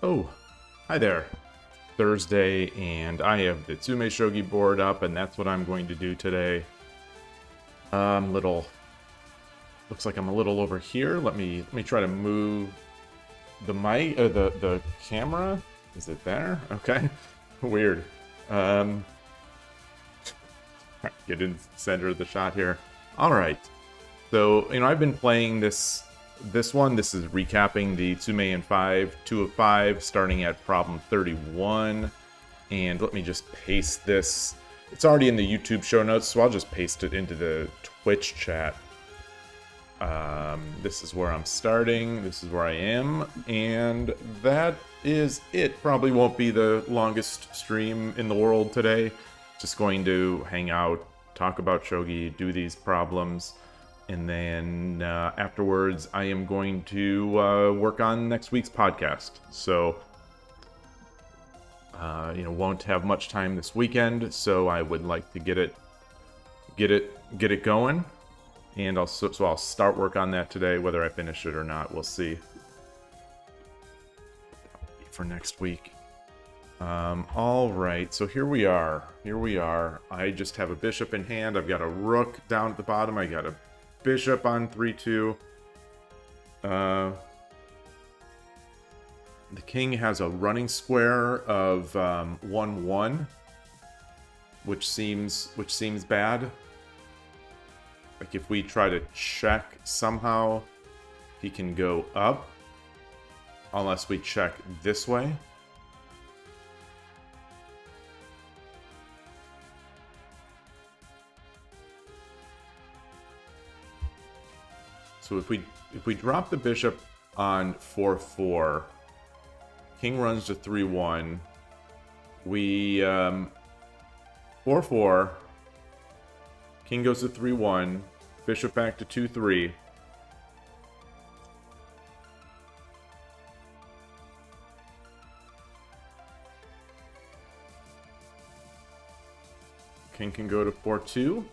Oh, hi there. Thursday, and I have the Tsumeshogi board up, and that's what I'm going to do today. Looks like I'm a little over here. Let me try to move the mic, the camera. Is it there? Okay, weird. Get in the center of the shot here. All right. So I've been playing this one. This is recapping the Tsume and 5, 2 of 5, starting at problem 31. And let me just paste this. It's already in the YouTube show notes, so I'll just paste it into the Twitch chat. This is where I'm starting. This is where I am. And that is it. Probably won't be the longest stream in the world today. Just going to hang out, talk about Shogi, do these problems. And then afterwards, I am going to work on next week's podcast. So, won't have much time this weekend. So I would like to get it going. And I'll start work on that today. Whether I finish it or not, we'll see. For next week. All right. So here we are. I just have a bishop in hand. I've got a rook down at the bottom. I got a bishop on 3-2. The king has a running square of 1-1, which seems bad. Like if we try to check somehow, he can go up, unless we check this way. So if we drop the bishop on 4-4, king runs to 3-1. We 4-4, king goes to 3-1, bishop back to 2-3. King can go to 4-2.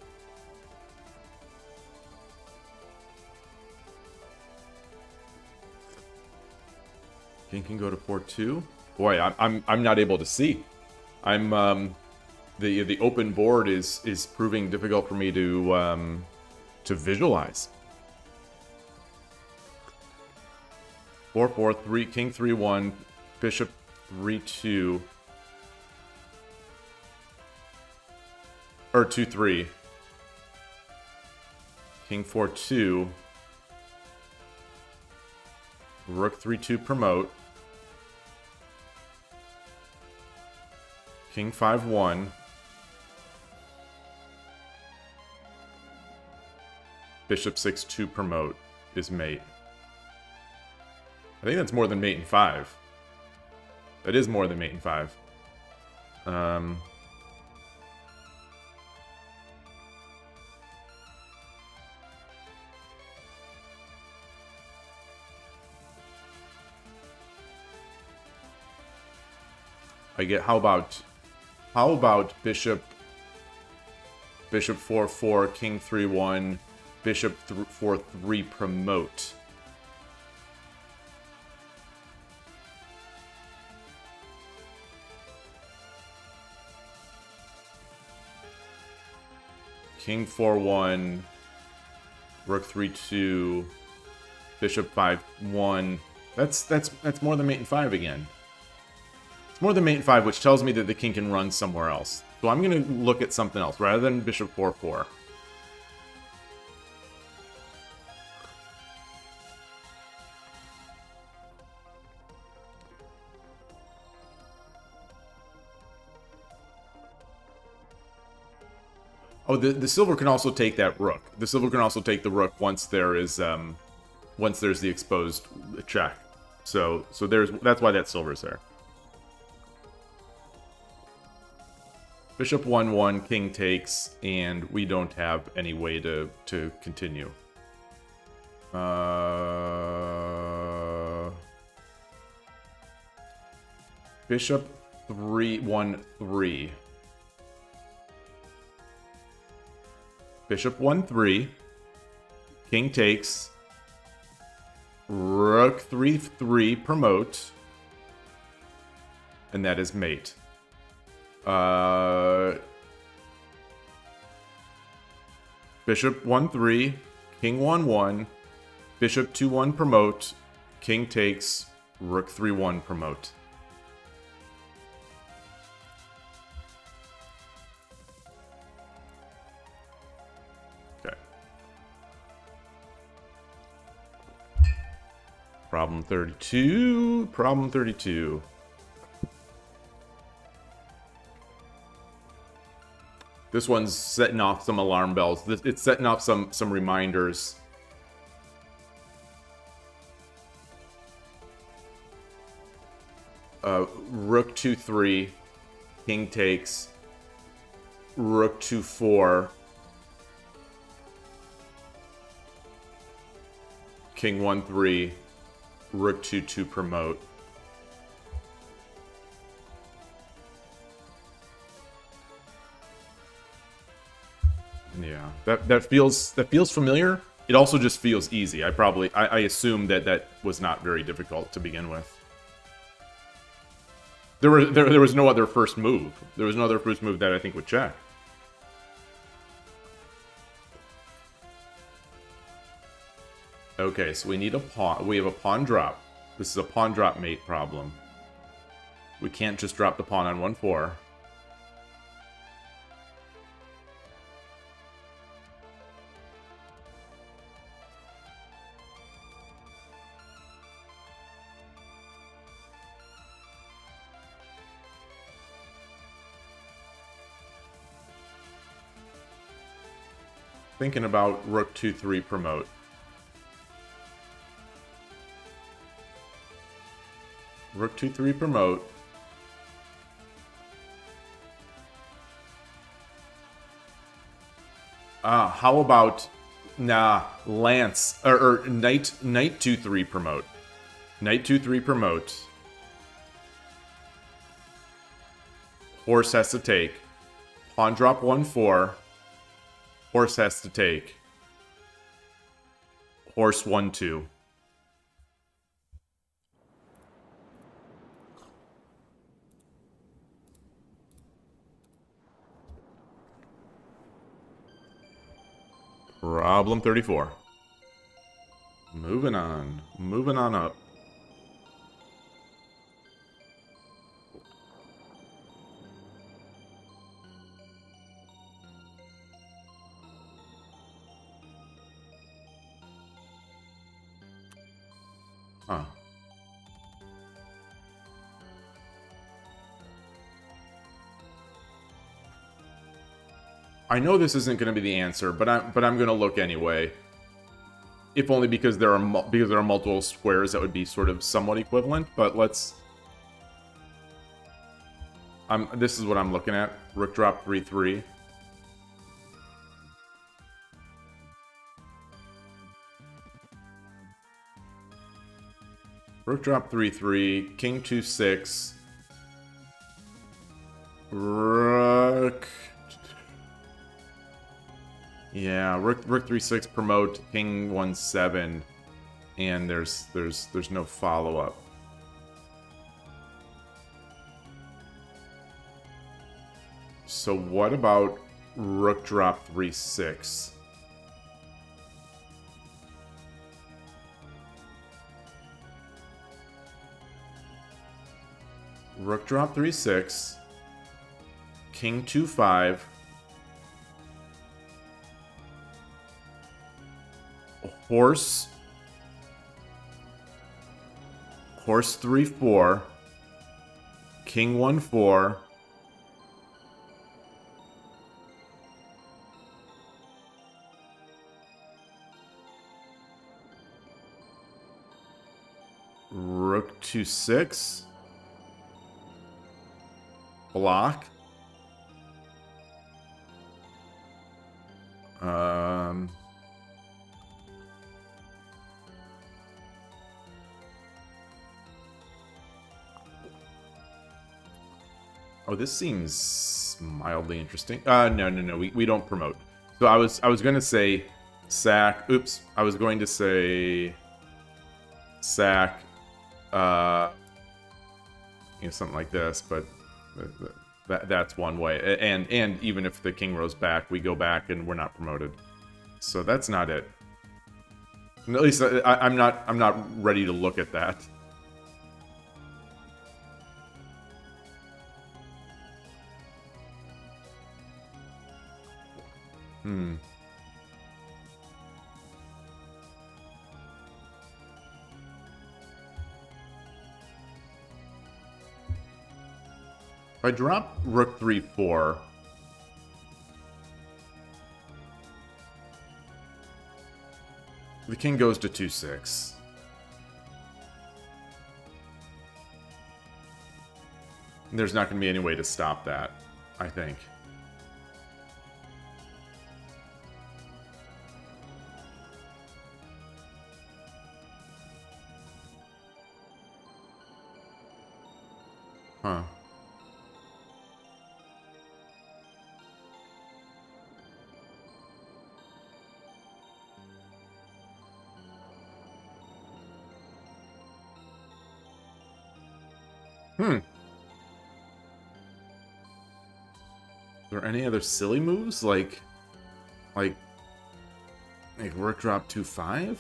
King can go to 4-2. Boy, I'm not able to see. I'm the open board is proving difficult for me to visualize. 4-4, 3, king 3-1, bishop 3-2, or 2-3, king 4-2, rook 3-2 promote. King 5-1. Bishop 6-2 promote is mate. I think that's more than mate in 5. That is more than mate in 5. I get how about bishop 4-4, king 3-1, bishop 4-3 promote. King 4-1, rook 3-2, bishop 5-1. That's more than mate in 5 again. More than mate in 5, which tells me that the king can run somewhere else. So I'm going to look at something else, rather than bishop 4-4. Oh, the silver can also take that rook. The silver can also take the rook once there's the exposed check. So that's why that silver's there. Bishop 1-1, king takes, and we don't have any way to continue. Bishop 3-1-3. Bishop 1-3. King takes. Rook 3-3 promote. and that is mate. Bishop 1-3, king 1-1, bishop 2-1 promote, king takes, rook 3-1 promote. Okay. Problem 32. Problem 32. This one's setting off some alarm bells. It's setting off some reminders. Rook 2-3, king takes, rook 2-4, king 1-3, rook 2-2 promote. Yeah, that feels familiar. It also just feels easy. I assume that was not very difficult to begin with. There was no other first move. There was no other first move that I think would check. Okay, so we need a pawn. We have a pawn drop. This is a pawn drop mate problem. We can't just drop the pawn on 1-4. Thinking about rook 2-3 promote. Rook 2-3 promote. How about lance or knight 2-3 promote. Knight 2-3 promote. Horse has to take. Pawn drop 1-4. Horse has to take. Horse 1-2. Problem 34. Moving on. Moving on up. Huh. I know this isn't going to be the answer, but I'm going to look anyway. If only because there are multiple squares that would be sort of somewhat equivalent. But let's. This is what I'm looking at. Rook drop 3-3. Rook drop 3-3. King 2-6. Rook. Yeah, rook 3-6 promote, king 1-7, and there's no follow up. So what about rook drop 3-6? Rook drop 3-6, king 2-5. Horse 3-4, king 1-4, rook 2-6, block, oh, this seems mildly interesting. No. We don't promote. So I was going to say sack. Oops. I was going to say sack. you know, something like this, but that's one way. And even if the king rose back, we go back and we're not promoted. So that's not it. At least I'm not ready to look at that. If I drop rook 3-4, the king goes to 2-6. There's not going to be any way to stop that, I think. Huh. Are there any other silly moves? Like rook drop 2-5?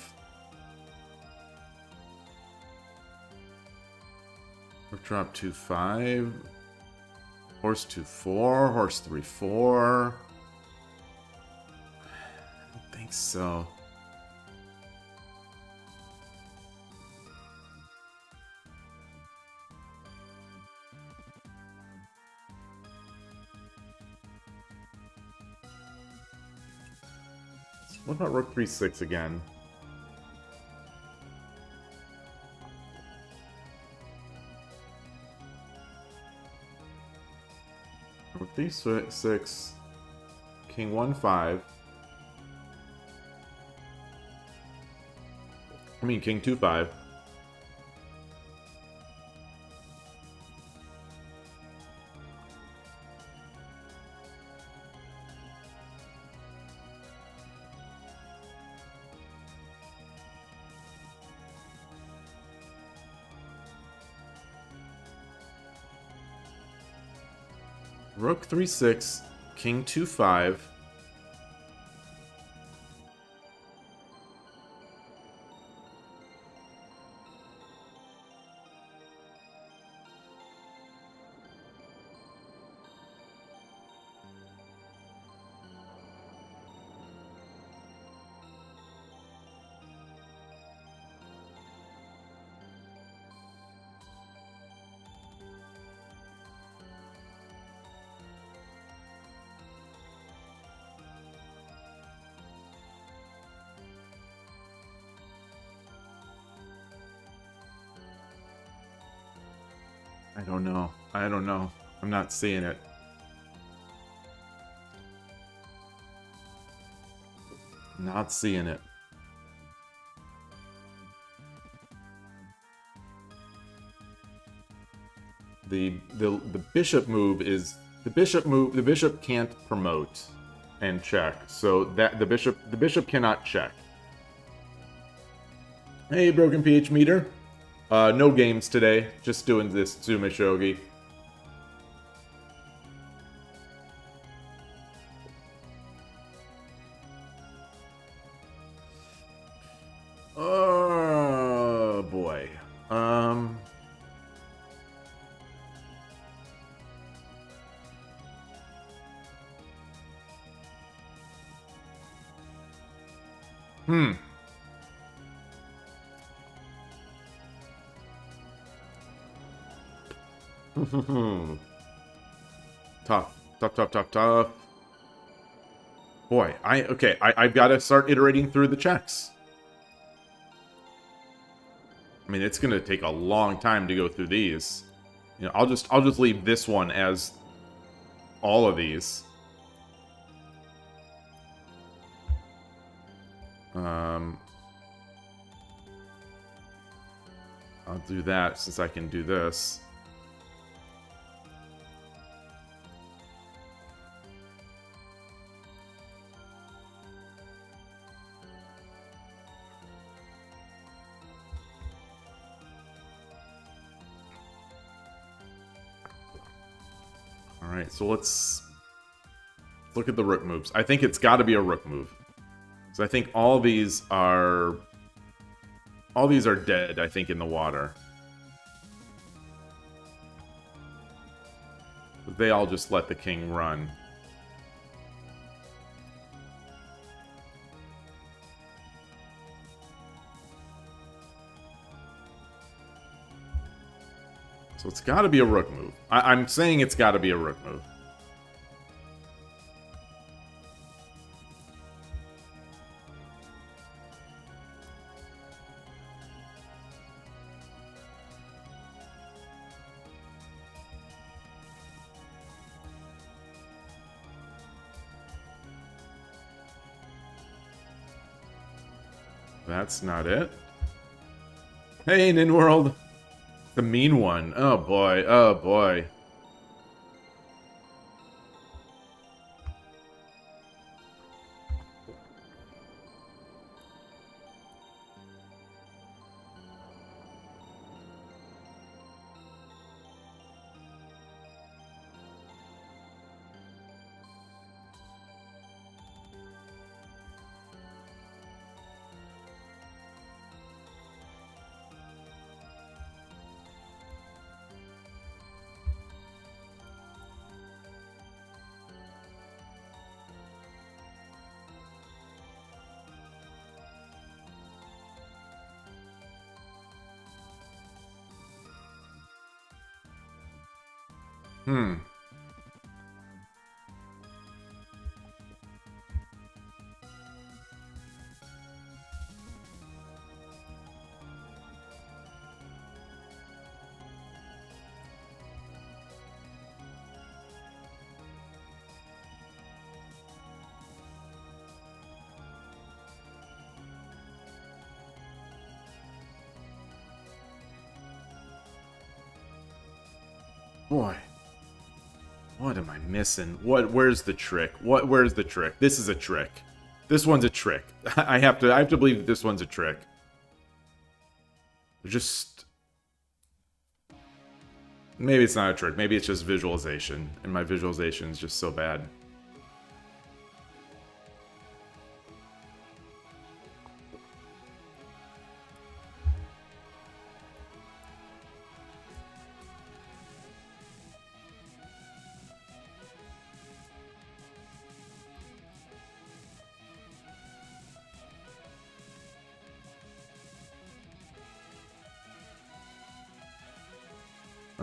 Rook drop 2-5. Horse 2-4. Horse 3-4. I don't think so. What about rook 3-6 again? Rook 3-6, king 1-5. I mean king 2-5. Rook 3-6, king 2-5. I don't know. I don't know. I'm not seeing it. Not seeing it. The bishop move is the bishop can't promote and check. So that the bishop cannot check. Hey, Broken PH Meter. No games today, just doing this Tsumeshogi. Oh boy. Tough. Boy, I've got to start iterating through the checks. I mean, it's gonna take a long time to go through these. You know, I'll just leave this one as all of these. I'll do that since I can do this. Alright, so let's look at the rook moves. I think it's got to be a rook move. So I think all these are dead, I think, in the water. They all just let the king run. So it's got to be a rook move. I'm saying it's got to be a rook move. That's not it. Hey, NinWorld. The mean one. Oh boy. Oh boy. Boy. What am I missing? Where's the trick? Where's the trick? This is a trick. This one's a trick. I have to believe that this one's a trick. Just maybe it's not a trick. Maybe it's just visualization, and my visualization is just so bad.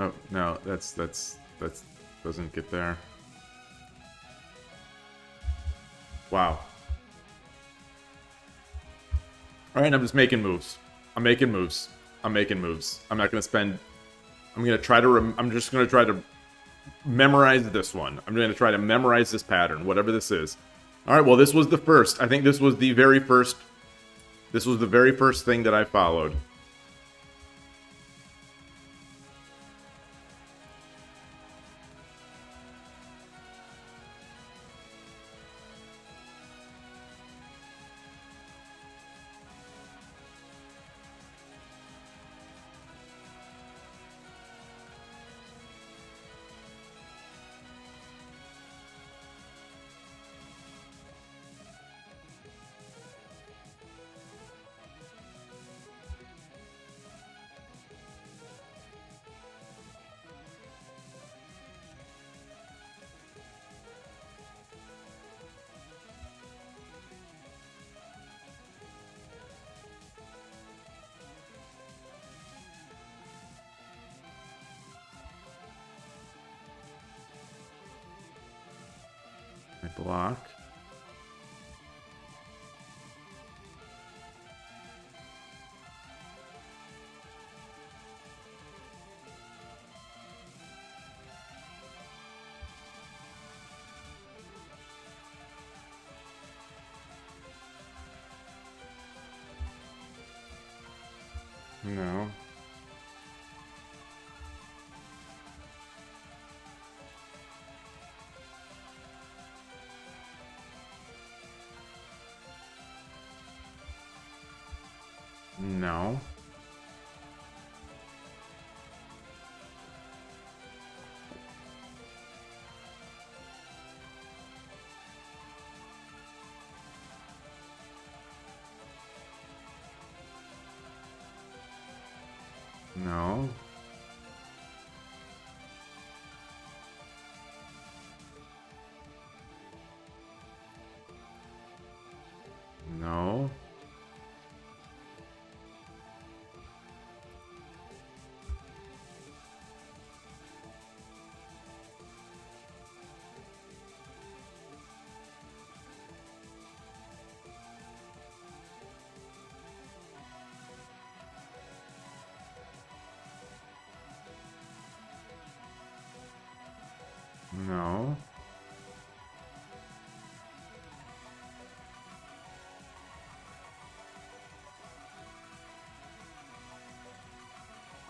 Oh, no, that's doesn't get there. Wow. Alright, I'm just making moves. I'm making moves. I'm making moves. I'm not gonna spend... I'm just gonna try to memorize this one. I'm gonna try to memorize this pattern, whatever this is. Alright, well, this was the first. I think this was the very first... This was the very first thing that I followed. Block. No. No. No. No. No.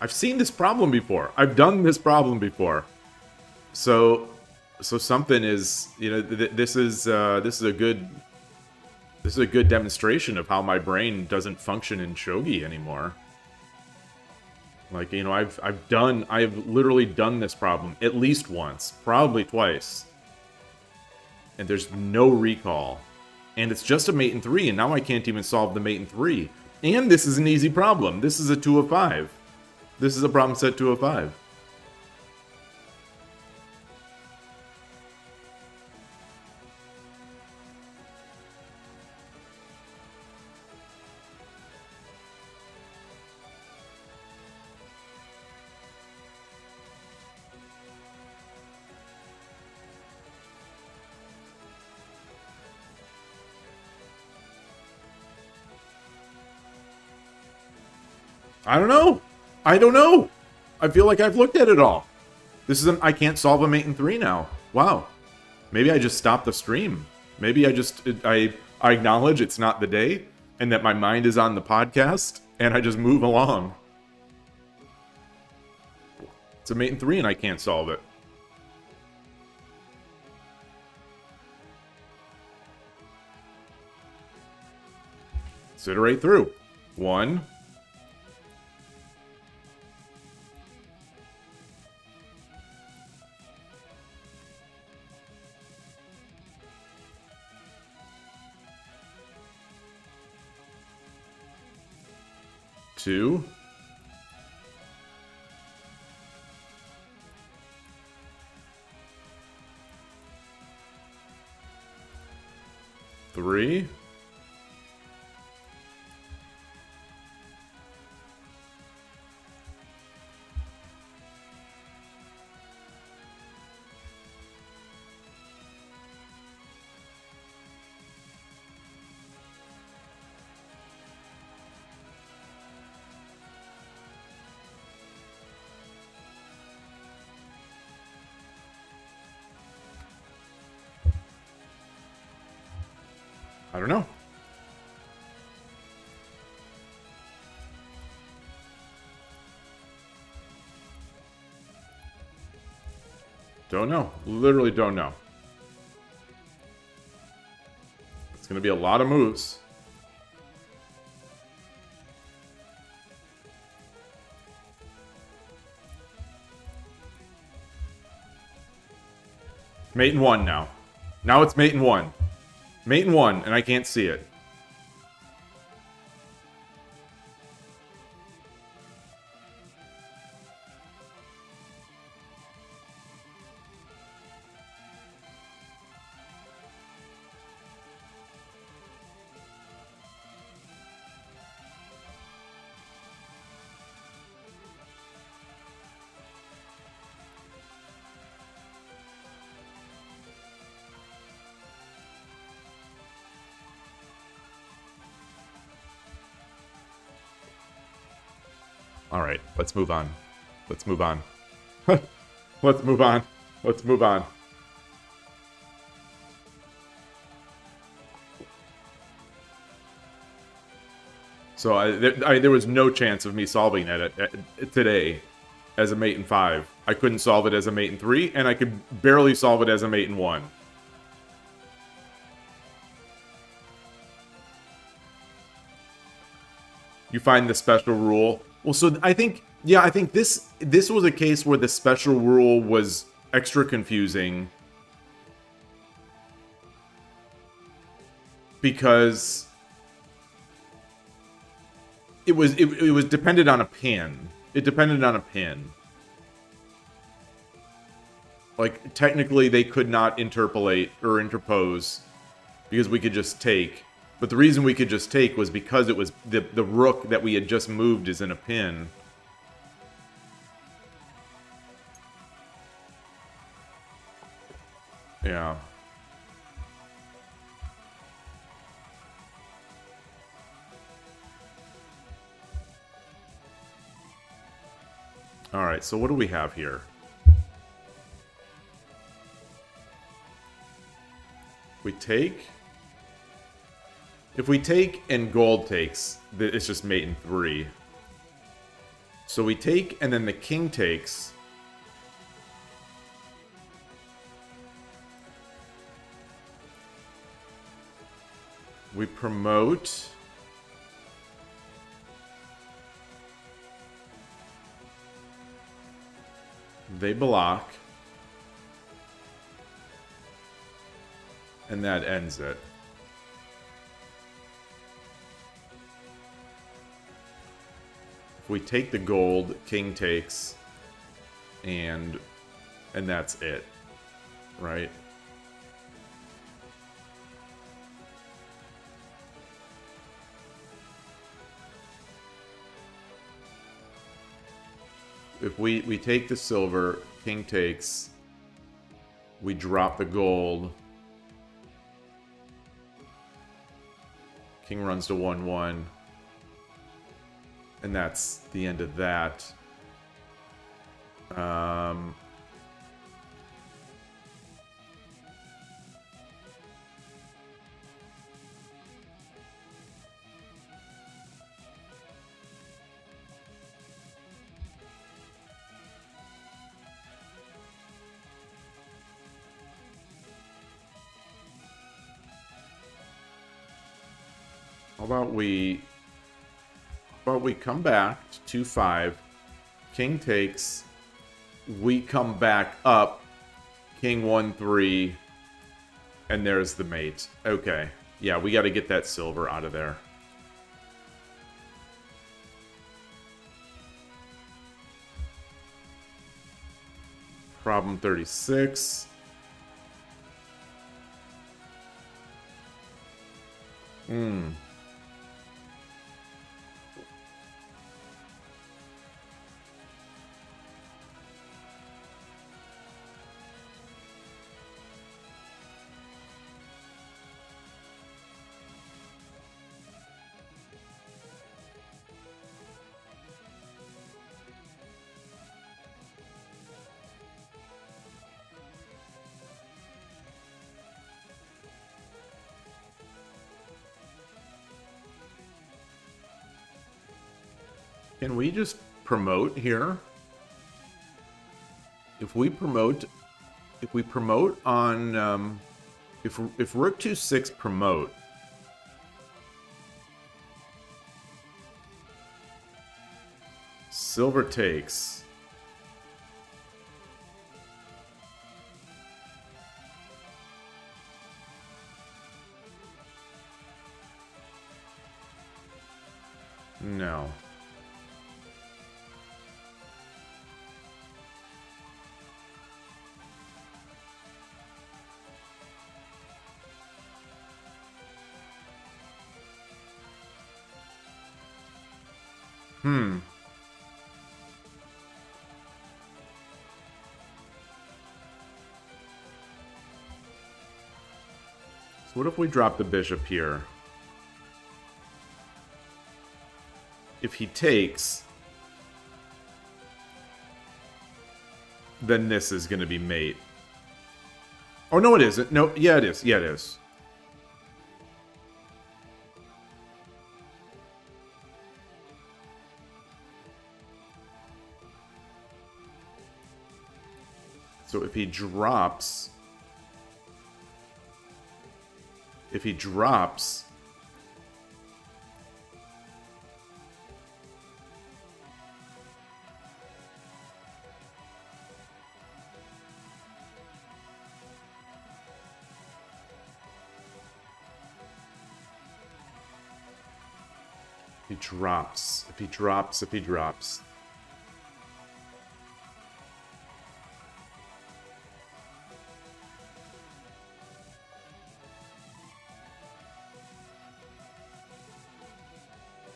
I've seen this problem before. I've done this problem before. So something is, you know, this is a good demonstration of how my brain doesn't function in Shogi anymore. Like, you know, I've literally done this problem at least once, probably twice. And there's no recall. And it's just a mate in 3, and now I can't even solve the mate in 3. And this is an easy problem. This is a 2 of 5. This is a problem set 2 of 5. I don't know. I don't know. I feel like I've looked at it all. This is I can't solve a mate in 3 now. Wow. Maybe I just stopped the stream. Maybe I acknowledge it's not the day and that my mind is on the podcast and I just move along. It's a mate in 3 and I can't solve it. Iterate through. 1. 2. 3. 'I don't know. Don't know. Literally don't know. It's going to be a lot of moves. Mate in 1 now. Now it's mate in 1. Mate in 1, and I can't see it. Alright, let's move on. Let's move on. Let's move on. Let's move on. So there was no chance of me solving it today as a mate in 5. I couldn't solve it as a mate in 3, and I could barely solve it as a mate in 1. You find the special rule. Well, so I think this was a case where the special rule was extra confusing because it was dependent on a pin. it depended on a pin. Like, technically, they could not interpolate or interpose because we could just take. But the reason we could just take was because it was the rook that we had just moved is in a pin. Yeah. Alright, so what do we have here? We take. If we take and gold takes, it's just mate in 3. So we take and then the king takes. We promote. They block. And that ends it. If we take the gold, king takes, and that's it, right? If we take the silver, king takes, we drop the gold, king runs to 1-1, and that's the end of that. How about we come back to 2-5, king takes, we come back up, king 1-3, and there's the mate. Okay. Yeah, we got to get that silver out of there. Problem 36. Can we just promote here? If we promote on, if Rook 2-6 promote, silver takes. No. So what if we drop the bishop here? If he takes, then this is going to be mate. Oh, no, it isn't. No, yeah, it is. Yeah, it is. So if he drops... If he drops... If he drops...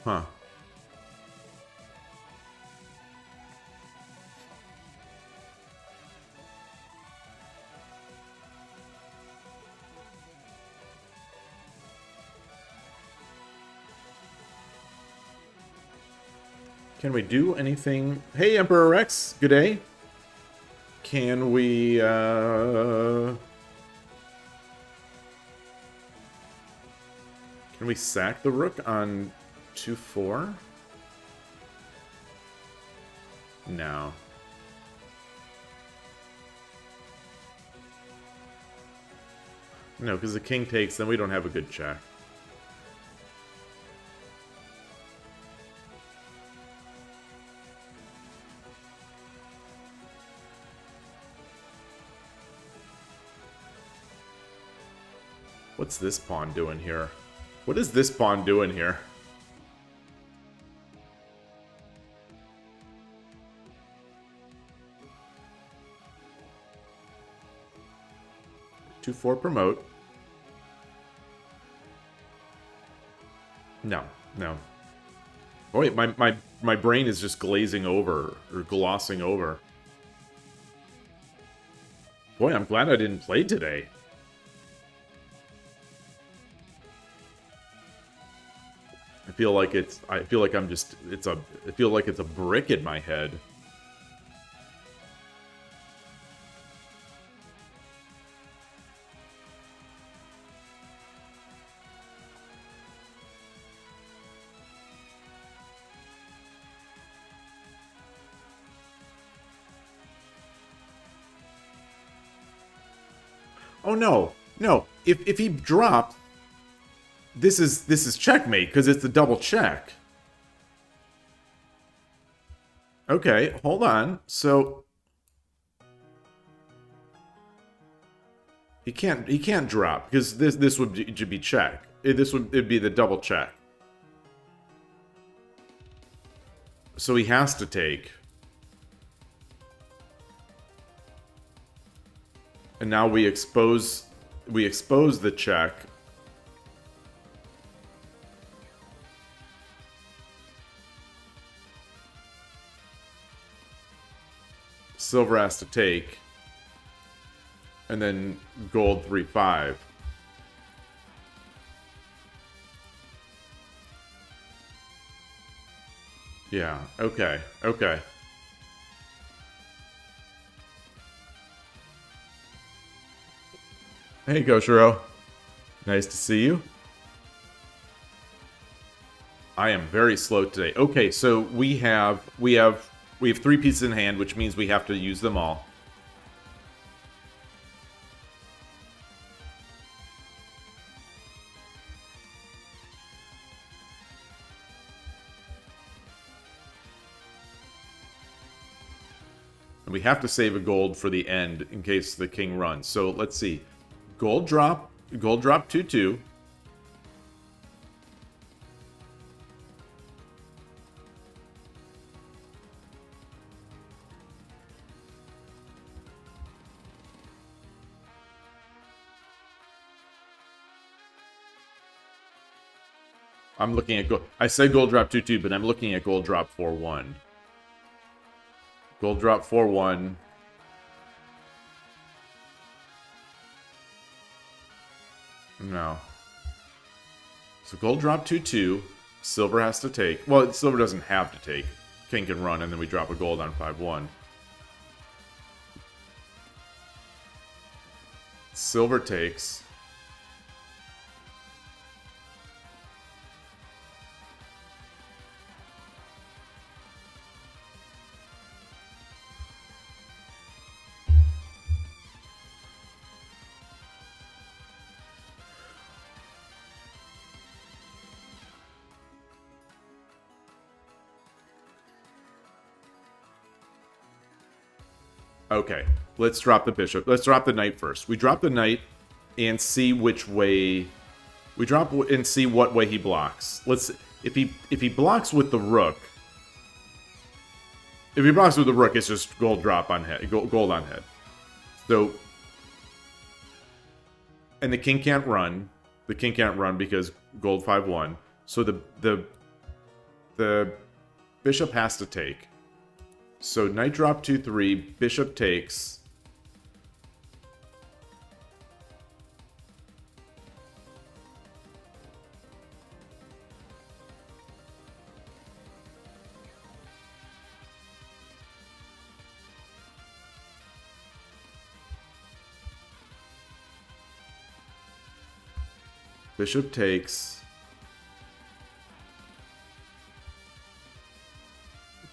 Huh. Can we do anything? Hey, Emperor Rex, good day. Can we, Can we sack the rook on 2-4? No. No, because the king takes, then we don't have a good check. What's this pawn doing here? What is this pawn doing here? Two, 4 promote. No, no. Oh wait, my brain is just glazing over, or glossing over. Boy, I'm glad I didn't play today. I feel like I'm just, I feel like it's a brick in my head. Oh no, no, if he drops, this is checkmate, because it's the double check. Okay, hold on. So he can't drop, because this would be check. It'd be the double check. So he has to take. And now we expose the check. Silver has to take, and then gold 3-5. Yeah, okay, okay. Hey, Goshiro. Nice to see you. I am very slow today. Okay, so we have 3 pieces in hand, which means we have to use them all. And we have to save a gold for the end in case the king runs. So let's see. Gold drop 2-2. I'm looking at gold. I said gold drop 2-2, but I'm looking at gold drop 4-1. Gold drop 4-1. No. So gold drop 2-2. Silver has to take. Well, silver doesn't have to take. King can run, and then we drop a gold on 5-1. Silver takes. Okay, let's drop the bishop. Let's drop the knight first. We drop the knight and see which way we drop and see what way he blocks. Let's if he blocks with the rook. If he blocks with the rook, it's just gold drop on head, gold on head. So, and the king can't run. The king can't run because gold 5-1. So the bishop has to take. So knight drop 2-3, bishop takes. Bishop takes.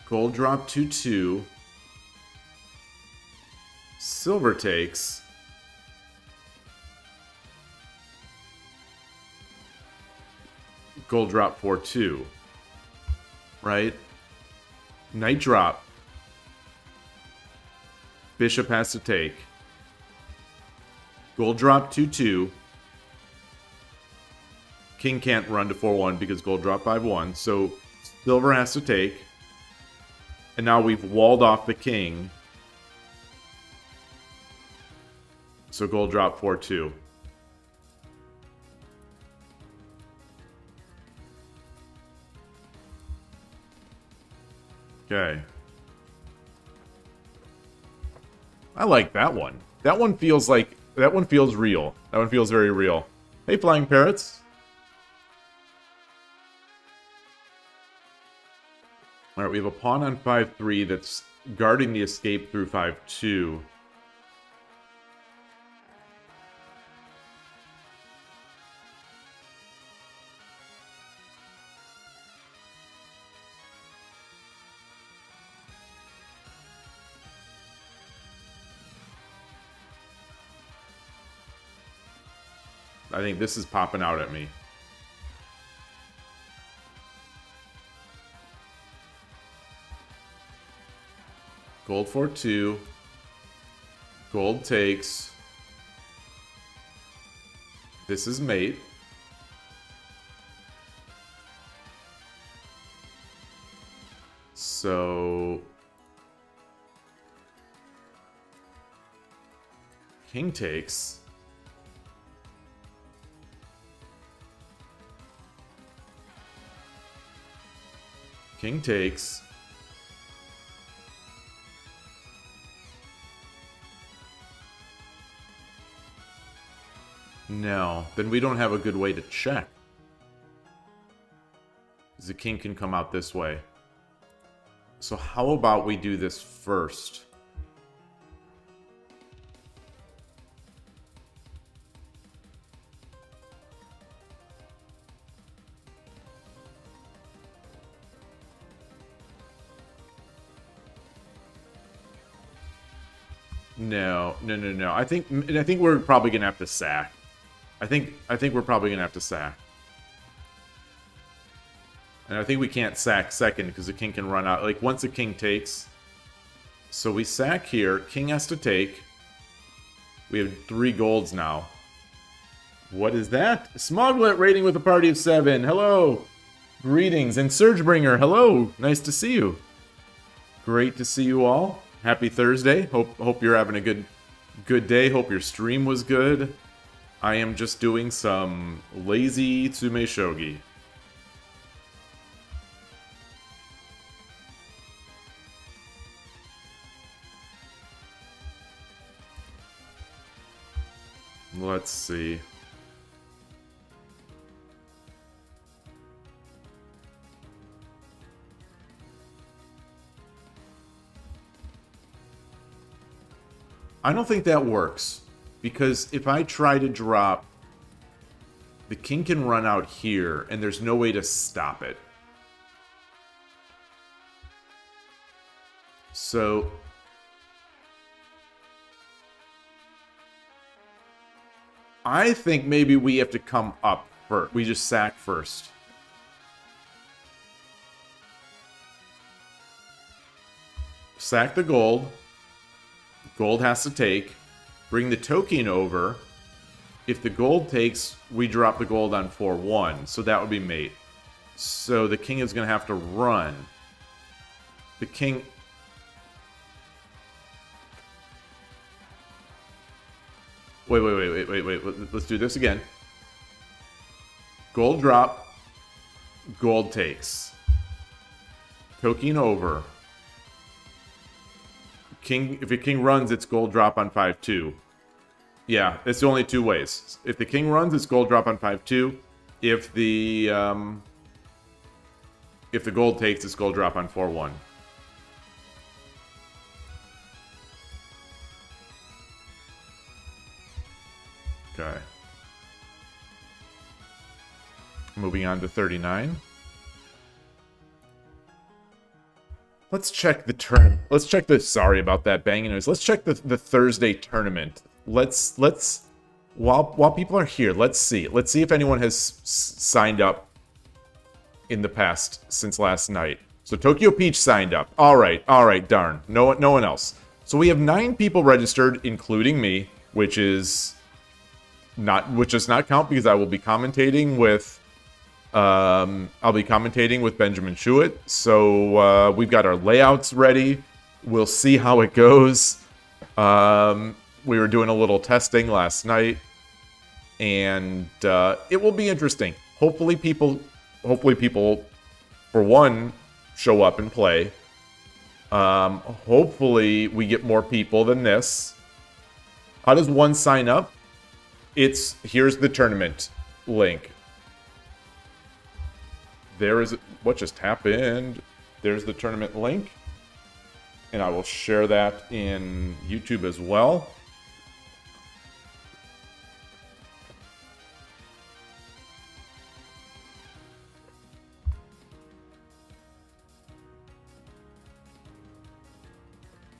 Gold drop 2-2. Silver takes. Gold drop 4-2. Right? Knight drop. Bishop has to take. Gold drop 2-2. King can't run to 4-1 because gold dropped 5-1. So silver has to take. And now we've walled off the king. So gold dropped 4-2. Okay. I like that one. That one feels real. That one feels very real. Hey, flying parrots. Alright, we have a pawn on 5-3 that's guarding the escape through 5-2. I think this is popping out at me. Gold 4-2. Gold takes. This is mate. So king takes. King takes. No, then we don't have a good way to check. The king can come out this way. So how about we do this first? No. I think we're probably gonna have to sack. I think we're probably gonna have to sack. And I think we can't sack second because the king can run out. Like, once the king takes. So we sack here. King has to take. We have 3 golds now. What is that? Smoglet raiding with a party of 7. Hello. Greetings. And Surgebringer, hello. Nice to see you. Great to see you all. Happy Thursday. Hope you're having a good day. Hope your stream was good. I am just doing some lazy Tsumeshogi. Let's see. I don't think that works. Because if I try to drop, the king can run out here, and there's no way to stop it. So I think maybe we have to come up first. We just sack first. Sack the gold. Gold has to take. Bring the token over. If the gold takes, we drop the gold on 4-1. So that would be mate. So the king is going to have to run. The king... Wait. Let's do this again. Gold drop. Gold takes. Token over. King, if a king runs, it's gold drop on 5-2. Yeah, it's the only two ways. If the king runs, it's gold drop on 5-2. If the gold takes, it's gold drop on 4-1. Okay. Moving on to 39. Let's check the turn. Let's check the. Sorry about that banging noise. Let's check the Thursday tournament. Let's while people are here. Let's see if anyone has signed up in the past since last night. So Tokyo Peach signed up. All right. Darn. No one else. So we have 9 people registered, including me, which does not count because I will be commentating with. I'll be commentating with Benjamin Schuett. So we've got our layouts ready. We'll see how it goes. We were doing a little testing last night, and it will be interesting. Hopefully people, for one, show up and play. Hopefully we get more people than this. How does one sign up? Here's the tournament link. There is what just happened. There's the tournament link, and I will share that in YouTube as well.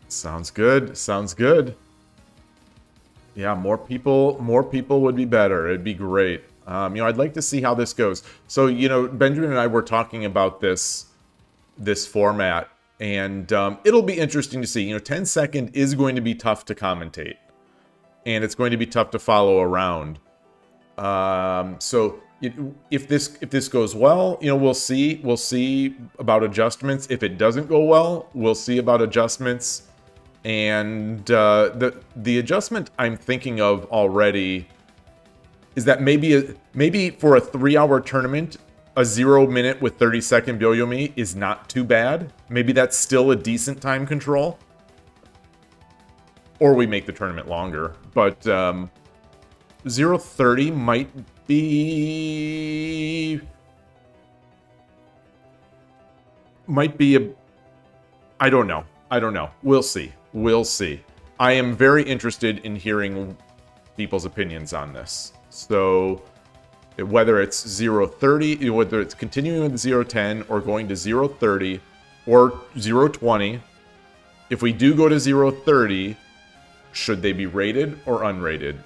Sounds good. Sounds good. Yeah, more people would be better. It'd be great. I'd like to see how this goes. So, Benjamin and I were talking about this format, and it'll be interesting to see. 10-second is going to be tough to commentate, and it's going to be tough to follow around. So if this goes well, we'll see about adjustments. If it doesn't go well, we'll see about adjustments. And the adjustment I'm thinking of already is that maybe for a 3-hour tournament, a 0 minute with 30-second Byoyomi is not too bad. Maybe that's still a decent time control. Or we make the tournament longer. But 0:30 might be a... I don't know. We'll see. I am very interested in hearing people's opinions on this. So whether it's 0:30, whether it's continuing with 0:10 or going to 0:30 or 0:20, if we do go to 0:30, should they be rated or unrated?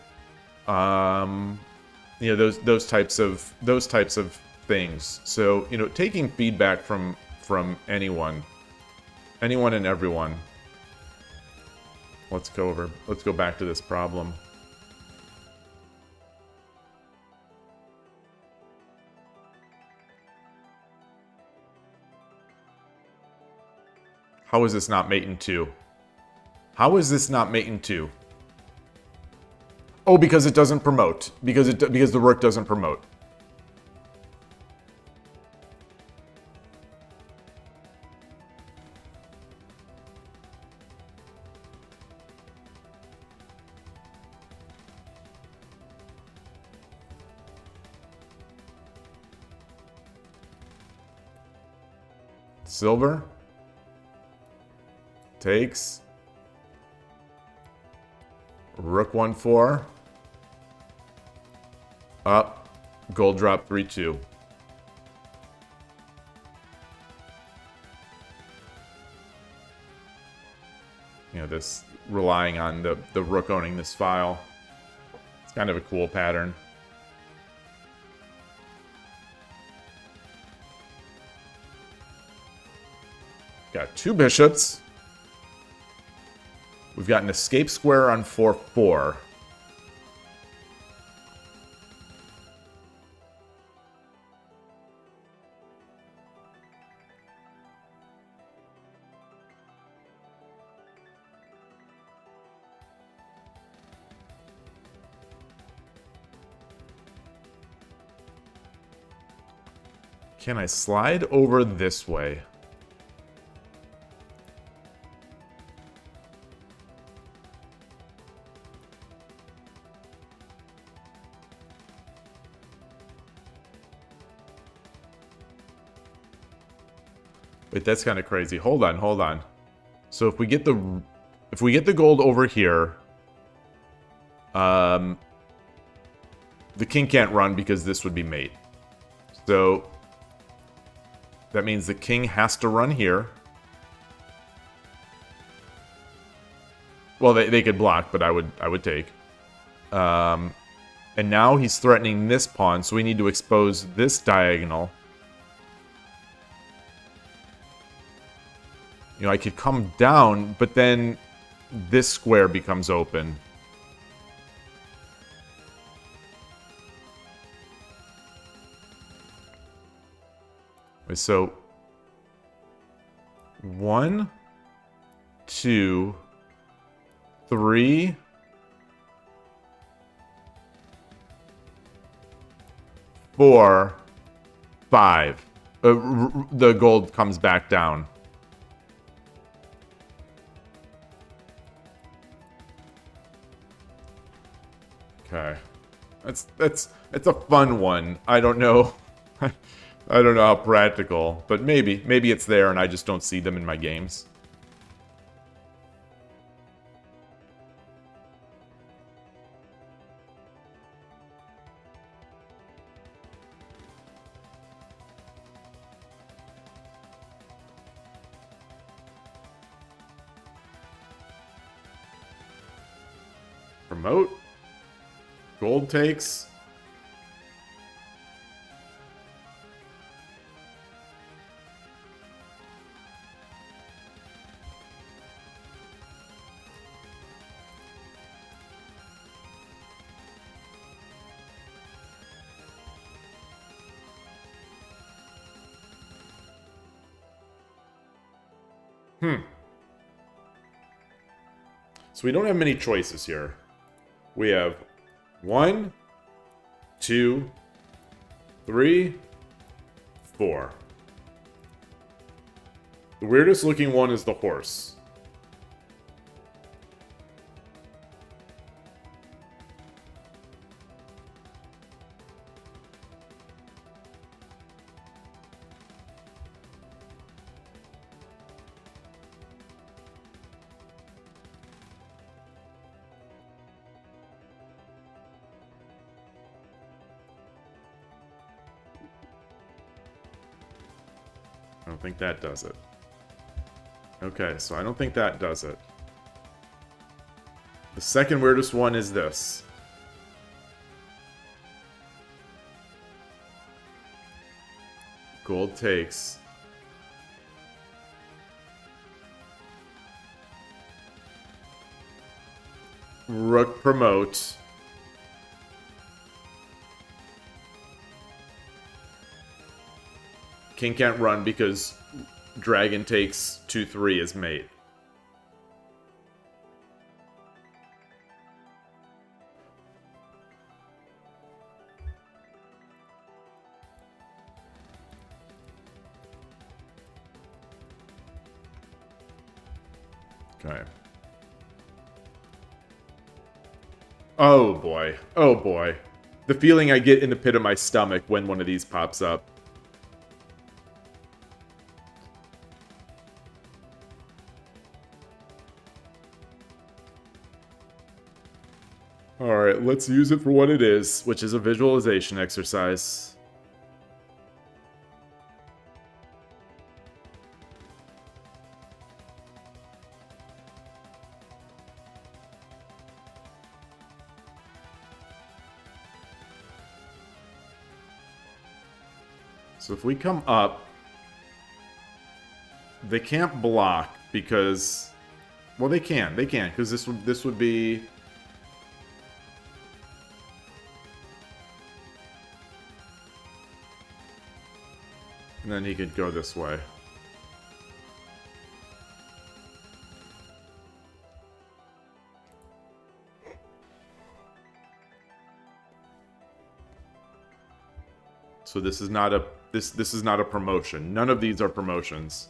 Those types of things. So taking feedback from anyone and everyone. Let's go back to this problem. How is this not mate in 2? How is this not mate in 2? Oh, because it doesn't promote. Because the rook doesn't promote. Silver takes rook 1-4 up, gold drop 3-2. This relying on the rook owning this file. It's kind of a cool pattern. Got 2 bishops. We've got an escape square on 4-4. Can I slide over this way? Wait, that's kind of crazy. Hold on, hold on. So if we get the gold over here, the king can't run because this would be mate. So that means the king has to run here. Well, they could block, but I would take. And now he's threatening this pawn, so we need to expose this diagonal. You know, I could come down, but then this square becomes open. So 1, 2, 3, 4, 5. The gold comes back down. Okay, that's a fun one. I don't know. I don't know how practical, but maybe it's there and I just don't see them in my games. Promote. Gold takes. So we don't have many choices here. We have 1, 2, 3, 4. The weirdest looking one is the horse. I don't think that does it. Okay, so I don't think that does it. The second weirdest one is this. Gold takes. Rook promote. King can't run because dragon takes 2-3 as mate. Okay. Oh boy. Oh boy. The feeling I get in the pit of my stomach when one of these pops up. Alright, let's use it for what it is, which is a visualization exercise. So if we come up, they can't block because, well, they can, because this would be. And then he could go this way. So this is not a this is not a promotion. None of these are promotions.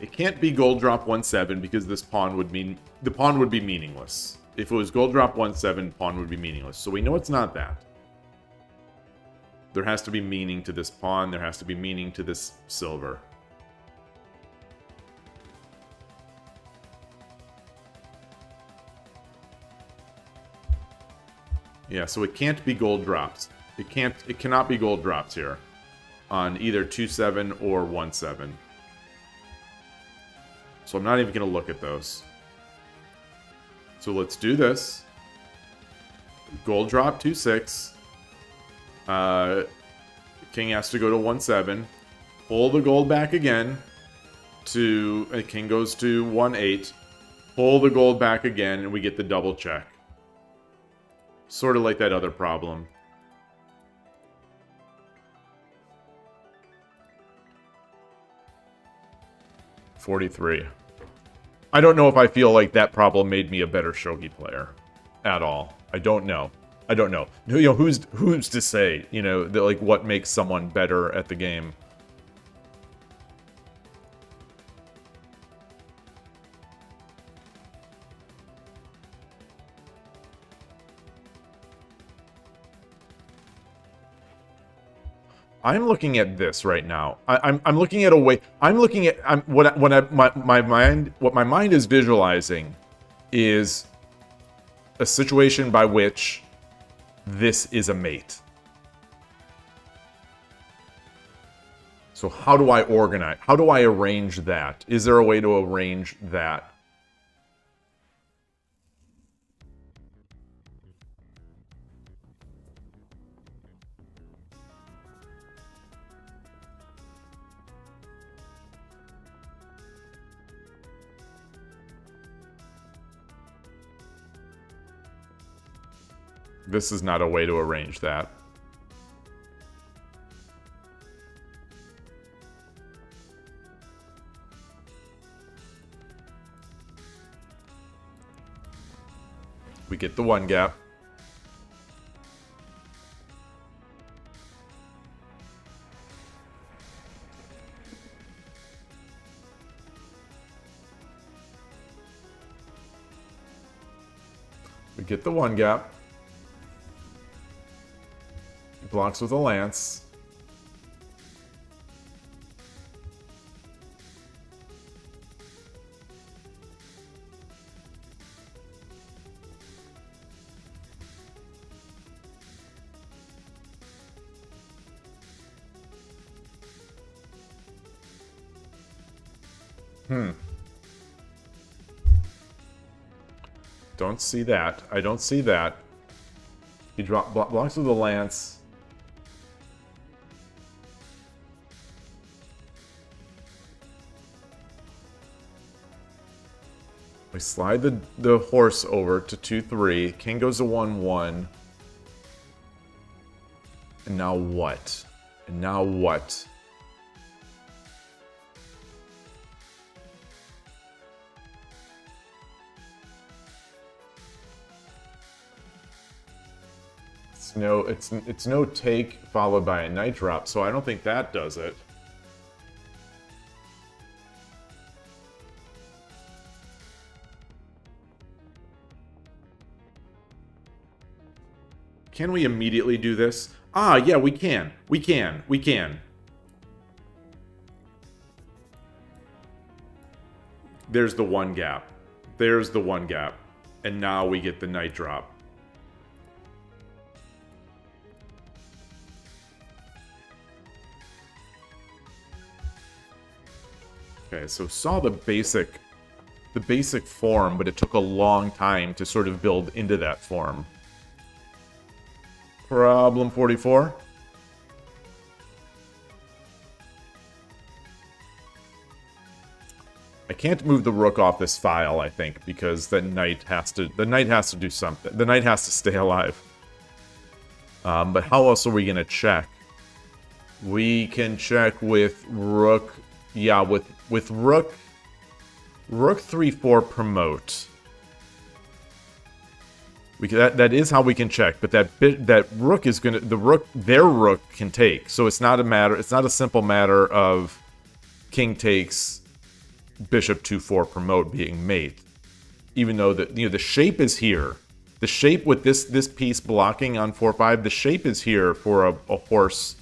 It can't be gold drop 1/7 because this pawn would mean the pawn would be meaningless. If it was gold drop 1/7, pawn would be meaningless. So we know it's not that. There has to be meaning to this pawn. There has to be meaning to this silver. Yeah, so it can't be gold drops. It cannot be gold drops here on either 2/7 or 1/7. So I'm not even going to look at those. So let's do this. Gold drop 2/6. King has to go to 1/7. Pull the gold back again to... King goes to 1/8. Pull the gold back again, and we get the double check. Sort of like that other problem. $43. I don't know if I feel like that problem made me a better shogi player at all. I don't know. I don't know. You know, who's to say, you know, that, like, what makes someone better at the game? I'm looking at this right now. I'm looking at a way. I'm looking at what my mind is visualizing is a situation by which this is a mate. So how do I organize? How do I arrange that? Is there a way to arrange that? This is not a way to arrange that. We get the one gap. We get the one gap. Blocks with a lance. Don't see that. I don't see that. He blocks with a lance. We slide the horse over to 2-3. King goes to 1-1. And now what? And now what? It's no take followed by a knight drop, so I don't think that does it. Can we immediately do this? Ah, yeah, we can. We can. We can. There's the one gap. There's the one gap. And now we get the knight drop. Okay, so saw the basic form, but it took a long time to sort of build into that form. Problem 44. I can't move the rook off this file, I think, because the knight has to do something. The knight has to stay alive. But how else are we gonna check? We can check with rook. Yeah, with rook 3-4 promote. That is how we can check, but that rook is gonna their rook can take. So it's not a simple matter of king takes bishop 2-4 promote being mate, even though the shape is here. The shape with this piece blocking on 4-5, the shape is here for a horse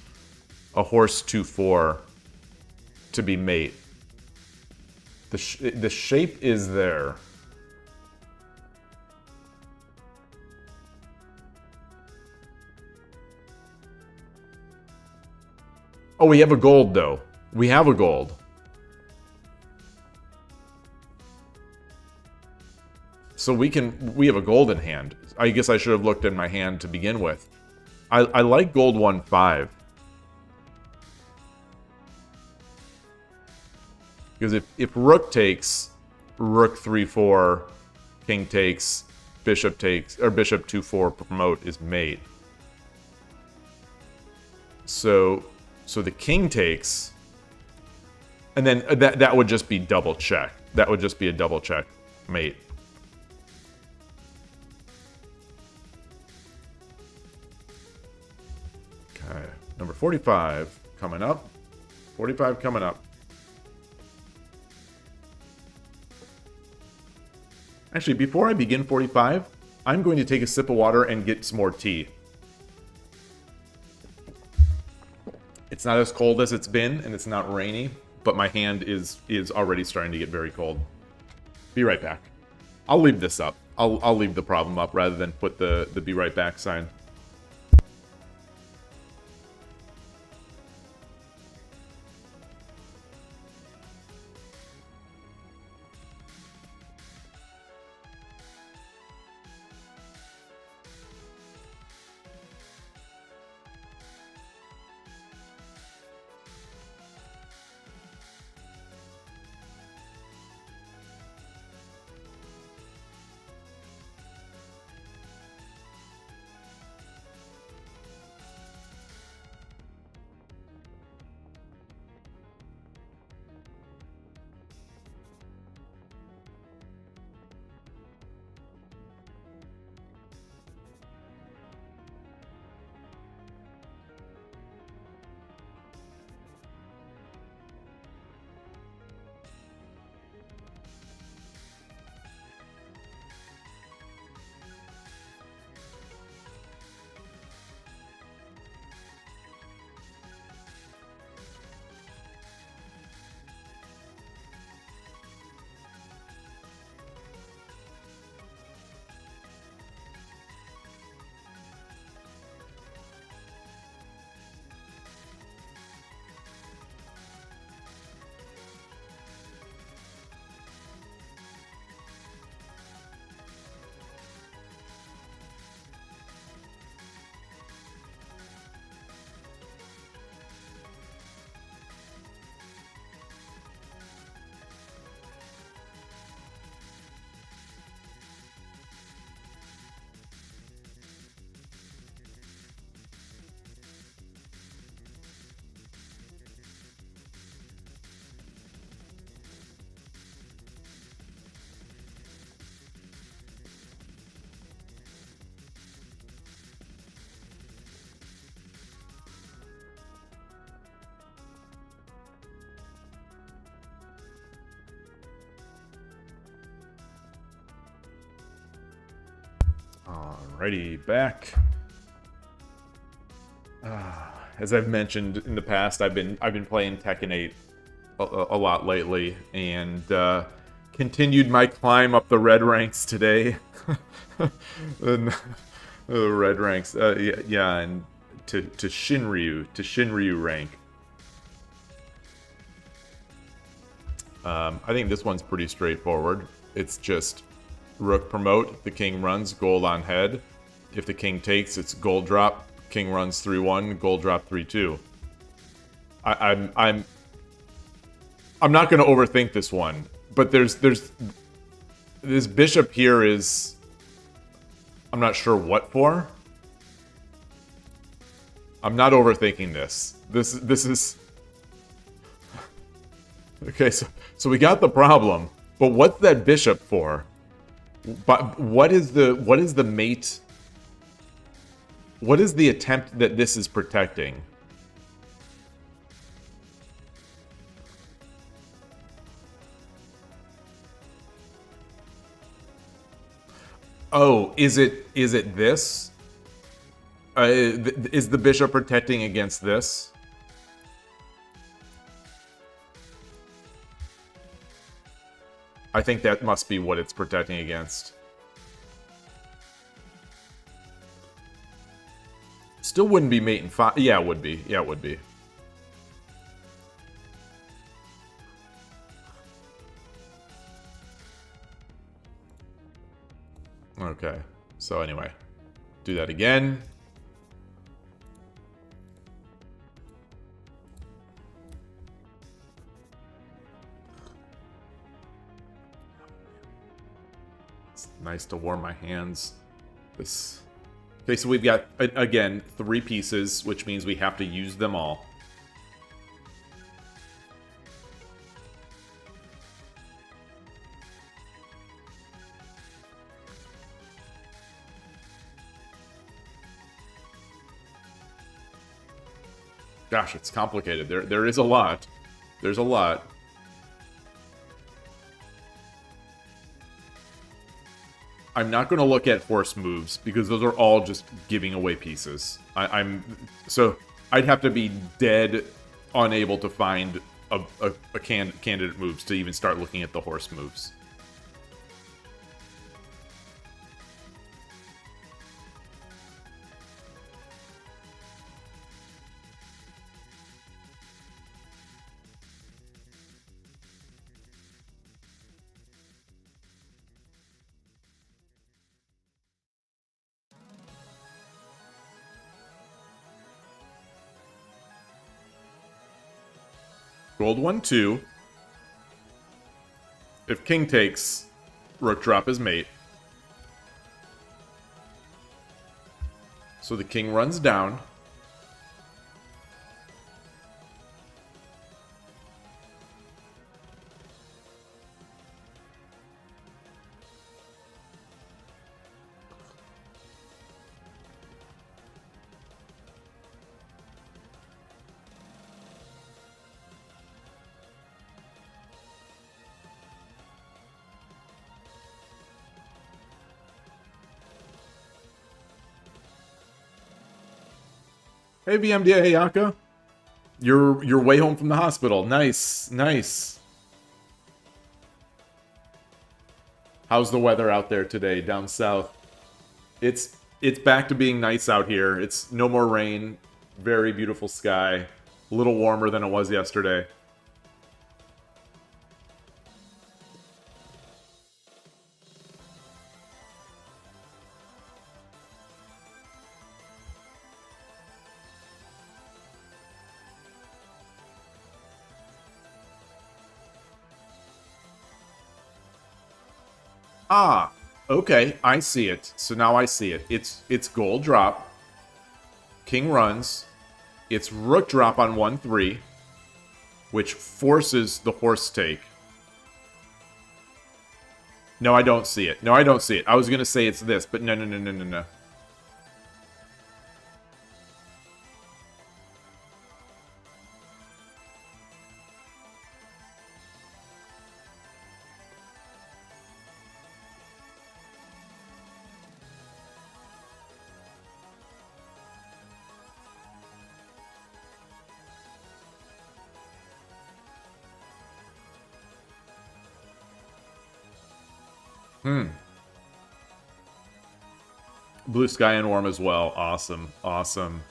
2-4 to be mate. The shape is there. Oh, we have a gold though. We have a gold. So we have a gold in hand. I guess I should have looked at my hand to begin with. I like gold 1-5. Because if rook takes, rook 3-4, king takes, bishop takes, or bishop 2-4 promote is mate. So the king takes, and then that would just be double check. That would just be a double check mate. Okay, number 45 coming up. 45 coming up. Actually, before I begin 45, I'm going to take a sip of water and get some more tea. It's not as cold as it's been, and it's not rainy, but my hand is already starting to get very cold. Be right back. I'll leave this up. I'll leave the problem up rather than put the be right back sign. Alrighty, back. As I've mentioned in the past, I've been playing Tekken 8 a lot lately, and continued my climb up the red ranks today. The red ranks, yeah, and to Shinryu rank. I think this one's pretty straightforward. It's just rook promote, the king runs, gold on head. If the king takes, it's gold drop, king runs 3-1, gold drop 3-2. I'm not going to overthink this one, but there's this bishop here is, I'm not sure what for. I'm not overthinking this. This is okay. So we got the problem, but what's that bishop for? But what is the mate? What is the attempt that this is protecting? Oh, is it this? Is the bishop protecting against this? I think that must be what it's protecting against. Still wouldn't be mate in 5. Yeah, it would be. Yeah, it would be. Okay. So anyway, do that again. It's nice to warm my hands. This. Okay, so we've got, again, 3 pieces, which means we have to use them all. Gosh, it's complicated. There is a lot. There's a lot. I'm not going to look at horse moves, because those are all just giving away pieces. So I'd have to be dead unable to find a candidate moves to even start looking at the horse moves. Gold 1-2. If king takes, rook drop his mate. So the king runs down. Hey, VMDA Hayaka. You're way home from the hospital. Nice, nice. How's the weather out there today, down south? It's back to being nice out here. It's no more rain. Very beautiful sky. A little warmer than it was yesterday. Ah, okay, I see it. So now I see it. It's gold drop. King runs. It's rook drop on 1-3, which forces the horse take. No, I don't see it. No, I don't see it. I was going to say it's this, but no, no, no, no, no, no. Blue sky and warm as well. Awesome. Awesome.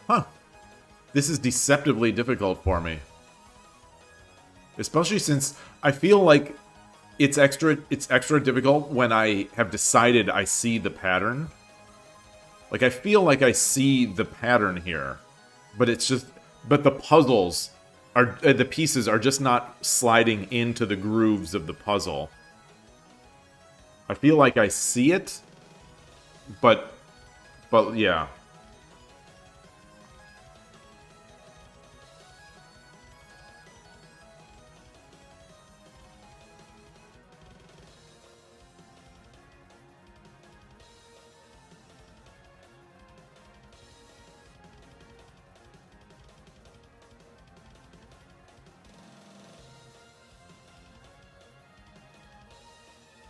Huh. This is deceptively difficult for me. Especially since I feel like it's extra difficult when I have decided I see the pattern. Like, I feel like I see the pattern here, but it's just, but the puzzles are, the pieces are just not sliding into the grooves of the puzzle. I feel like I see it, but yeah.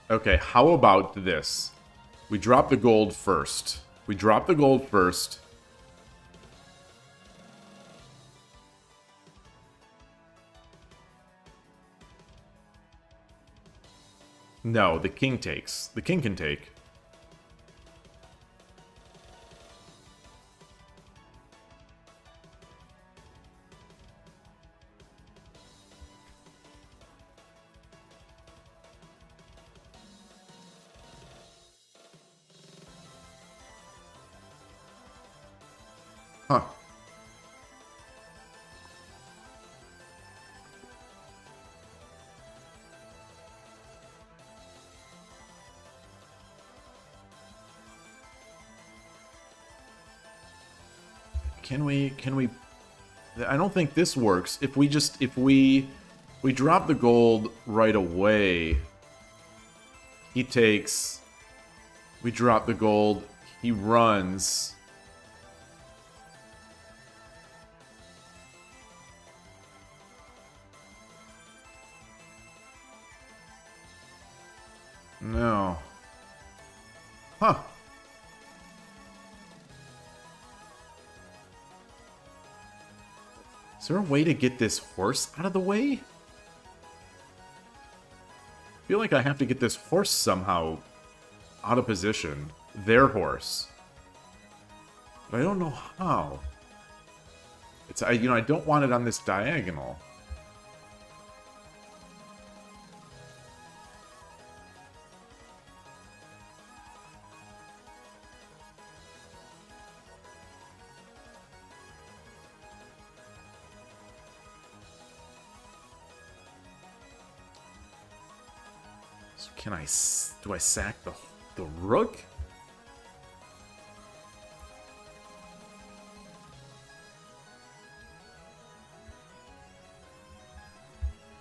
Okay, how about this? We drop the gold first. We drop the gold first. No, the king takes. The king can take. Huh. Can we I don't think this works. If we drop the gold right away, he takes, we drop the gold, he runs. No. Huh. Is there a way to get this horse out of the way? I feel like I have to get this horse somehow out of position. Their horse. But I don't know how. It's I don't want it on this diagonal. Can I, do I sack the rook?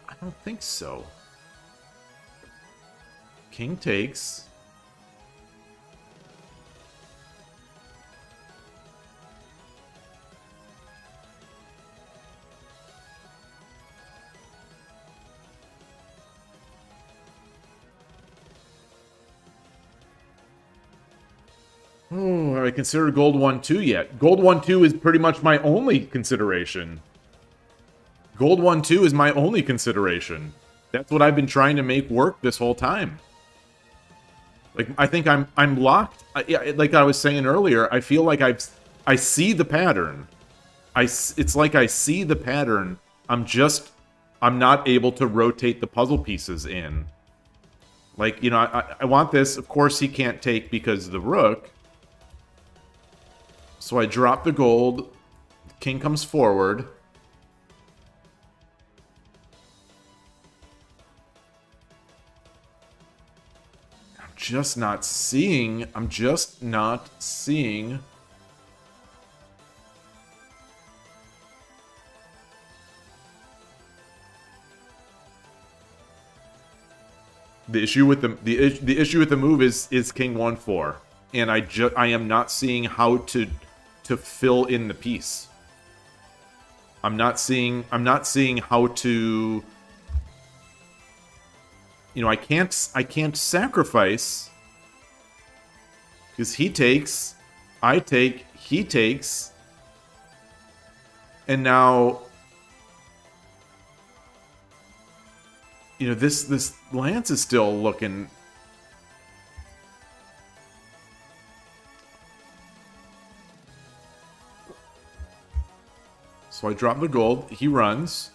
I don't think so. King takes. Oh, have I considered gold 1-2 yet? Gold 1-2 is pretty much my only consideration. Gold 1-2 is my only consideration. That's what I've been trying to make work this whole time. Like, I think I'm locked. Like I was saying earlier, I feel like I see the pattern. It's like I see the pattern. I'm not able to rotate the puzzle pieces in. Like, I want this. Of course, he can't take because of the rook. So I drop the gold. King comes forward. I'm just not seeing. The issue with the issue with the move is King 1-4, and I am not seeing how to fill in the piece. I'm not seeing how to. I can't sacrifice because he takes, I take, he takes, and now. This lance is still looking. So I drop the gold. He runs.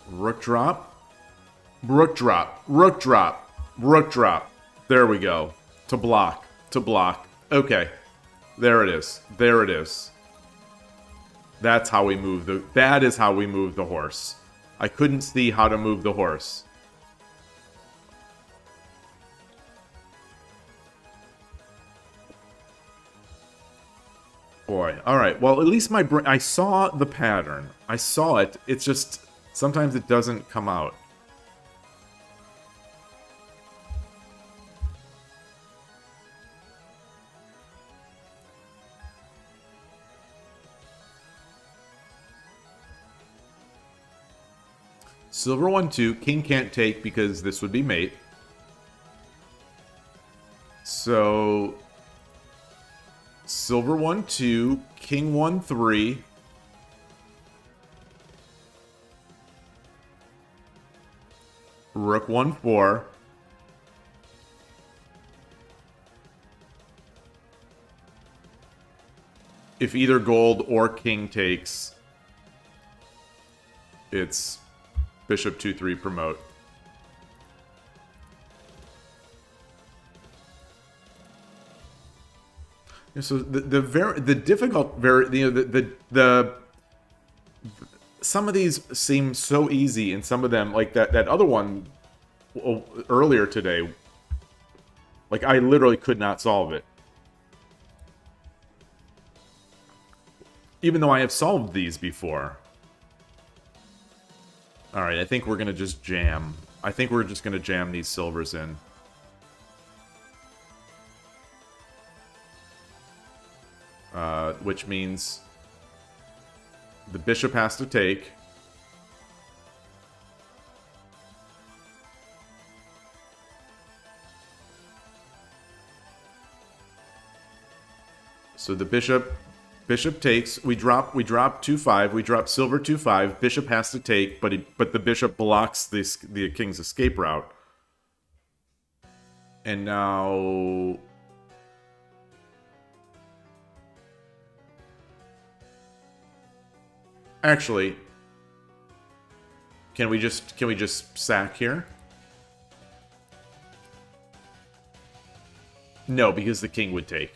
Rook drop. Rook drop. Rook drop. Rook drop. There we go. To block. To block. Okay. There it is. There it is. That's how we move that is how we move the horse. I couldn't see how to move the horse. Boy. All right. Well, at least I saw the pattern. I saw it. It's just sometimes it doesn't come out. Silver 1-2. King can't take because this would be mate. So silver 1-2, king 1-3. Rook 1-4. If either gold or king takes, it's bishop 2-3 promote. So the difficult some of these seem so easy, and some of them, like that other one earlier today, like I literally could not solve it. Even though I have solved these before. Alright, I think we're gonna just jam. I think we're just gonna jam these silvers in. Which means the bishop has to take. So the bishop takes. We drop 2-5. We drop silver 2-5. Bishop has to take, but the bishop blocks the king's escape route. And now actually, can we just sack here? No, because the king would take.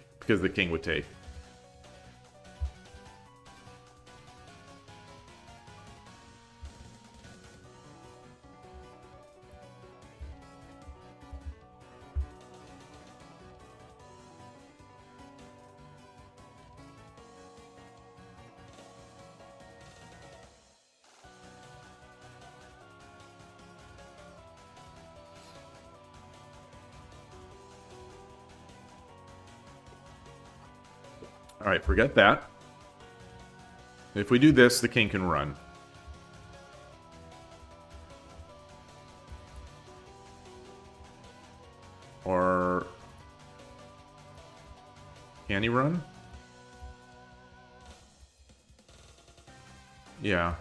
Alright, forget that. If we do this, the king can run. Or can he run? Yeah.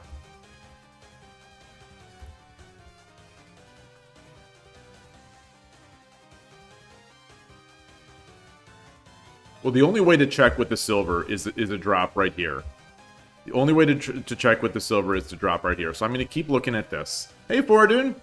Well, the only way to check with the silver is a drop right here. The only way to check with the silver is to drop right here. So I'm going to keep looking at this. Hey, Fordun!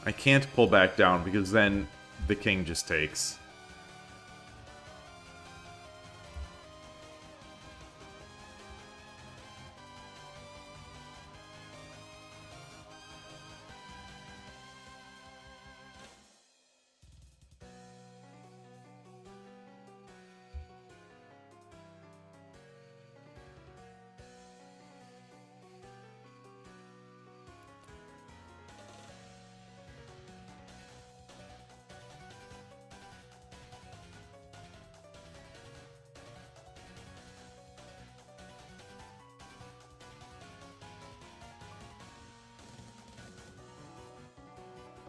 I can't pull back down because then the king just takes.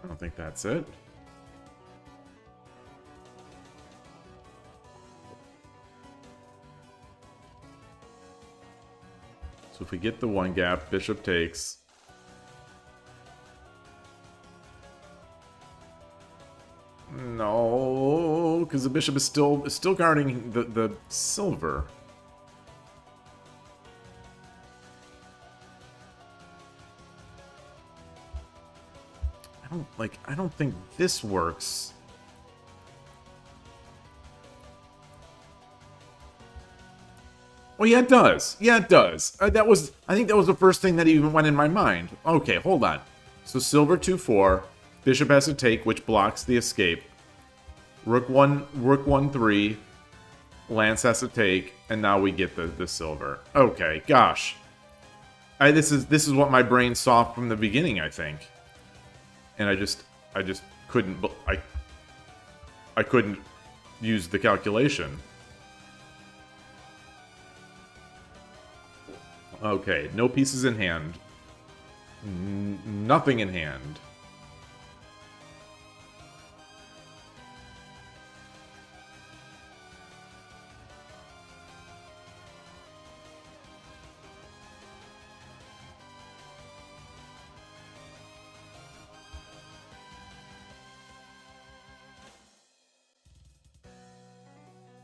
I don't think that's it. So if we get the one gap, bishop takes. No, because the bishop is still guarding the silver. I don't think this works. Oh, yeah, it does. Yeah, it does. I think that was the first thing that even went in my mind. Okay, hold on. So silver 2-4. Bishop has to take, which blocks the escape. Rook 1-3. Lance has to take, and now we get the silver. Okay, gosh. This is what my brain saw from the beginning, I think. And I just couldn't I couldn't use the calculation. Okay, no pieces in hand. Nothing in hand.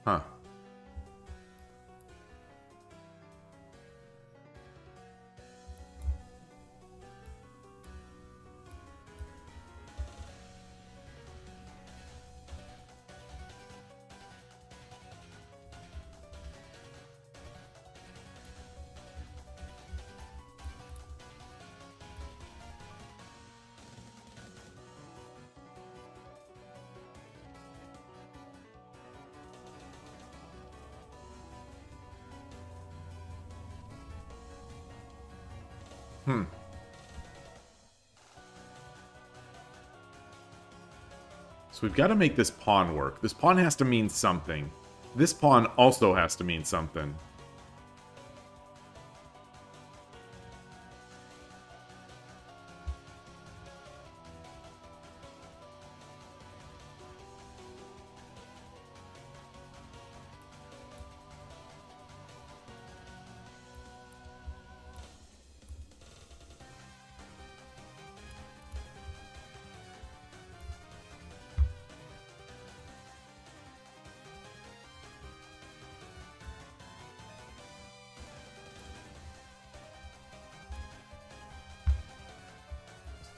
Huh. So we've got to make this pawn work. This pawn has to mean something. This pawn also has to mean something.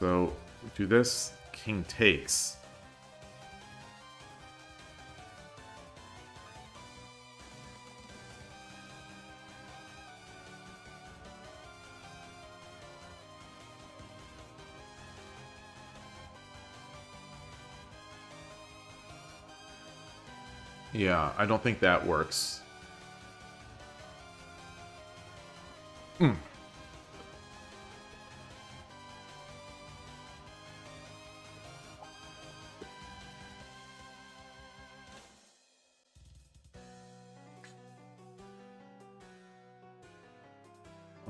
So, we do this. King takes. Yeah, I don't think that works.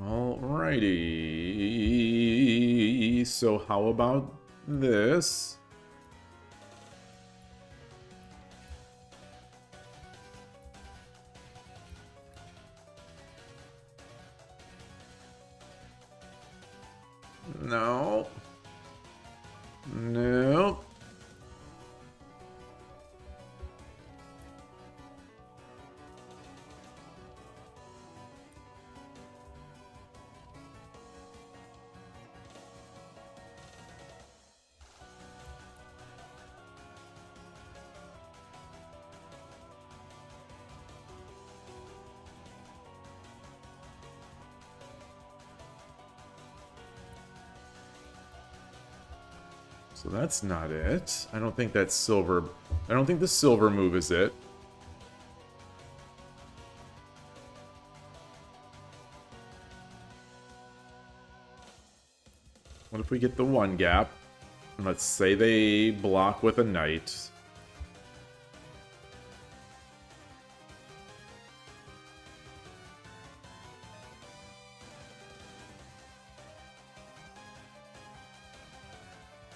Alrighty. So how about this? No. No. So that's not it. I don't think that's silver. I don't think the silver move is it. What if we get the one gap? And let's say they block with a knight.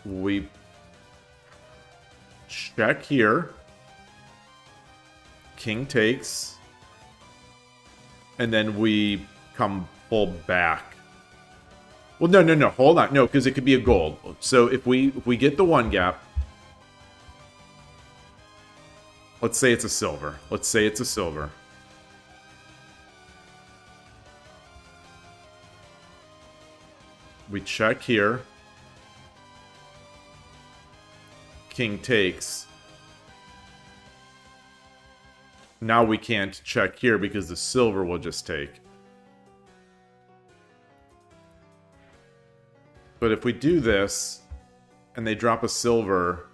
We check here. King takes. And then we come pull back. Well, no. Hold on. No, because it could be a gold. So if we get the one gap. Let's say it's a silver. Let's say it's a silver. We check here. King takes. Now we can't check here because the silver will just take. But if we do this, and they drop a silver,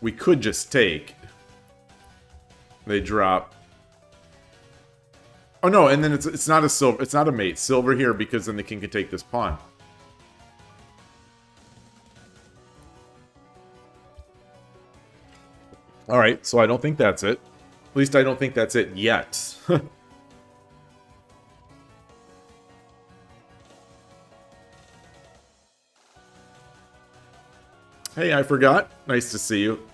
we could just take. They drop Oh no, and then it's not a silver. It's not a mate. Silver here because then the king can take this pawn. All right, so I don't think that's it. At least I don't think that's it yet. Hey, I forgot. Nice to see you.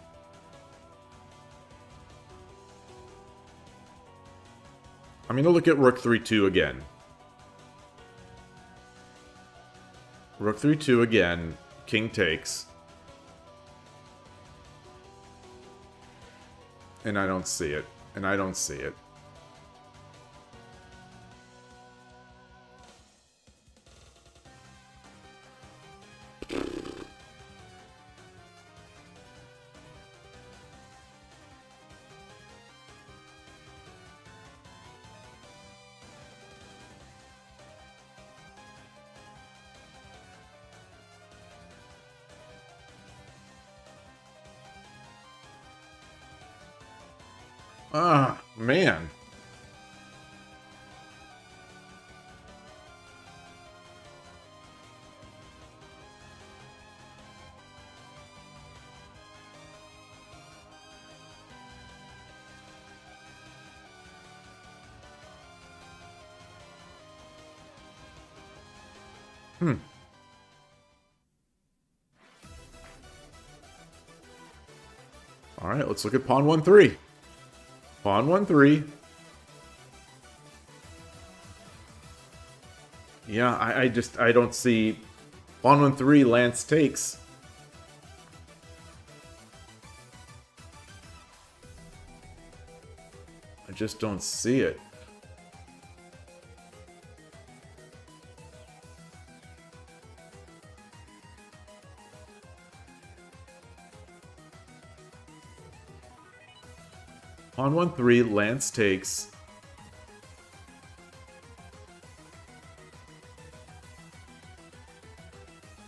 I'm going to look at Rook 3-2 again. Rook 3-2 again. King takes. And I don't see it. And I don't see it. Ah, man. All right, let's look at pawn 1-3. Pawn 1-3. Yeah, I don't see pawn 1-3. Lance takes. I just don't see it. Pawn 1-3, Lance takes.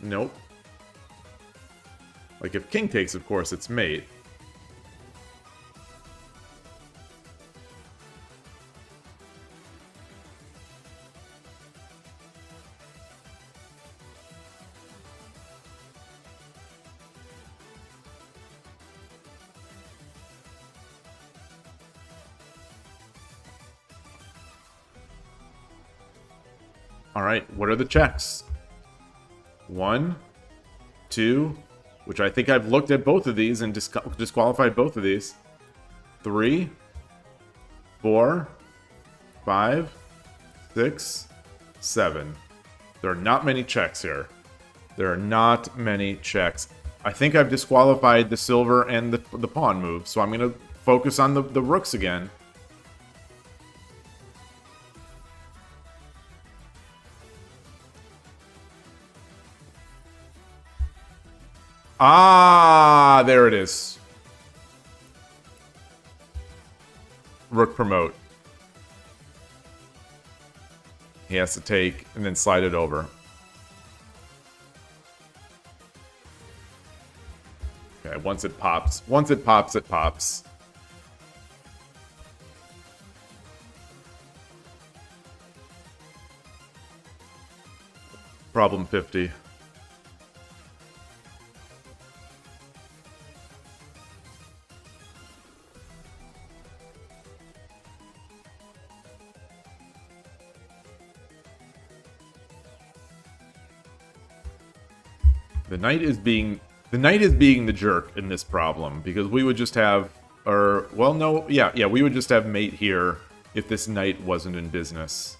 Nope. Like, if king takes, of course, it's mate. Alright, what are the checks? 1, 2, which I think I've looked at both of these and disqualified both of these. 3, 4, 5, 6, 7. There are not many checks here. There are not many checks. I think I've disqualified the silver and the pawn move, so I'm going to focus on the rooks again. Ah, there it is. Rook promote. He has to take and then slide it over. Okay, once it pops, it pops. Problem 50. The knight is being the jerk in this problem because we would just have, or well, no, yeah, we would just have mate here if this knight wasn't in business.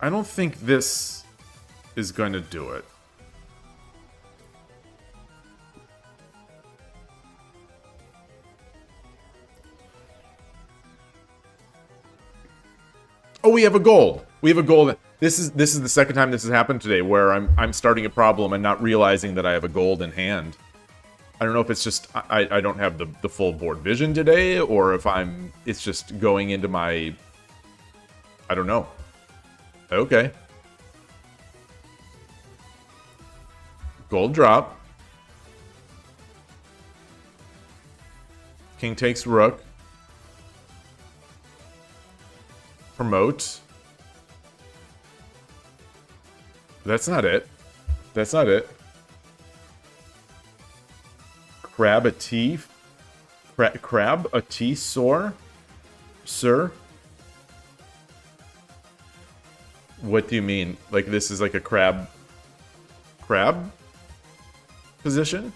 I don't think this is going to do it. Oh, we have a gold. We have a gold. This is the second time this has happened today, where I'm starting a problem and not realizing that I have a gold in hand. I don't know if it's just I don't have the full board vision today, or if it's just going into my, I don't know. Okay. Gold drop. King takes rook. Promote. That's not it. That's not it. Crab a tea? Crab a tea sore? Sir? What do you mean? Like this is like a crab position?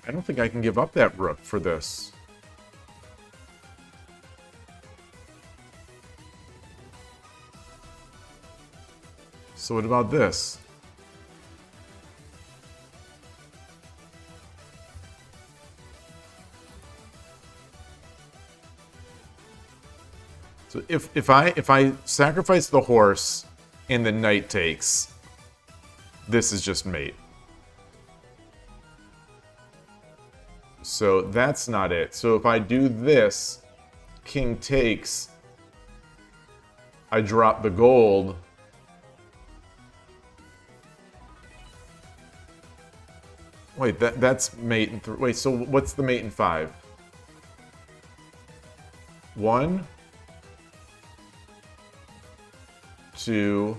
I don't think I can give up that rook for this. So what about this? So if I sacrifice the horse and the knight takes, this is just mate. So that's not it. So if I do this, king takes, I drop the gold. Wait, that's mate in 3. Wait, so what's the mate in 5? 1, 2,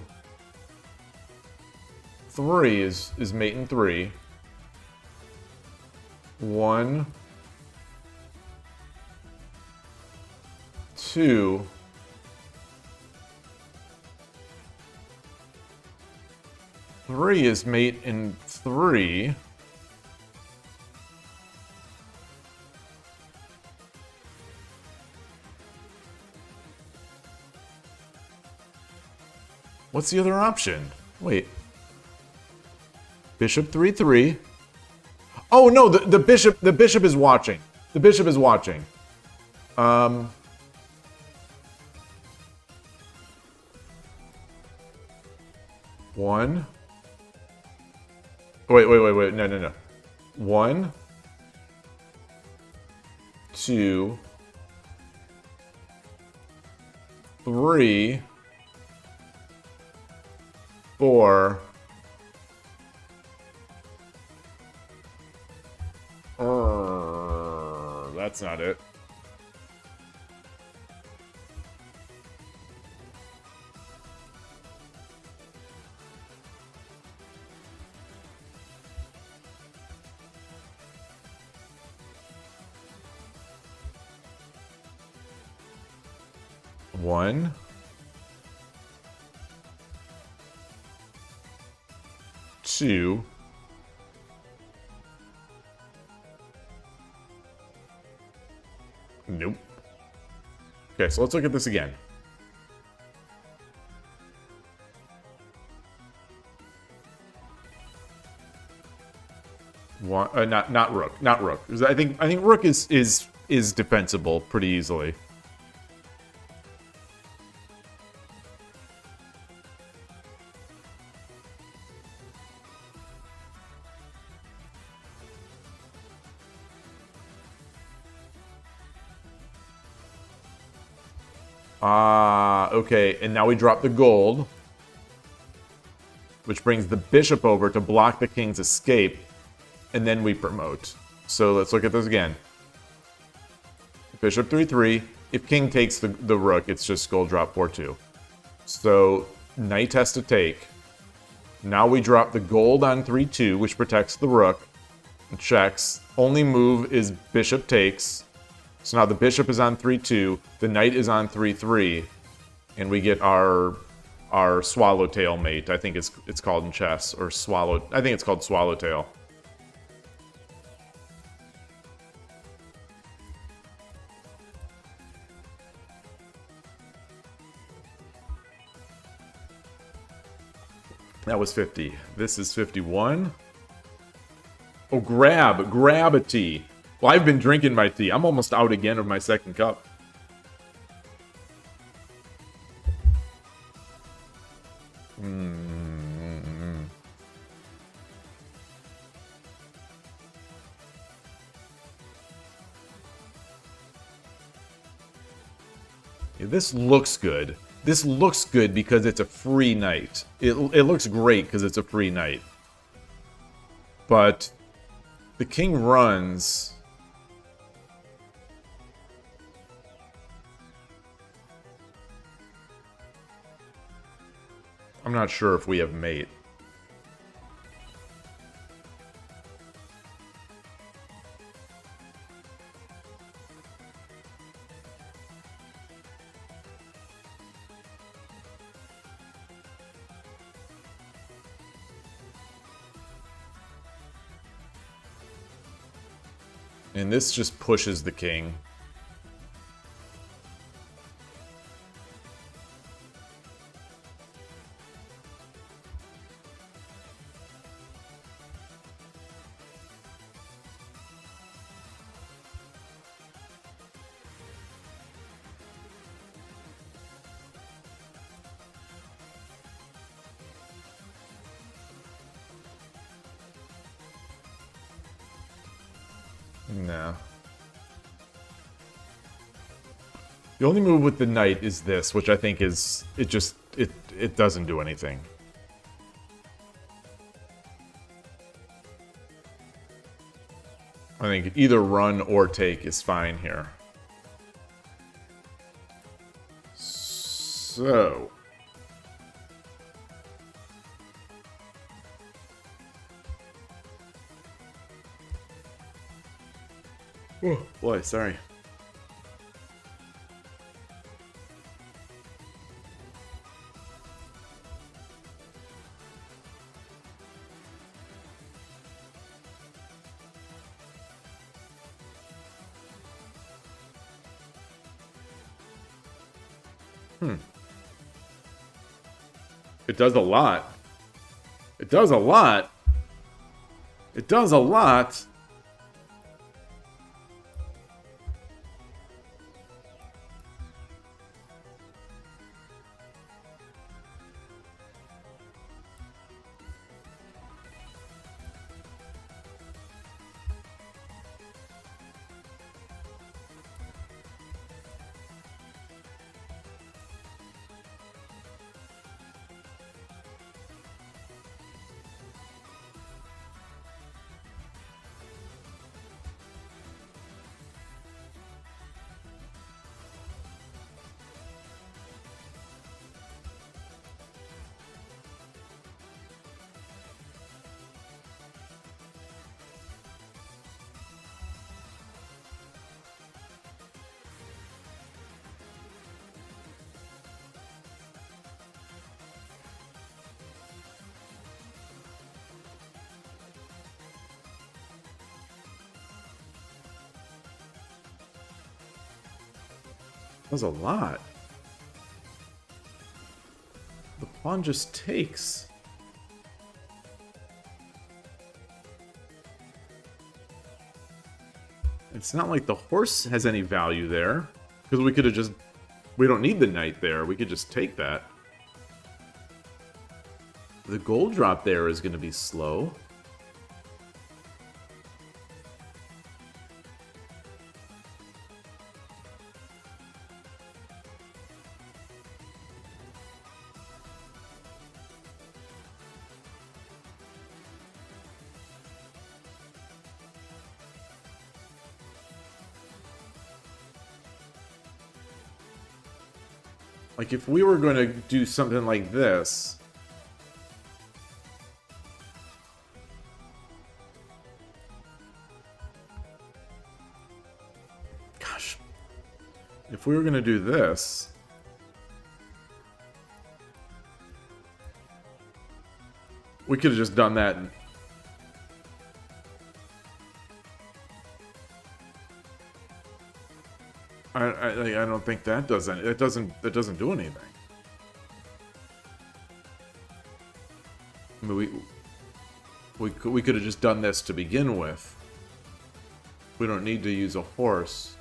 3 is mate in 3. 1, 2, 3 is mate in 3. What's the other option? Wait. Bishop 3-3. Oh no, the bishop is watching. The bishop is watching. One. Wait. No. 1, 2, 3, 4. That's not it. One. Two. Nope. Okay, so let's look at this again. One, not rook. I think rook is defensible pretty easily. Okay, and now we drop the gold, which brings the bishop over to block the king's escape, and then we promote. So let's look at this again. Bishop 3-3. If king takes the rook, it's just gold drop 4-2. So knight has to take. Now we drop the gold on 3-2, which protects the rook. Checks. Only move is bishop takes. So now the bishop is on 3-2, the knight is on 3-3, and we get our our swallowtail mate. I think it's called in chess, or swallow. I think it's called swallowtail. That was 50. This is 51. Oh, grab a tea. Well, I've been drinking my tea. I'm almost out again of my second cup. Yeah, this looks good. This looks good because it's a free night. It looks great because it's a free night. But the king runs. I'm not sure if we have mate. And this just pushes the king. No. The only move with the knight is this, which I think is... It doesn't do anything. I think either run or take is fine here. So... Oh, boy, sorry. It does a lot. It does a lot. It does a lot. That was a lot. The pawn just takes. It's not like the horse has any value there. Because we could have just... We don't need the knight there. We could just take that. The gold drop there is going to be slow. Like, if we were going to do something like this... Gosh. If we were going to do this... We could have just done that. I don't think that does any. It doesn't do anything. I mean, we could have just done this to begin with. We don't need to use a horse.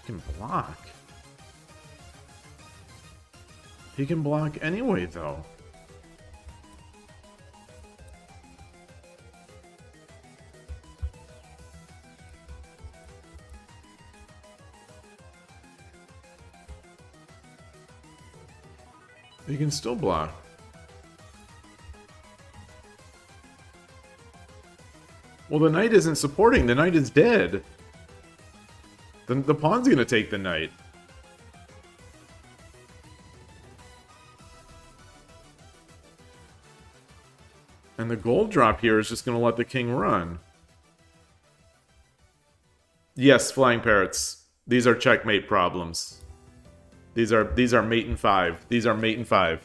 Can block. He can block anyway, though. He can still block. Well, the knight isn't supporting. The knight is dead. The pawn's gonna take the knight. And the gold drop here is just gonna let the king run. Yes, flying parrots. These are checkmate problems. These are mate and 5. These are mate and 5.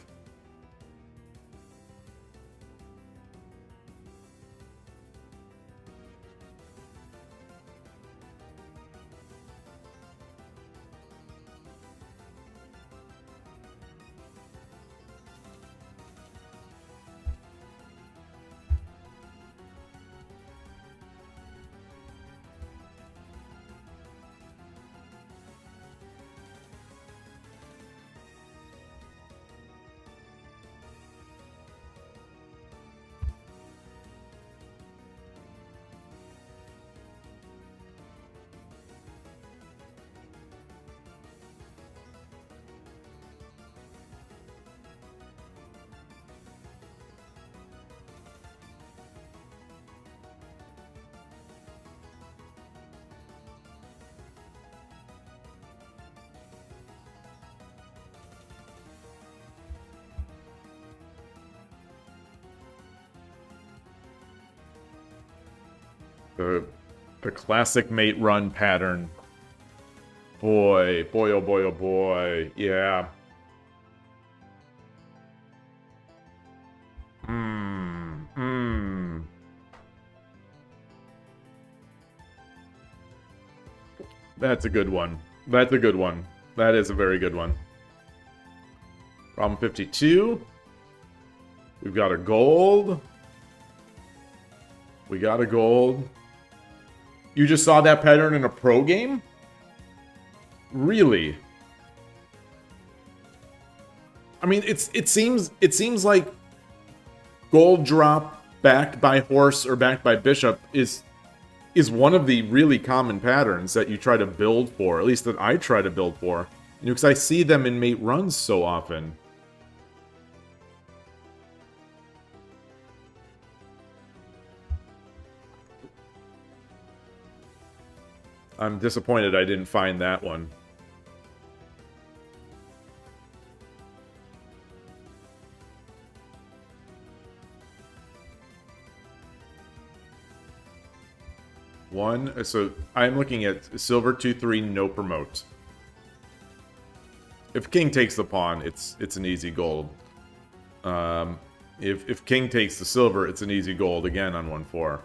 The classic mate run pattern. Boy, boy, oh boy, oh boy. Yeah. That's a good one. That's a good one. That is a very good one. Problem 52. We've got a gold. We got a gold. You just saw that pattern in a pro game? Really? I mean, it seems like gold drop backed by horse or backed by bishop is one of the really common patterns that you try to build for, at least that I try to build for. You know, because I see them in mate runs so often. I'm disappointed I didn't find that one. So I'm looking at silver 2-3, no promote. If king takes the pawn, it's an easy gold. If king takes the silver, it's an easy gold again on 1-4.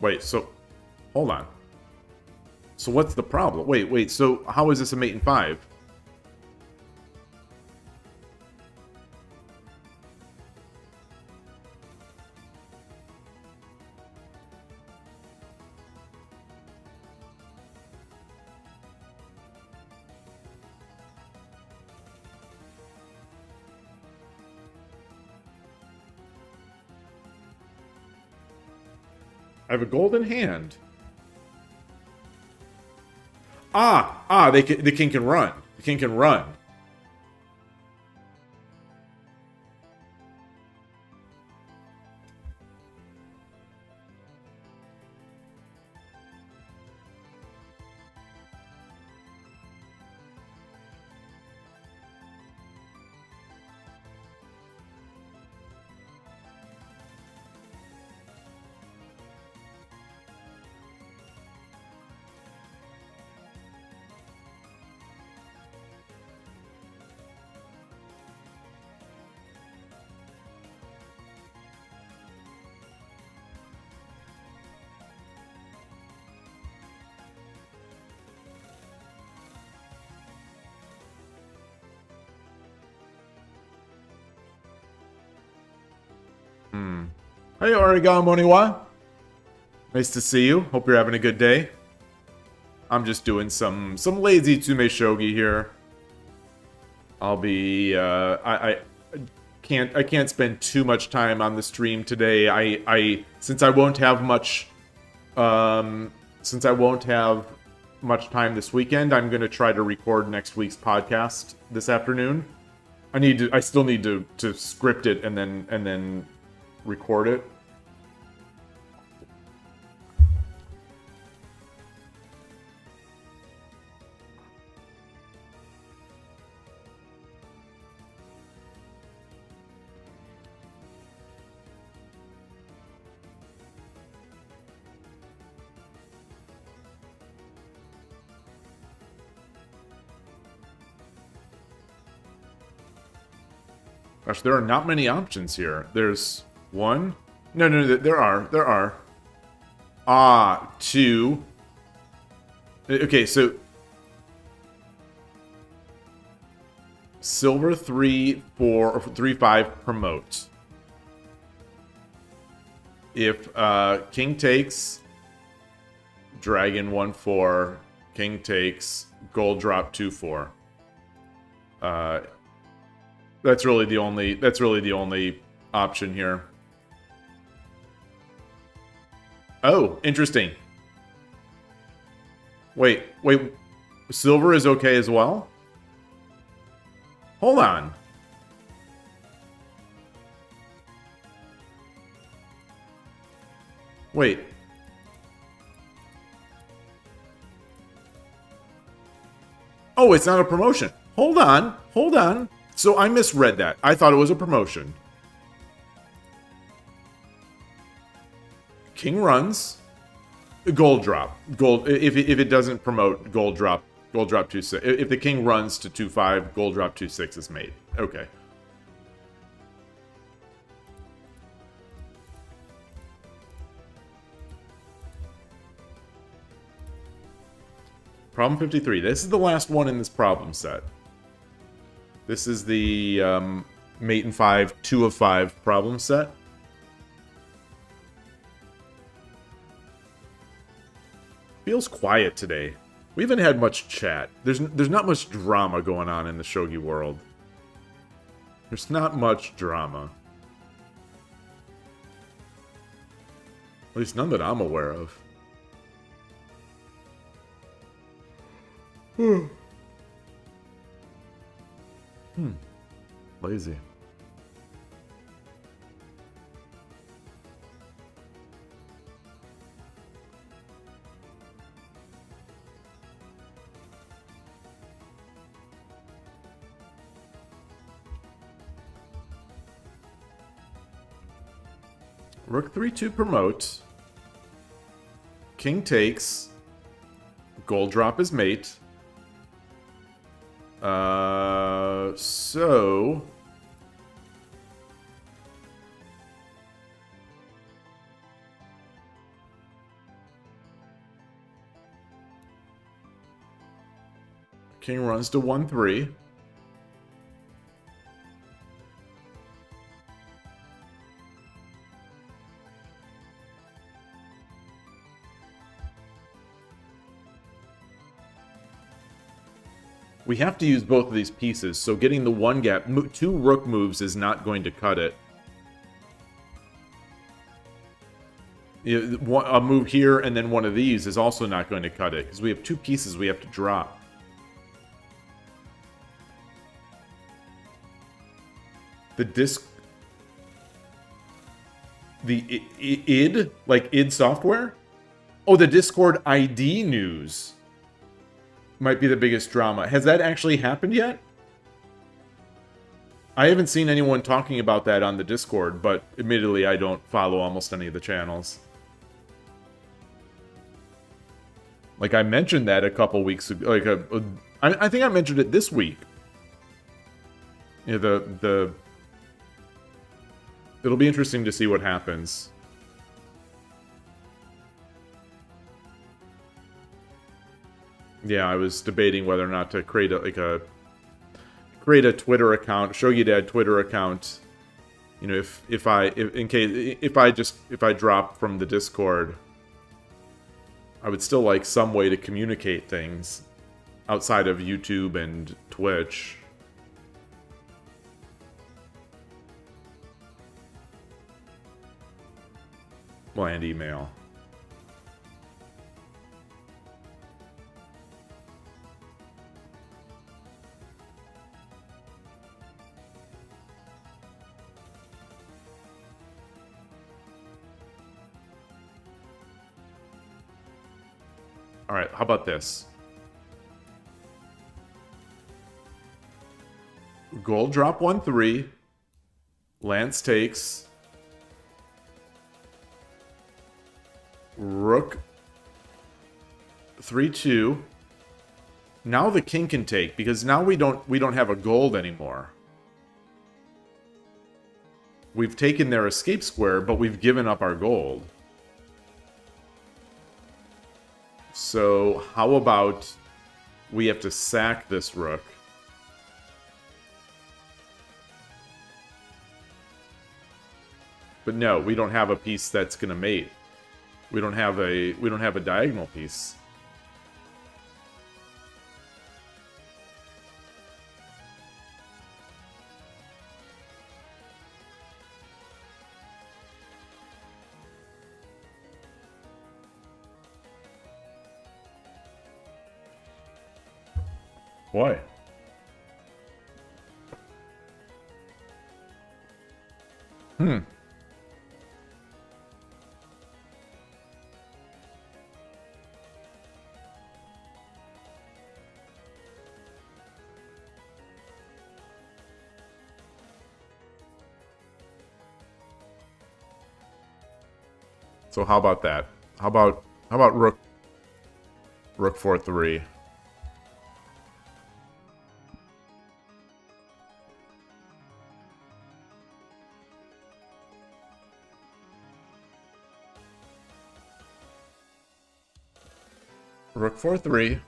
Wait, so hold on. So what's the problem? Wait, so how is this a mate in 5? I have a golden hand. The king can run. The king can run. Hey, Origamoniwa. Nice to see you. Hope you're having a good day. I'm just doing some lazy Tsumeshogi here. I'll be I can't spend too much time on the stream today. Since I won't have much time this weekend, I'm gonna try to record next week's podcast this afternoon. I still need to script it and then record it. Gosh, there are not many options here. There's one. No, there are. Two. Okay, so silver 3, 4, or 3, 5 promote. If king takes, dragon 1, 4, king takes, gold drop 2, 4. That's really the only option here. Oh, interesting. Wait. Silver is okay as well? Hold on. Wait. Oh, it's not a promotion. Hold on. So I misread that. I thought it was a promotion. King runs. Gold drop. Gold. If it doesn't promote, gold drop. Gold drop 2-6. If the king runs to 2-5, gold drop 2-6 is made. Okay. Problem 53. This is the last one in this problem set. This is the mate in 5, 2 of 5 problem set. Feels quiet today. We haven't had much chat. There's not much drama going on in the Shogi world. There's not much drama. At least none that I'm aware of. Lazy. Rook 3-2 promote. King takes. Gold drop is mate. So king runs to 1-3. We have to use both of these pieces, so getting the one gap, 2 rook moves is not going to cut it. A move here and then one of these is also not going to cut it, because we have 2 pieces we have to drop. The disc... The id? Like id software? Oh, the Discord ID news might be the biggest drama. Has that actually happened yet? I haven't seen anyone talking about that on the Discord, but admittedly I don't follow almost any of the channels. Like, I mentioned that a couple weeks ago. Like, I think I mentioned it this week. You know, it'll be interesting to see what happens. Yeah, I was debating whether or not to create a Twitter account, Shogi Dad Twitter account. You know, if I drop from the Discord, I would still like some way to communicate things outside of YouTube and Twitch. Well, and email. Alright, how about this? Gold drop 1-3. Lance takes. Rook 3-2. Now the king can take, because now we don't have a gold anymore. We've taken their escape square, but we've given up our gold. So, how about we have to sack this rook? But no, we don't have a piece that's gonna mate. We don't have a diagonal piece. Boy. So how about that? How about rook 4-3? Rook 4-3.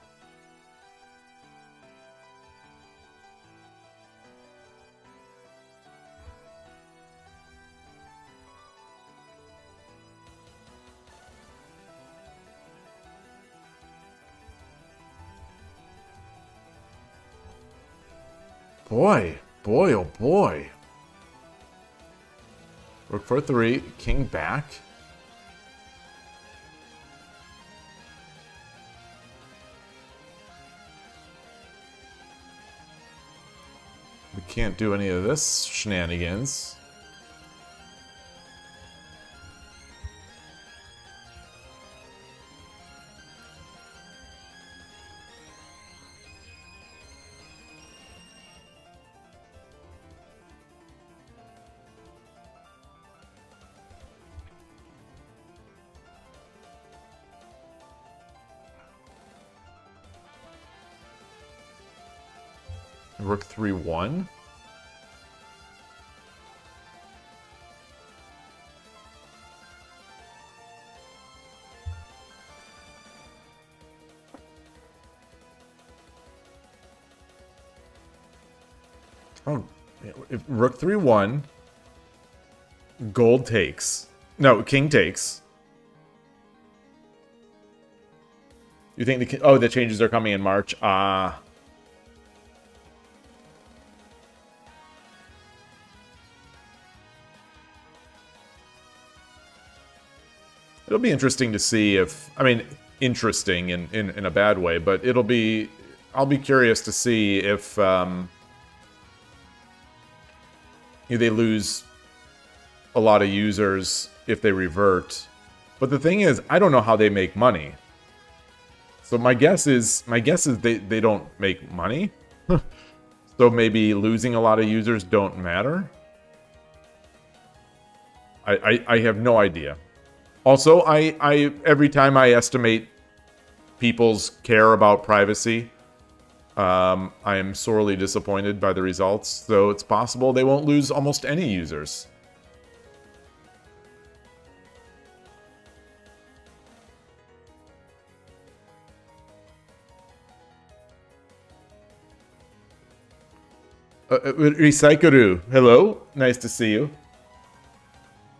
Boy, oh boy. Rook 4-3, king back. We can't do any of this shenanigans. Rook 3-1. Oh, if Rook 3-1, gold takes. No, king takes. You think the changes are coming in March? Ah. It'll be interesting to see if, I mean, interesting in a bad way, but I'll be curious to see if they lose a lot of users if they revert. But the thing is, I don't know how they make money. So my guess is they don't make money. So maybe losing a lot of users don't matter. I have no idea. Also, I every time I estimate people's care about privacy, I am sorely disappointed by the results. So it's possible they won't lose almost any users. Recycleru, hello, nice to see you.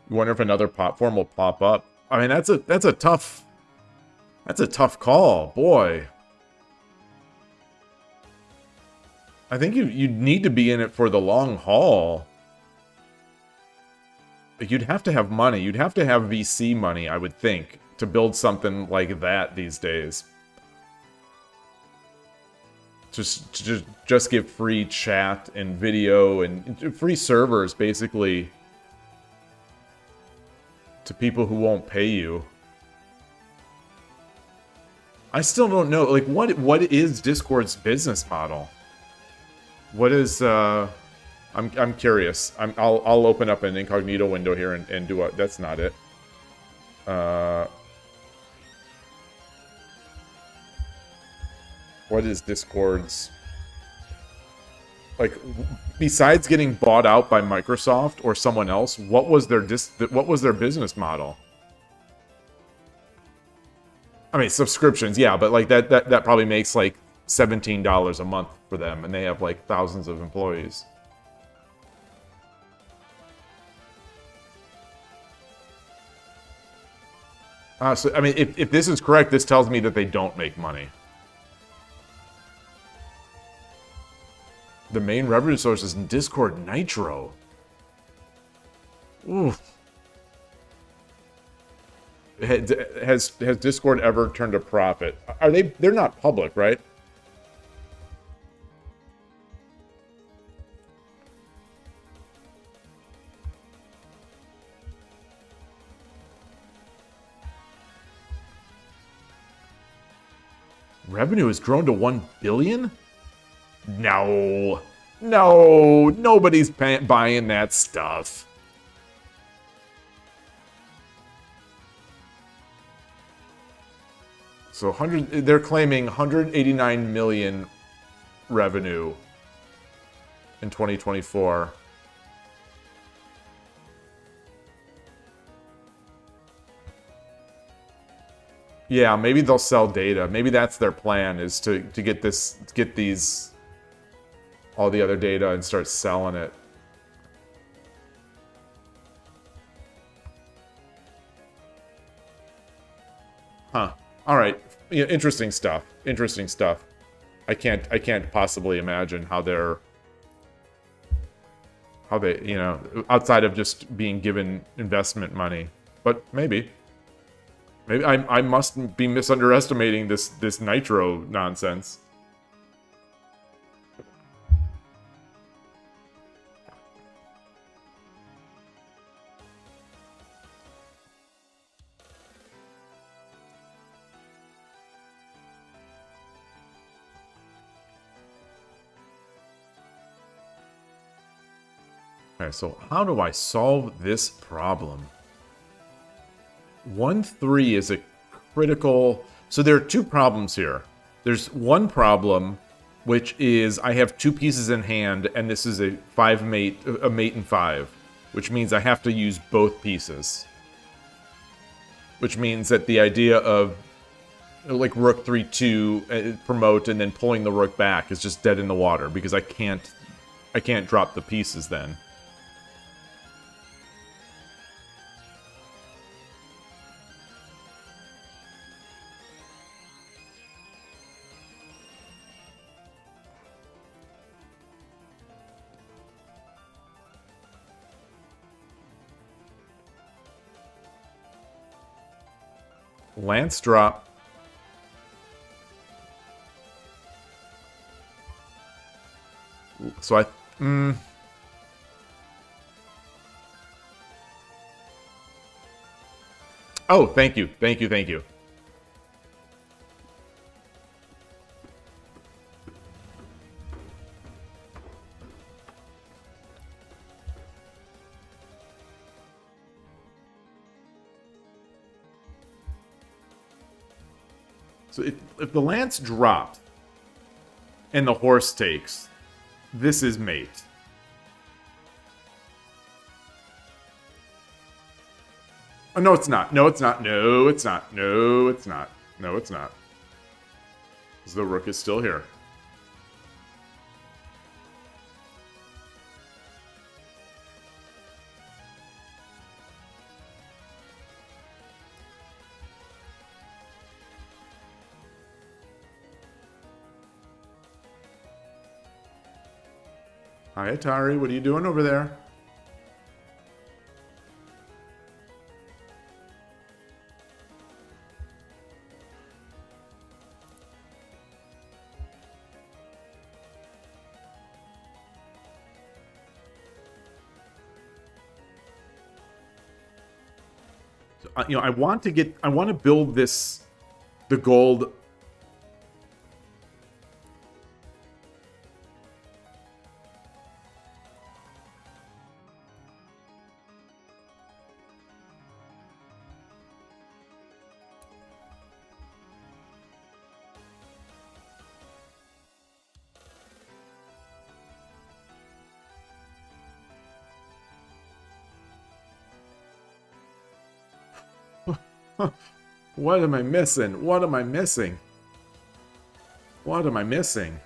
Wonder if another platform will pop up. I mean, that's a tough call, boy. I think you need to be in it for the long haul. You'd have to have money. You'd have to have VC money, I would think, to build something like that these days. Just give free chat and video and free servers, basically, to people who won't pay you. I still don't know, like, what is Discord's business model? What is, I'm curious. I'll open up an incognito window here and do a, that's not it. What is Discord's, like, besides getting bought out by Microsoft or someone else, what was their business model? I mean, subscriptions, yeah, but like that probably makes like $17 a month for them, and they have like thousands of employees. So I mean, if this is correct, this tells me that they don't make money. The main revenue source is in Discord Nitro. Oof. Has Discord ever turned a profit? They're not public, right? Revenue has grown to 1 billion? No, nobody's buying that stuff. So they're claiming 189 million revenue in 2024. Yeah, maybe they'll sell data. Maybe that's their plan, is to get these all the other data and start selling it. Huh. All right. Yeah, interesting stuff. Interesting stuff. I can't possibly imagine how they, you know, outside of just being given investment money. But maybe I must be misunderestimating this Nitro nonsense. Okay, so how do I solve this problem? 1-3 is a critical... So there are two problems here. There's one problem, which is I have two pieces in hand, and this is a mate and 5, which means I have to use both pieces. Which means that the idea of, like, rook 3-2, promote, and then pulling the rook back is just dead in the water, because I can't drop the pieces then. Lance drop. So Oh, thank you. Thank you, thank you. So if the lance drops and the horse takes, this is mate. Oh, no, it's not. No, it's not. No, it's not. No, it's not. No, it's not. Because the rook is still here. Hi, Atari. What are you doing over there? So, I want to build the gold. What am I missing? What am I missing? What am I missing?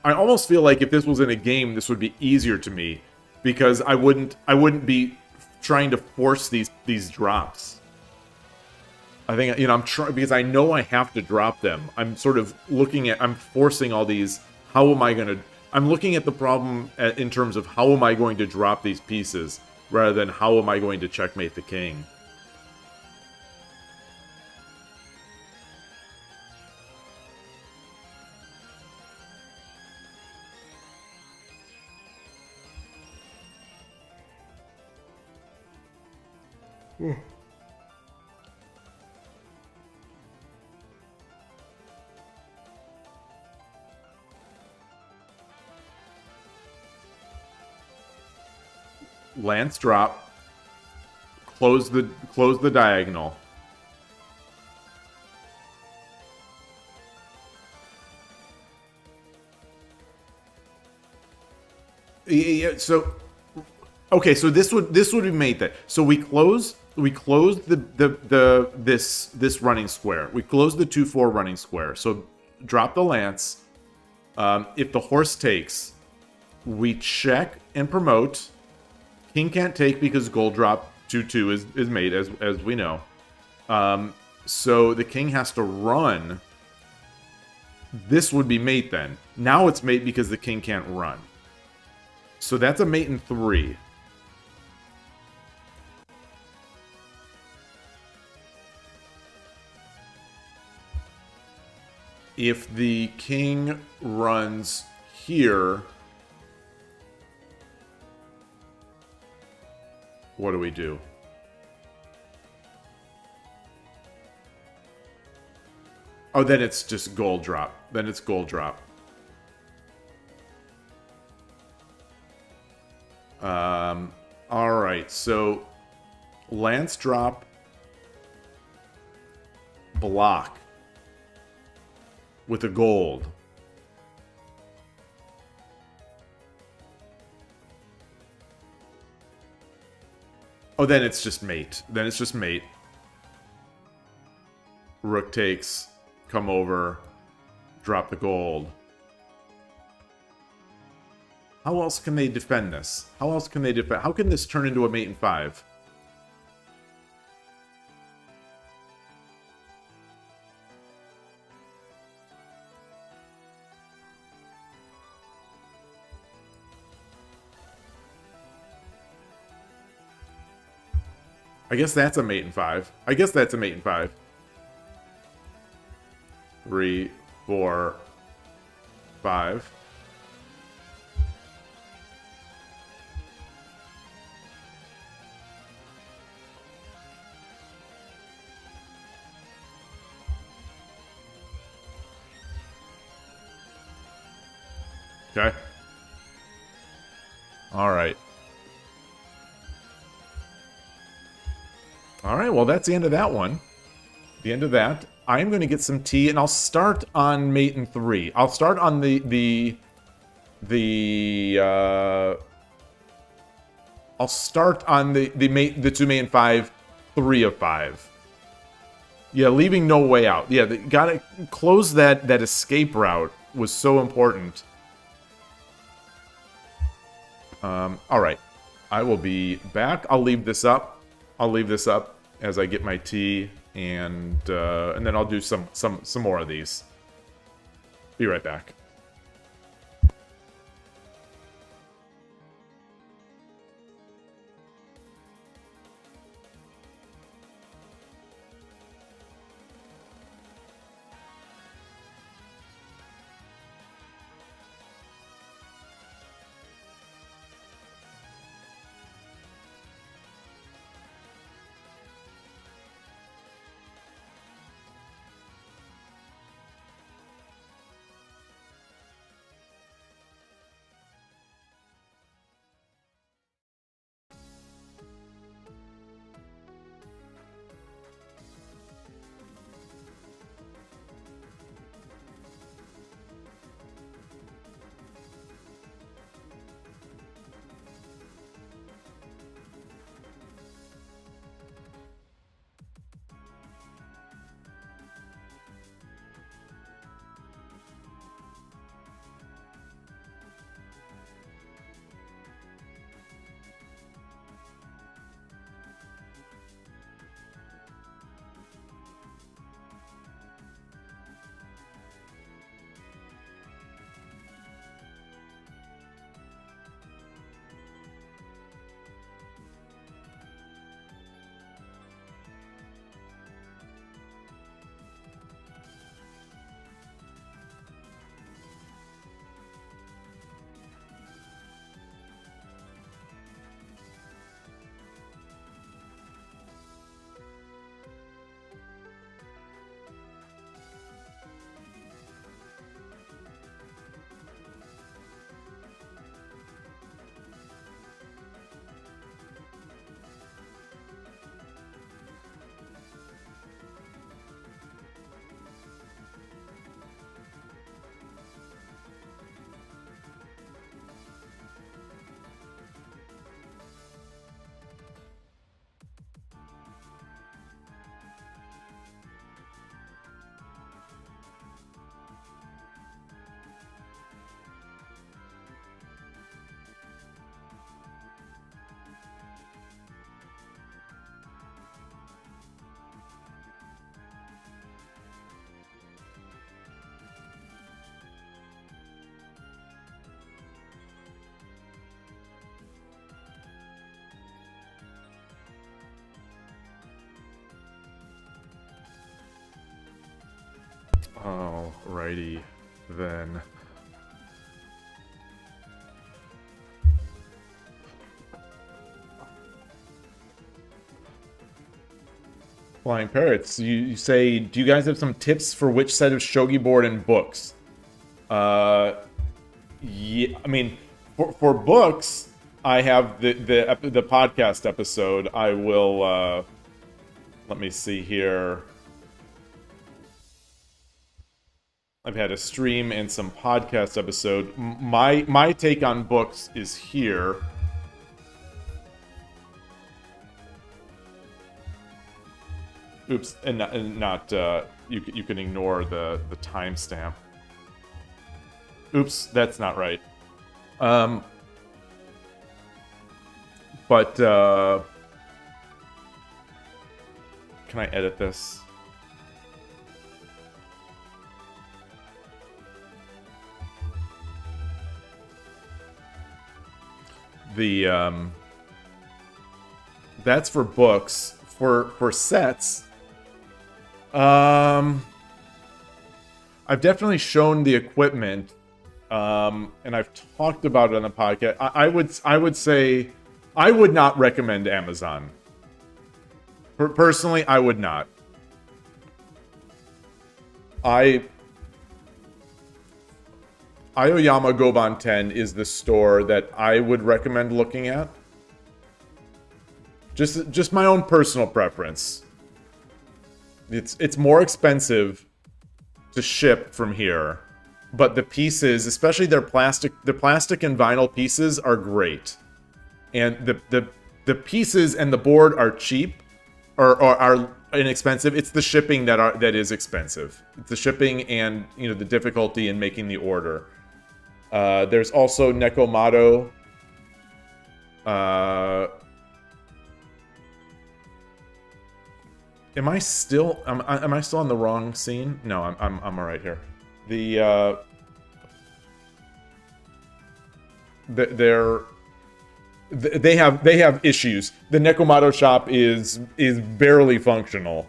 I almost feel like if this was in a game, this would be easier to me because I wouldn't be trying to force these drops. I think I'm trying because I know I have to drop them. I'm sort of I'm forcing all these. How am I going to? I'm looking at the problem in terms of how am I going to drop these pieces rather than how am I going to checkmate the king. Lance drop. Close the diagonal. Yeah, so okay, so this would be made that. So we close this running square. We close the 2-4 running square. So drop the lance. If the horse takes, we check and promote. King can't take because gold drop 2-2 is made as we know. So the king has to run. This would be mate then. Now it's mate because the king can't run. So that's a mate in 3. If the king runs here, what do we do? Oh, then it's just gold drop. Then it's gold drop. All right, so lance drop, block with a gold. Oh, then it's just mate. Then it's just mate. Rook takes, come over, drop the gold. How else can they defend this? How else can they defend? How can this turn into a mate in 5? I guess that's a mate in 5. I guess that's a mate in 5. 3, 4, 5. Okay. All right. All right, well, that's the end of that one. The end of that. I'm going to get some tea, and I'll start on mate in 3. I'll start on I'll start on the Tsume in 5, 3 of 5. Yeah, leaving no way out. Yeah, gotta close that escape route was so important. All right, I will be back. I'll leave this up. I'll leave this up as I get my tea, and then I'll do some more of these. Be right back. Alrighty, then. Flying Parrots, you say, do you guys have some tips for which set of shogi board and books? Yeah, I mean, for books, I have the podcast episode. I will, let me see here. I've had a stream and some podcast episode. My take on books is here. Oops, and not you can ignore the timestamp. Oops, that's not right. But can I edit this? That's for books. for sets, I've definitely shown the equipment, and I've talked about it on the podcast. I would say I would not recommend Amazon. Personally, I would not. Aoyama Goban 10 is the store that I would recommend looking at. Just my own personal preference. It's more expensive to ship from here, but the pieces, especially the plastic and vinyl pieces, are great. And the pieces and the board are cheap, or are inexpensive. It's the shipping that is expensive. It's the shipping and, you know, the difficulty in making the order. There's also Nekomato. Am I still on the wrong scene? No, I'm all right here. They have issues. The Nekomato shop is barely functional,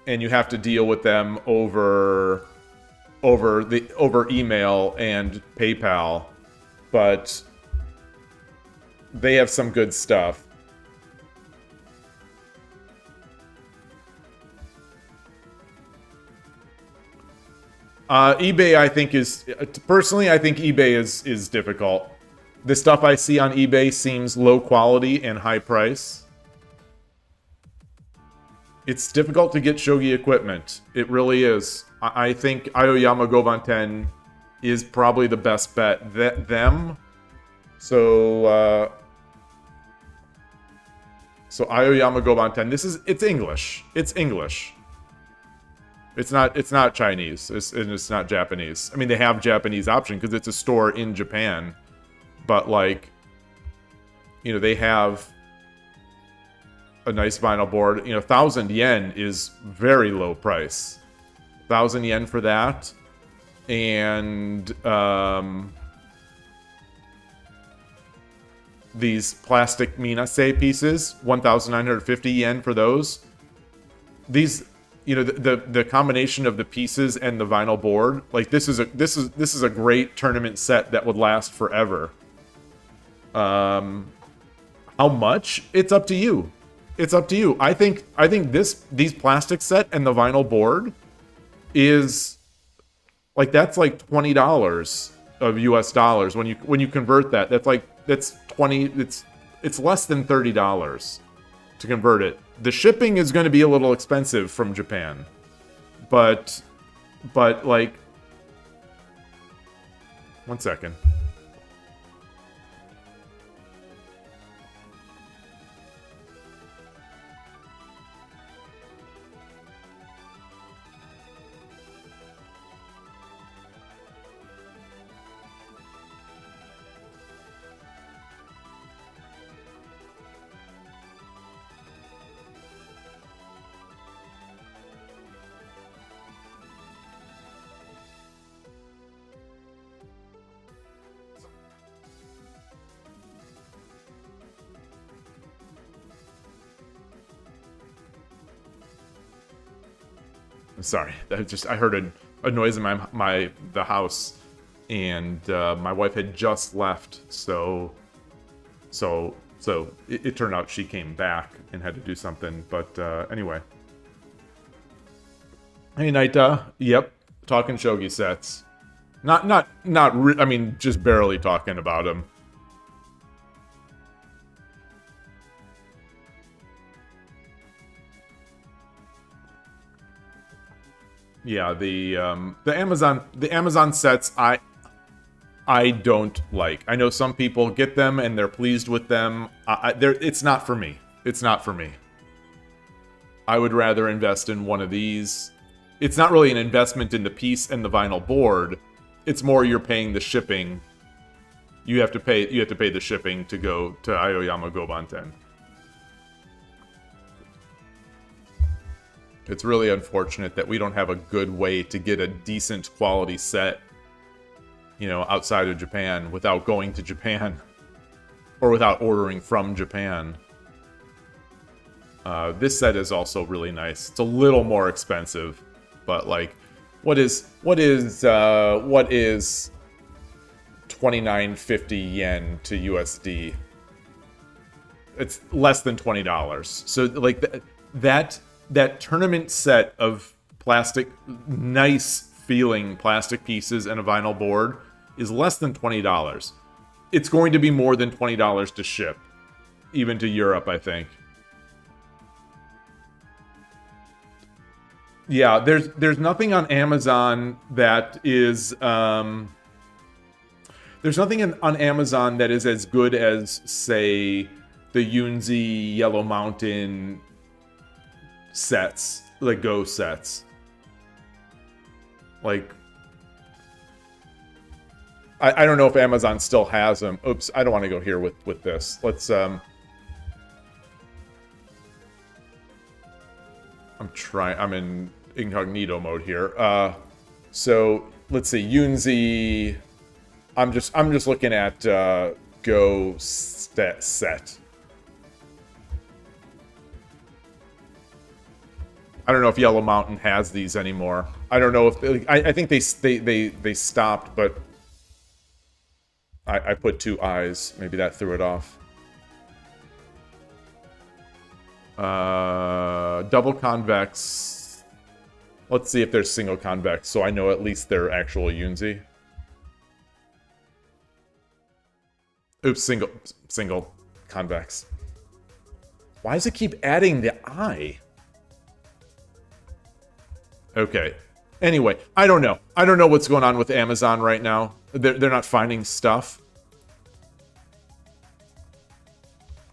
and you have to deal with them over email and PayPal, but they have some good stuff. eBay, I think, personally, I think eBay is difficult. The stuff I see on eBay seems low quality and high price. It's difficult to get shogi equipment. It really is. I think Aoyama Goban 10 is probably the best bet. So Aoyama Goban 10. It's English. It's English. It's not Chinese. It's not Japanese. I mean, they have Japanese option because it's a store in Japan, but, like, you know, they have a nice vinyl board. You know, 1,000 yen is very low price. 1,000 yen for that, and these plastic Minase pieces, 1,950 yen for those. These, you know, the combination of the pieces and the vinyl board, like, this is a great tournament set that would last forever. How much? It's up to you. It's up to you. I think these plastic set and the vinyl board is, like, that's like $20 of US dollars when you convert that. That's 20. It's less than $30 to convert it. The shipping is going to be a little expensive from Japan, but like, one second. I'm sorry. I heard a noise in the house, and my wife had just left, so it turned out she came back and had to do something. But anyway. Hey, Naita. Yep, talking shogi sets. I mean, just barely talking about them. Yeah, the Amazon sets I don't like. I know some people get them and they're pleased with them. It's not for me. It's not for me. I would rather invest in one of these. It's not really an investment in the piece and the vinyl board. It's more you're paying the shipping. You have to pay the shipping to go to Aoyama Goban 10. It's really unfortunate that we don't have a good way to get a decent quality set, you know, outside of Japan without going to Japan or without ordering from Japan. This set is also really nice. It's a little more expensive, but like, what is 29.50 yen to USD? It's less than $20. So like that tournament set of plastic, nice feeling plastic pieces and a vinyl board is less than $20. It's going to be more than $20 to ship, even to Europe, I think. Yeah, there's nothing on Amazon that is there's nothing on Amazon that is as good as, say, the Yunzi Yellow Mountain sets, like Go sets. Like, I don't know if Amazon still has them. Oops, I don't want to go here with this. Let's I'm in incognito mode here. So let's see, Yunzi. I'm just looking at Go set. I don't know if Yellow Mountain has these anymore. I don't know if I think they stopped, but I put 2 eyes. Maybe that threw it off. Double convex. Let's see if there's single convex, so I know at least they're actual Yunzi. Oops, single convex. Why does it keep adding the eye? Okay. Anyway, I don't know. I don't know what's going on with Amazon right now. They're not finding stuff.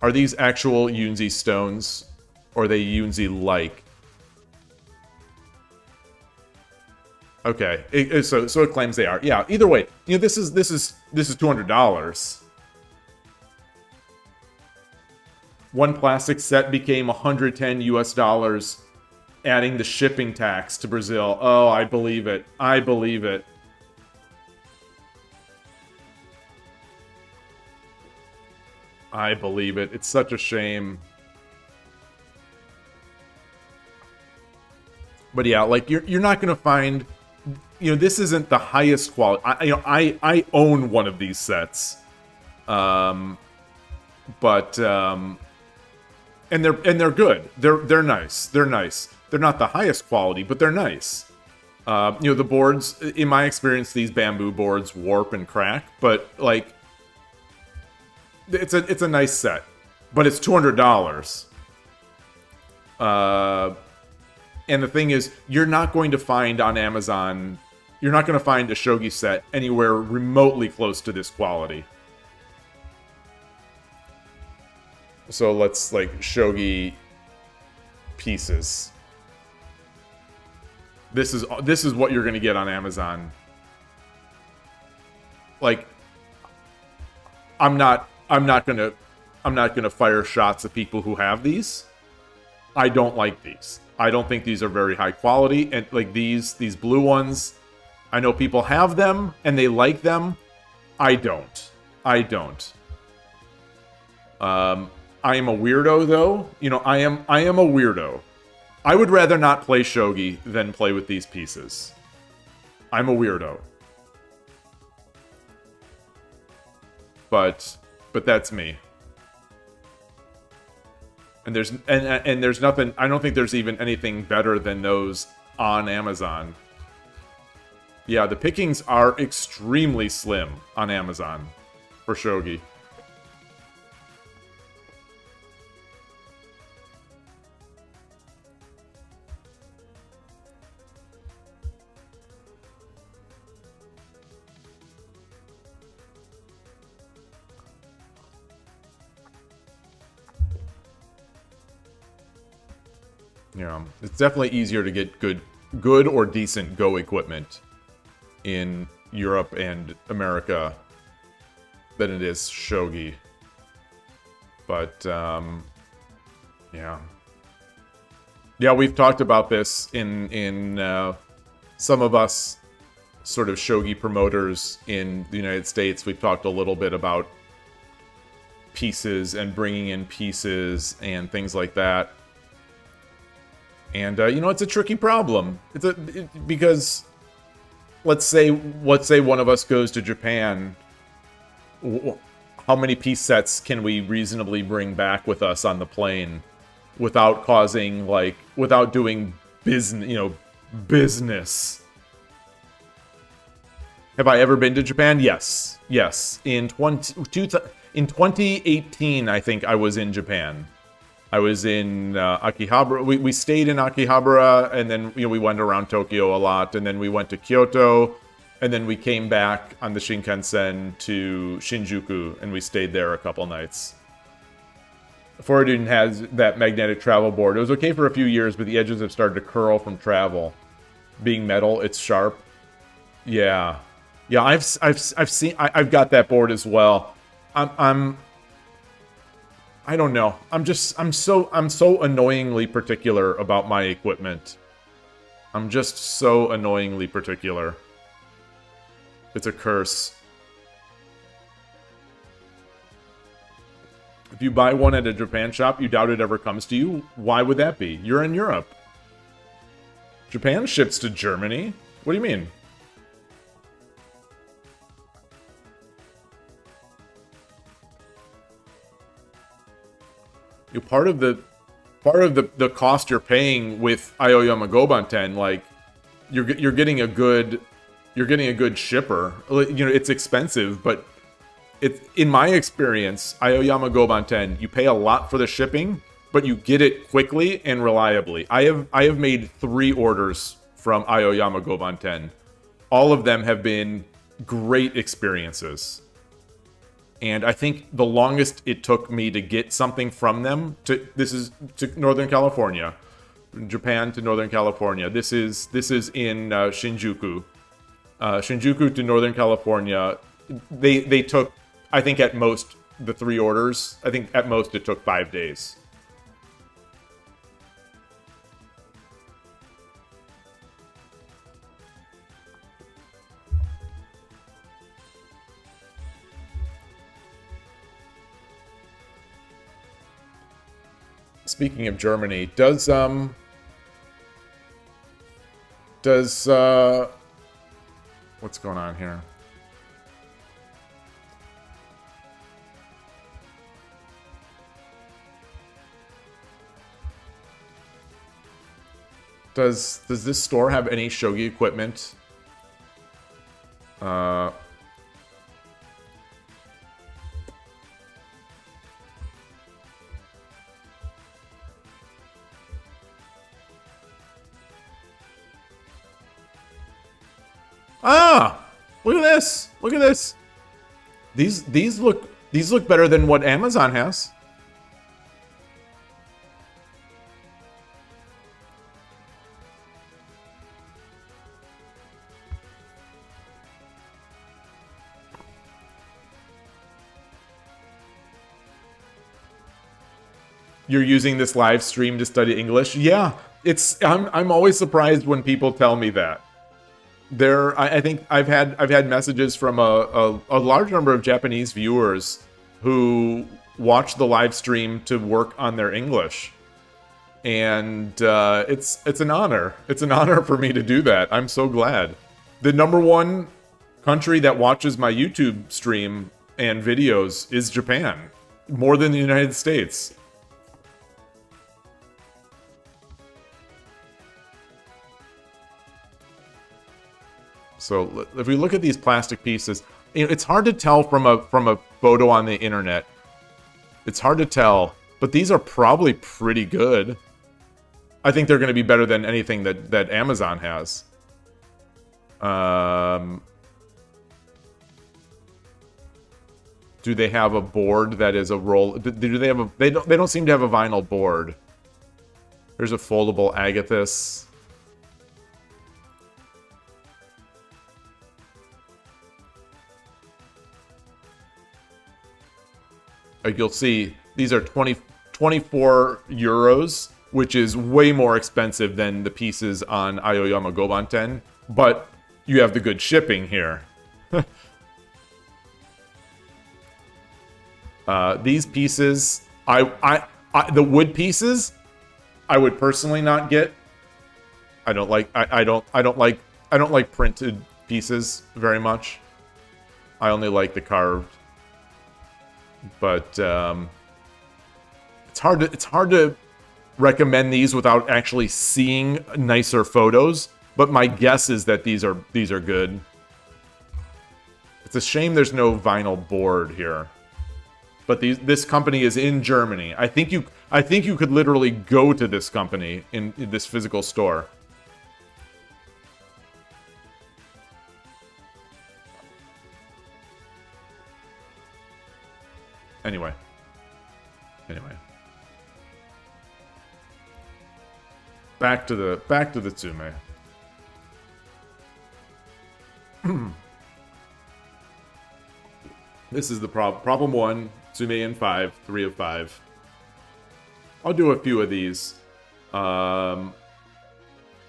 Are these actual Yunzi stones? Or are they Yunzi-like? Okay. So it claims they are. Yeah, either way. You know, this is $200. One plastic set became $110 US, adding the shipping tax to Brazil. Oh, I believe it. I believe it. I believe it. It's such a shame. But yeah, like you're not gonna find, you know, this isn't the highest quality. I own one of these sets, and they're good. They're nice. They're nice. They're not the highest quality, but they're nice. You know, the boards, in my experience, these bamboo boards warp and crack, but like, it's a nice set, but it's $200. And the thing is, you're not going to find on Amazon, you're not going to find a Shogi set anywhere remotely close to this quality. So let's, like, Shogi pieces. This is what you're going to get on Amazon. Like, I'm not going to fire shots at people who have these. I don't like these. I don't think these are very high quality, and like these blue ones, I know people have them and they like them. I don't. I am a weirdo though. You know, I am a weirdo. I would rather not play Shogi than play with these pieces. I'm a weirdo. But that's me. And there's nothing, I don't think there's even anything better than those on Amazon. Yeah, the pickings are extremely slim on Amazon for Shogi. Yeah, it's definitely easier to get good or decent Go equipment in Europe and America than it is Shogi. But yeah, we've talked about this in some of us sort of Shogi promoters in the United States. We've talked a little bit about pieces and bringing in pieces and things like that. And you know, it's a tricky problem. Because let's say one of us goes to Japan. How many piece sets can we reasonably bring back with us on the plane without causing, like, without doing business, you know, business? Have I ever been to Japan? Yes. Yes. In 2018, I think I was in Japan. I was in Akihabara. We stayed in Akihabara, and then, you know, we went around Tokyo a lot, and then we went to Kyoto, and then we came back on the Shinkansen to Shinjuku, and we stayed there a couple nights. Fortune has that magnetic travel board. It was okay for a few years, but the edges have started to curl from travel. Being metal, it's sharp. Yeah. Yeah, I've seen, I've got that board as well. I don't know. I'm so annoyingly particular about my equipment. I'm just so annoyingly particular. It's a curse. If you buy one at a Japan shop, you doubt it ever comes to you. Why would that be? You're in Europe. Japan ships to Germany? What do you mean? Part of the cost you're paying with Aoyama Gobanten, like you're getting a good shipper. You know, it's expensive, but in my experience, Aoyama Gobanten, you pay a lot for the shipping, but you get it quickly and reliably. I have made 3 orders from Aoyama Gobanten. All of them have been great experiences. And I think the longest it took me to get something from them to Northern California, Japan to Northern California. This is in Shinjuku, Shinjuku to Northern California. They took, I think at most the 3 orders. I think at most it took 5 days. Speaking of Germany, does what's going on here? Does this store have any shogi equipment? Ah! Look at this! Look at this! These look better than what Amazon has. You're using this live stream to study English? Yeah, I'm always surprised when people tell me that. I think I've had messages from a large number of Japanese viewers who watch the live stream to work on their English, and it's an honor. It's an honor for me to do that. I'm so glad. The #1 country that watches my YouTube stream and videos is Japan, more than the United States. So if we look at these plastic pieces, you know, it's hard to tell from a photo on the internet. It's hard to tell, but these are probably pretty good. I think they're going to be better than anything that Amazon has. Do they have a board that is a roll? Do they have a? They don't seem to have a vinyl board. There's a foldable agathis. You'll see these are 24 euros, which is way more expensive than the pieces on Aoyama Gobanten, but you have the good shipping here. These pieces, the wood pieces, I would personally not get. I don't like printed pieces very much. I only like the carved. But it's hard to recommend these without actually seeing nicer photos. But my guess is that these are good. It's a shame there's no vinyl board here. But this company is in Germany. I think you could literally go to this company in this physical store. Anyway. Back to the Tsume. This is the problem 1. Tsume in 5, 3 of 5. I'll do a few of these. Yeah,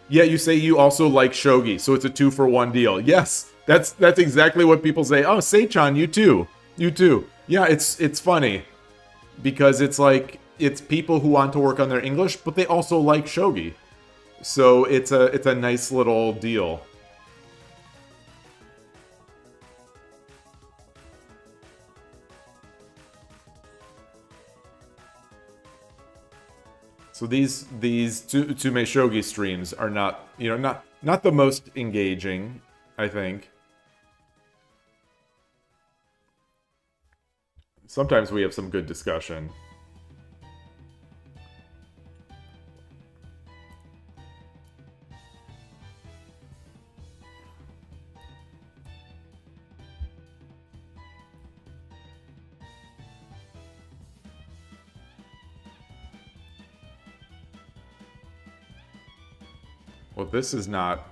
you say you also like Shogi, so it's a 2-for-1 deal. Yes, that's exactly what people say. Oh, Seichan, you too. You too. Yeah, it's funny. Because it's like, it's people who want to work on their English, but they also like Shogi. So it's a nice little deal. So these Tsumeshogi streams are not, not the most engaging, I think. Sometimes we have some good discussion. Well, this is not...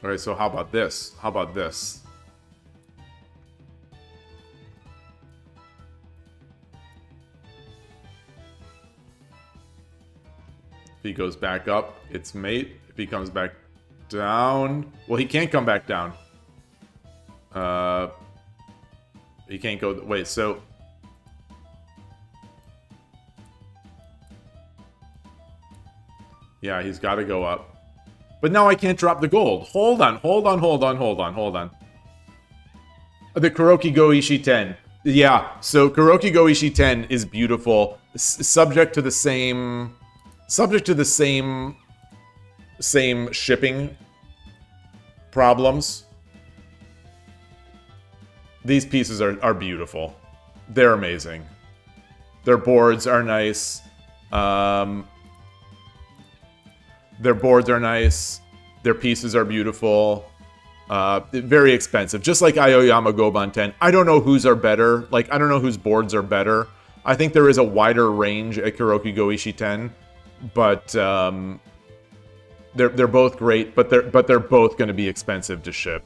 Alright, so how about this? How about this? If he goes back up, it's mate. If he comes back down... Well, he can't come back down. He can't go... Wait, so... Yeah, he's got to go up. But now I can't drop the gold. Hold on. The Kuroki Goishi 10. Yeah, so Kuroki Goishi 10 is beautiful. Subject to the same shipping problems. These pieces are beautiful. They're amazing. Their boards are nice. Their boards are nice. Their pieces are beautiful. Very expensive. Just like Aoyama Goban 10. I don't know whose are better. Like, I don't know whose boards are better. I think there is a wider range at Kuroki Goishi 10. But they're both great, but they're both going to be expensive to ship.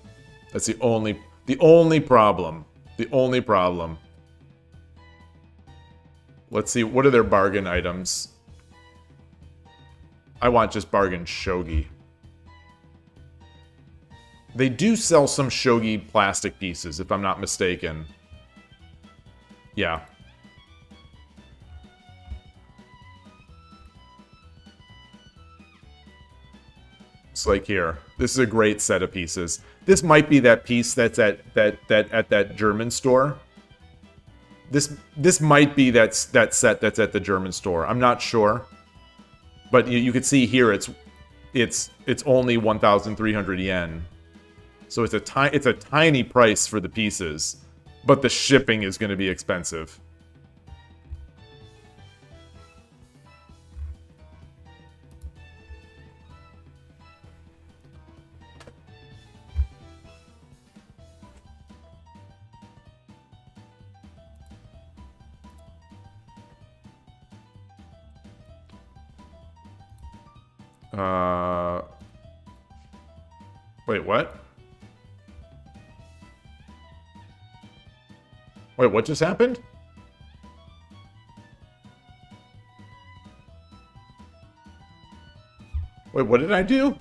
That's the only problem. The only problem. Let's see, what are their bargain items? I want just bargain Shogi. They do sell some Shogi plastic pieces, if I'm not mistaken. Yeah. It's like here. This is a great set of pieces. This might be that piece that's at that German store. This might be that set that's at the German store. I'm not sure. But you can see here it's only 1,300 yen. So it's a tiny price for the pieces, but the shipping is going to be expensive. Wait, what? Wait, what just happened? Wait, what did I do?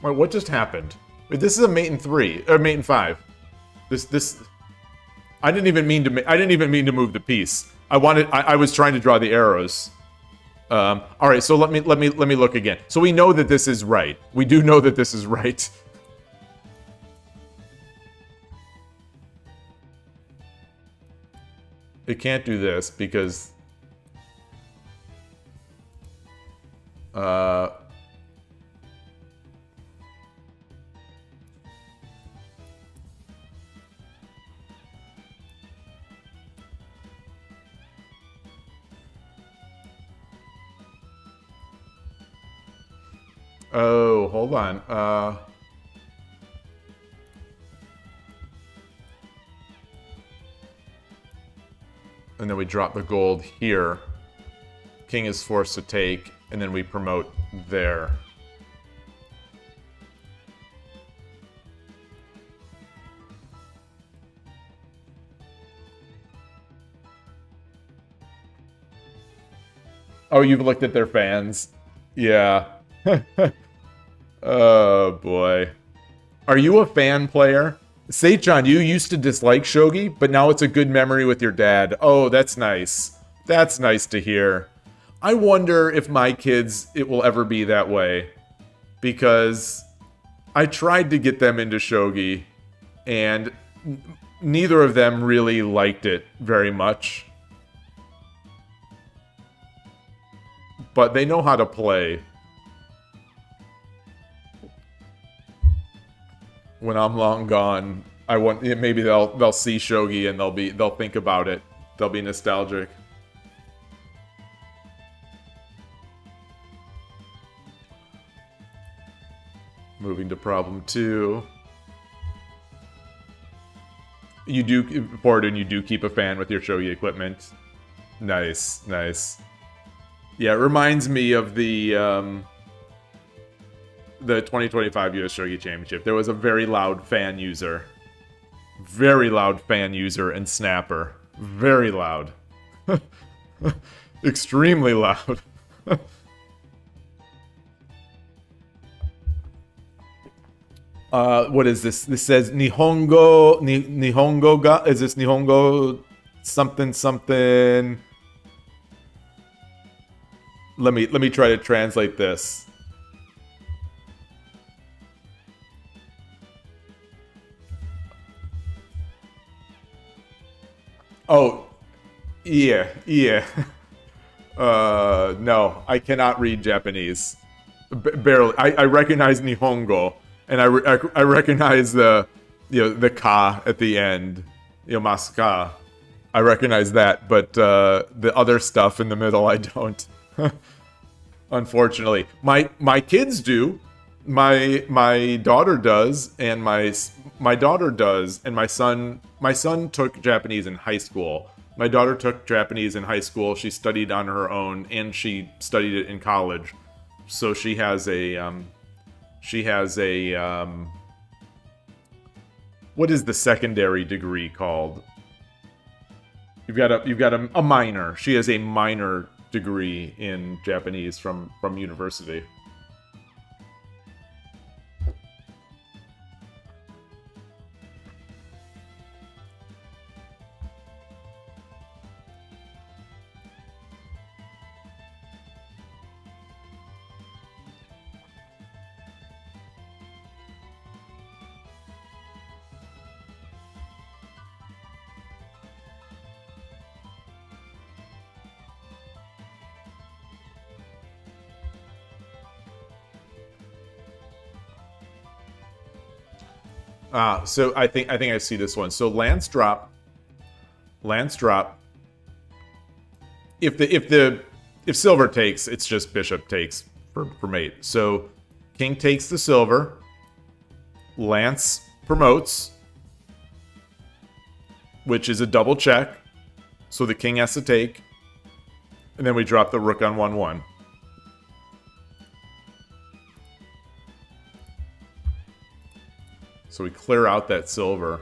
Wait, what just happened? Wait, this is a mate in 3 or mate in 5. This. I didn't even mean to move the piece. I was trying to draw the arrows. All right, so let me look again. So we know that this is right. We do know that this is right. It can't do this because oh, hold on. And then we drop the gold here. King is forced to take, and then we promote there. Oh, you've looked at their fans. Yeah. Oh, boy. Are you a fan player? Seichan, you used to dislike Shogi, but now it's a good memory with your dad. Oh, that's nice. That's nice to hear. I wonder if my kids, it will ever be that way. Because I tried to get them into Shogi, and neither of them really liked it very much. But they know how to play. When I'm long gone, maybe they'll see Shogi and they'll think about it. They'll be nostalgic. Moving to problem 2. You do, Borden, you do keep a fan with your Shogi equipment. Nice, nice. Yeah, it reminds me of the 2025 US Shogi Championship. There was a very loud fan user. Very loud fan user and snapper. Very loud. Extremely loud. What is this? This says Nihongo. Nihongo ga? Is this Nihongo something something? Let me try to translate this. Oh, yeah. No, I cannot read Japanese. Barely. I recognize Nihongo, and I recognize the ka at the end, masuka. I recognize that, but the other stuff in the middle, I don't. Unfortunately, my kids do. My daughter does, and my daughter does, and my son took Japanese in high school. My daughter took Japanese in high school. She studied on her own, and she studied it in college. So she has a what is the secondary degree called? You've got a minor. She has a minor degree in Japanese from university. So I think I see this one. So Lance drop. If silver takes, it's just bishop takes for mate. So king takes the silver. Lance promotes, which is a double check. So the king has to take, and then we drop the rook on 1-1. So we clear out that silver.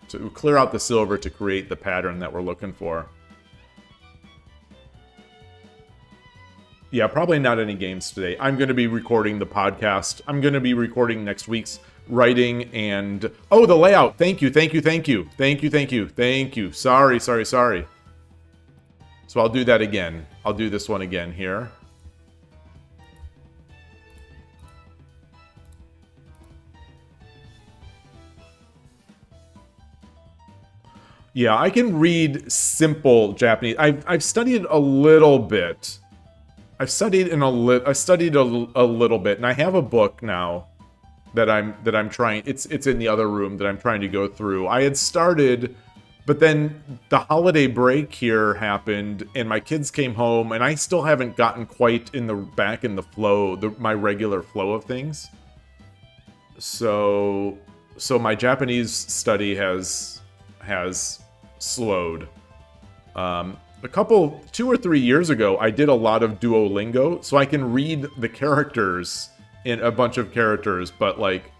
So we clear out the silver to create the pattern that we're looking for. Yeah, probably not any games today. I'm going to be recording the podcast. I'm going to be recording next week's writing and... Oh, the layout! Thank you, thank you, thank you. Thank you, thank you, thank you. Sorry. So I'll do that again. I'll do this one again here. Yeah, I can read simple Japanese. I've studied a little bit. I've studied a little bit, and I have a book now that I'm trying. It's in the other room that I'm trying to go through. I had started, but then the holiday break here happened, and my kids came home, and I still haven't gotten quite back in the flow, my regular flow of things. So my Japanese study has slowed. 2 or 3 years ago, I did a lot of Duolingo, so I can read the characters in a bunch of characters, but, like,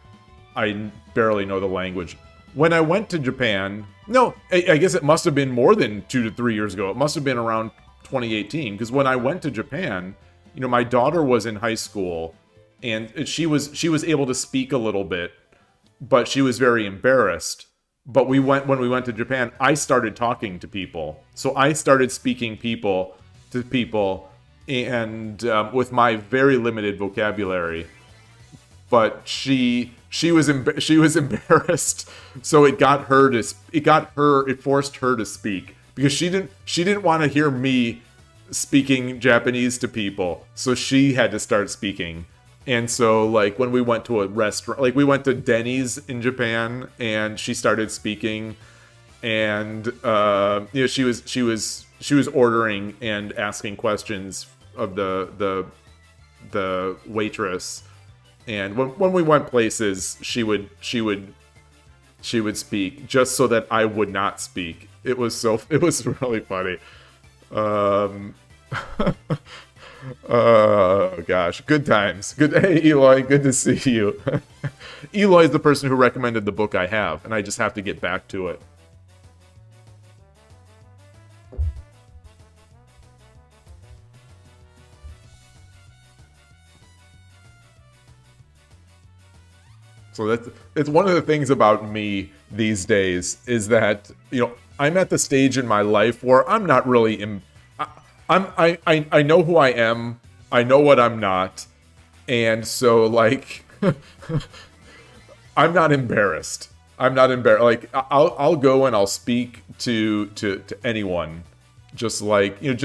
I barely know the language. When I went to Japan... No, I guess it must have been more than 2 to 3 years ago. It must have been around 2018, because when I went to Japan, you know, my daughter was in high school, and she was able to speak a little bit, but she was very embarrassed. But when we went to Japan, I started talking to people. So I started speaking to people, and with my very limited vocabulary. But she was embarrassed, so it forced her to speak, because she didn't want to hear me speaking Japanese to people, so she had to start speaking. And so, like, when we went to a restaurant, like, we went to Denny's in Japan, and she started speaking, and you know, she was ordering and asking questions of the waitress, and when we went places, she would speak just so that I would not speak. It was really funny. Oh gosh, good times. Hey Yloigh, good to see you. Yloigh is the person who recommended the book I have, and I just have to get back to it. So it's one of the things about me these days, is that, you know, I'm at the stage in my life where I'm not really I know who I am, I know what I'm not, and so, like, I'm not embarrassed. Like, I'll go and I'll speak to anyone, just like, you know,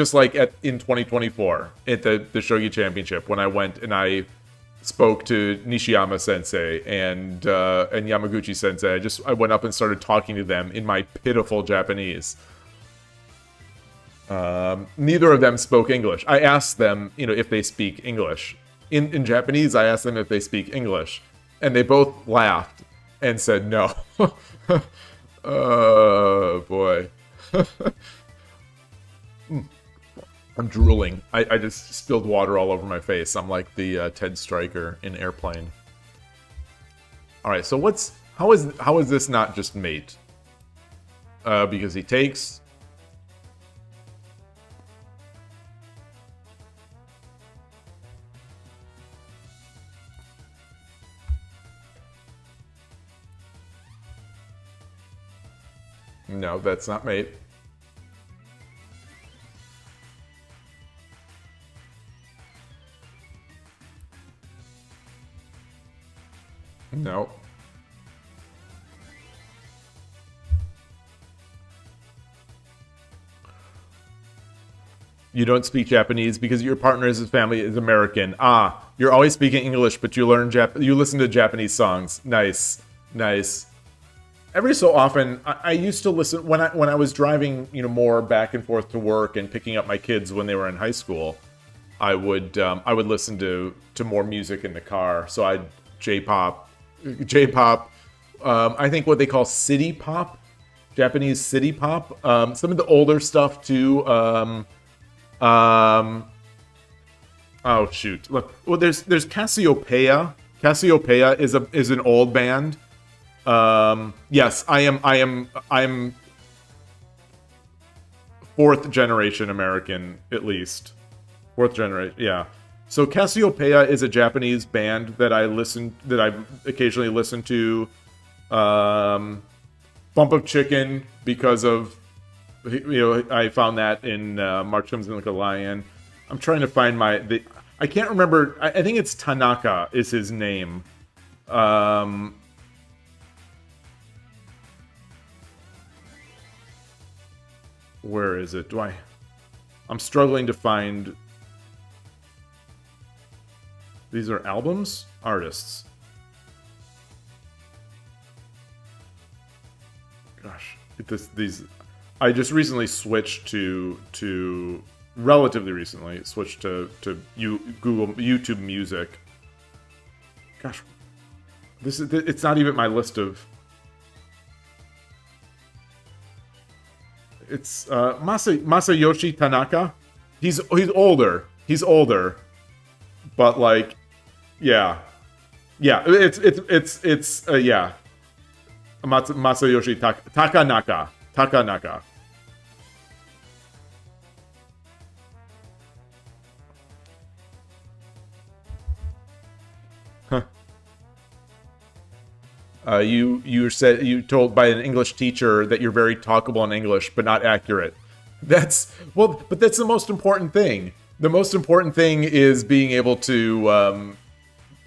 in 2024 at the Shogi Championship, when I went and I spoke to Nishiyama Sensei and Yamaguchi Sensei. I went up and started talking to them in my pitiful Japanese. Neither of them spoke English. I asked them, you know, if they speak English. In Japanese, I asked them if they speak English. And they both laughed and said no. Oh, boy. I'm drooling. I just spilled water all over my face. I'm like the Ted Stryker in Airplane. Alright, so how is this not just mate? Because he takes... No, that's not mate. No. You don't speak Japanese because your partner's family is American. Ah, you're always speaking English, but you listen to Japanese songs. Nice, nice. Every so often, I used to listen when I was driving, you know, more back and forth to work and picking up my kids when they were in high school. I would listen to more music in the car. So J-pop. I think what they call city pop Japanese city pop. Some of the older stuff too. Oh shoot! Look, well, there's Cassiopeia. Cassiopeia is an old band. Yes, I'm fourth generation American, at least. Fourth generation, yeah. So Cassiopeia is a Japanese band that I occasionally listen to. Bump of Chicken, because of, I found that in March Comes in Like a Lion. I'm trying to find I can't remember. I think it's Tanaka is his name. Where is it? I'm struggling to find. These are albums? Artists. Gosh, I just recently switched relatively recently switched to Google YouTube Music. Gosh, it's not even my list of. It's Masayoshi Tanaka. He's older. He's older, but like, yeah. It's yeah. Masayoshi Takanaka. Huh. You told by an English teacher that you're very talkable in English, but not accurate. But that's the most important thing. The most important thing is being able to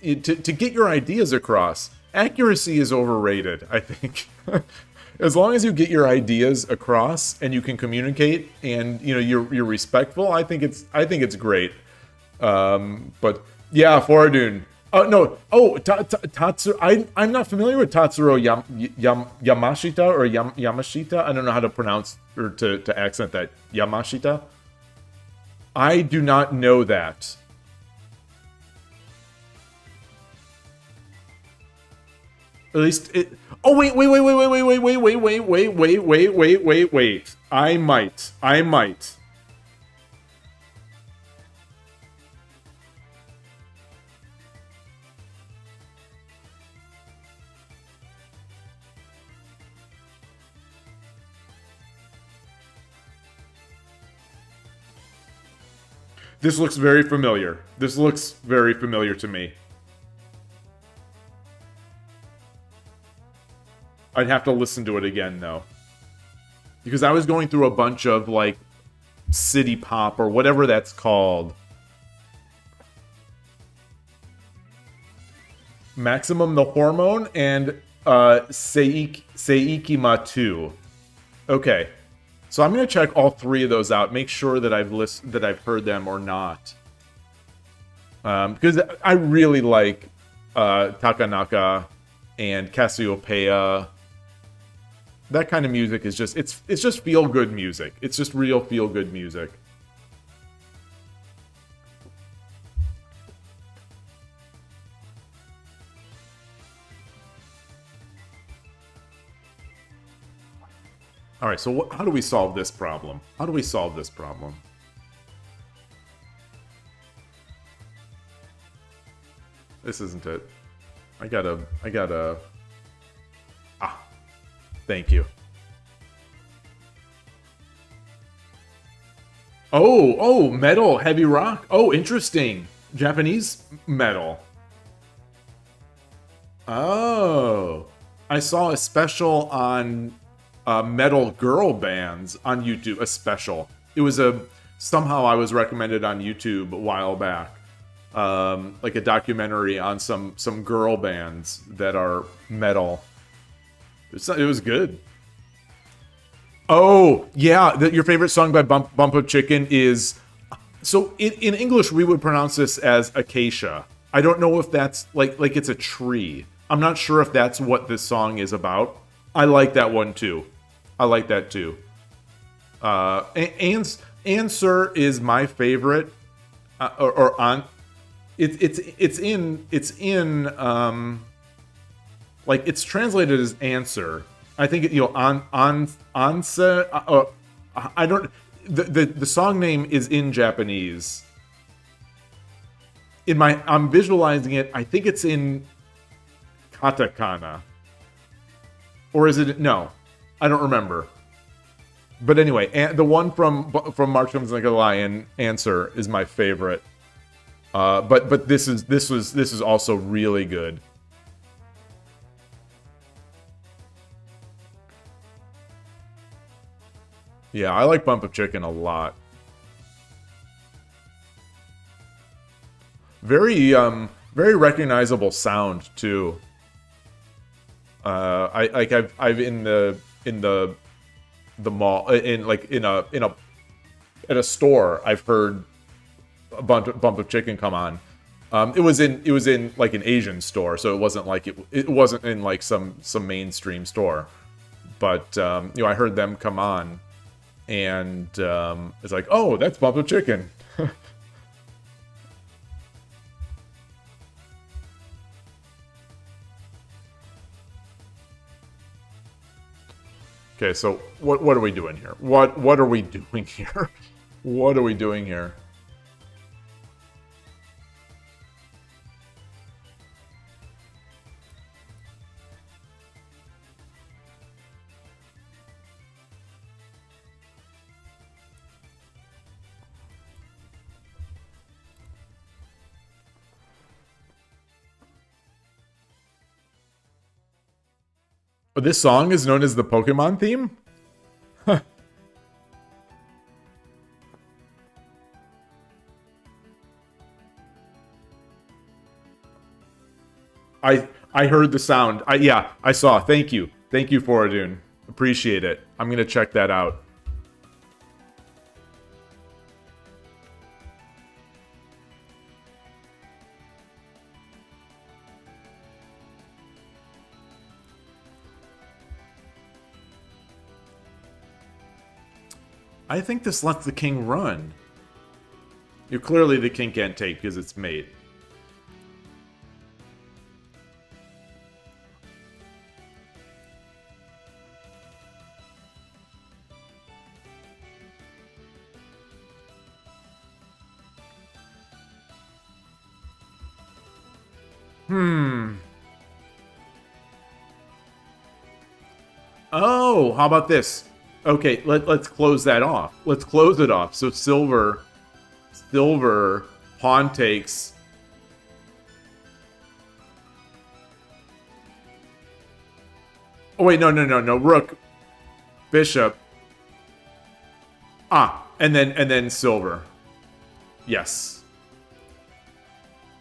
get your ideas across. Accuracy is overrated, I think. As long as you get your ideas across and you can communicate and you're respectful, I think it's great. But yeah, Foradun. Oh no! Oh, Tatsuro. I'm not familiar with Tatsuro Yamashita or Yamashita. I don't know how to pronounce or to accent that. Yamashita. I do not know that. At least it. Oh wait! I might. This looks very familiar. This looks very familiar to me. I'd have to listen to it again, though. Because I was going through a bunch of, like, city pop or whatever that's called. Maximum the Hormone and Seikima 2. Okay. So I'm going to check all three of those out, make sure that I've heard them or not. Because I really like Takanaka and Cassiopeia. That kind of music is just it's just feel-good music. It's just real feel-good music. All right, so how do we solve this problem? How do we solve this problem? This isn't it. I gotta... Ah, thank you. Oh, metal, heavy rock. Oh, interesting. Japanese metal. Oh, I saw a special on... metal girl bands on YouTube, a special. It was somehow I was recommended on YouTube a while back, like a documentary on some girl bands that are metal. It was good. Oh yeah, your favorite song by Bump of Chicken is. So in English we would pronounce this as acacia. I don't know if that's like it's a tree. I'm not sure if that's what this song is about. I like that one too. I like that too. Answer is my favorite, it's in like it's translated as answer. I think Anse. I don't. The song name is in Japanese. I'm visualizing it. I think it's in katakana, or is it? No, I don't remember. But anyway, the one from March Comes Like a Lion, Answer, is my favorite. But this is also really good. Yeah, I like Bump of Chicken a lot. Very recognizable sound too. I've in the mall at a store, I've heard a Bump of Chicken come on. It was in like an Asian store, so it wasn't like it wasn't in like some mainstream store. But I heard them come on, and it's like, oh, that's Bump of Chicken. Okay, so what are we doing here? What are we doing here? What are we doing here? This song is known as the Pokemon theme? I heard the sound. Yeah, I saw. Thank you. Thank you, Foradun. Appreciate it. I'm going to check that out. I think this lets the king run. Clearly the king can't take because it's mate. Oh, how about this? Okay, let's close that off. Let's close it off. So silver, pawn takes. Oh wait, no, rook, bishop. And then silver. Yes.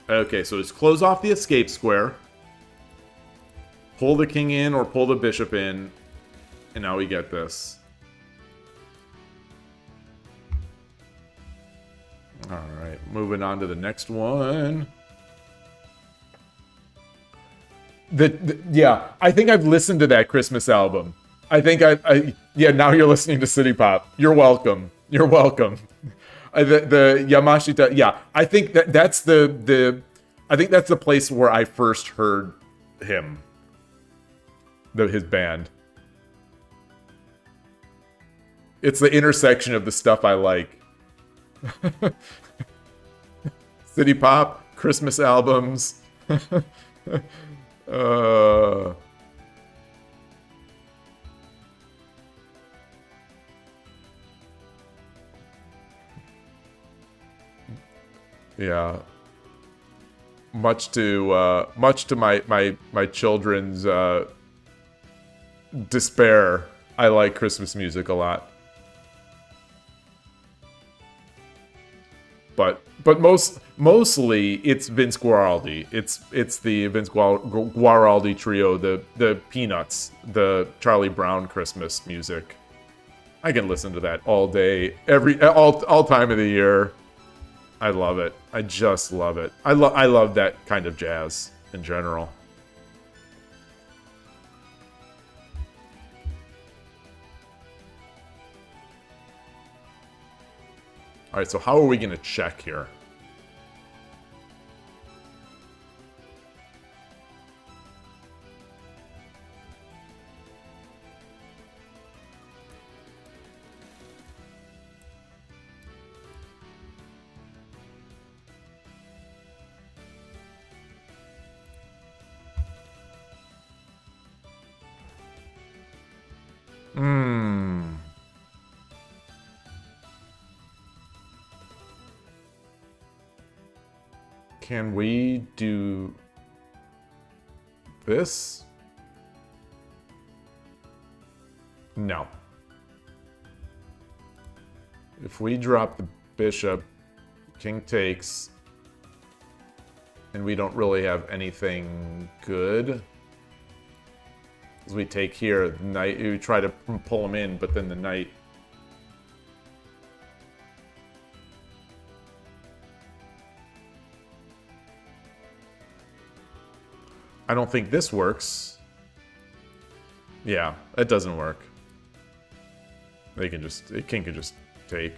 Okay, so just close off the escape square. Pull the king in or pull the bishop in. And now we get this. Alright, moving on to the next one. Yeah, I think I've listened to that Christmas album. I think yeah, now you're listening to City Pop. You're welcome. You're welcome. The Yamashita, yeah, I think that's the place where I first heard him. His band. It's the intersection of the stuff I like. City Pop, Christmas albums. Yeah. Much to my children's despair, I like Christmas music a lot. But mostly it's Vince Guaraldi. It's the Vince Guaraldi trio, the Peanuts, the Charlie Brown Christmas music. I can listen to that all day, all time of the year. I love it. I just love it. I love that kind of jazz in general. All right, so how are we going to check here? Can we do this? No. If we drop the bishop, king takes, and we don't really have anything good. As we take here, the knight, we try to pull him in, but then the knight. I don't think this works. Yeah, it doesn't work. They can just, king can just take.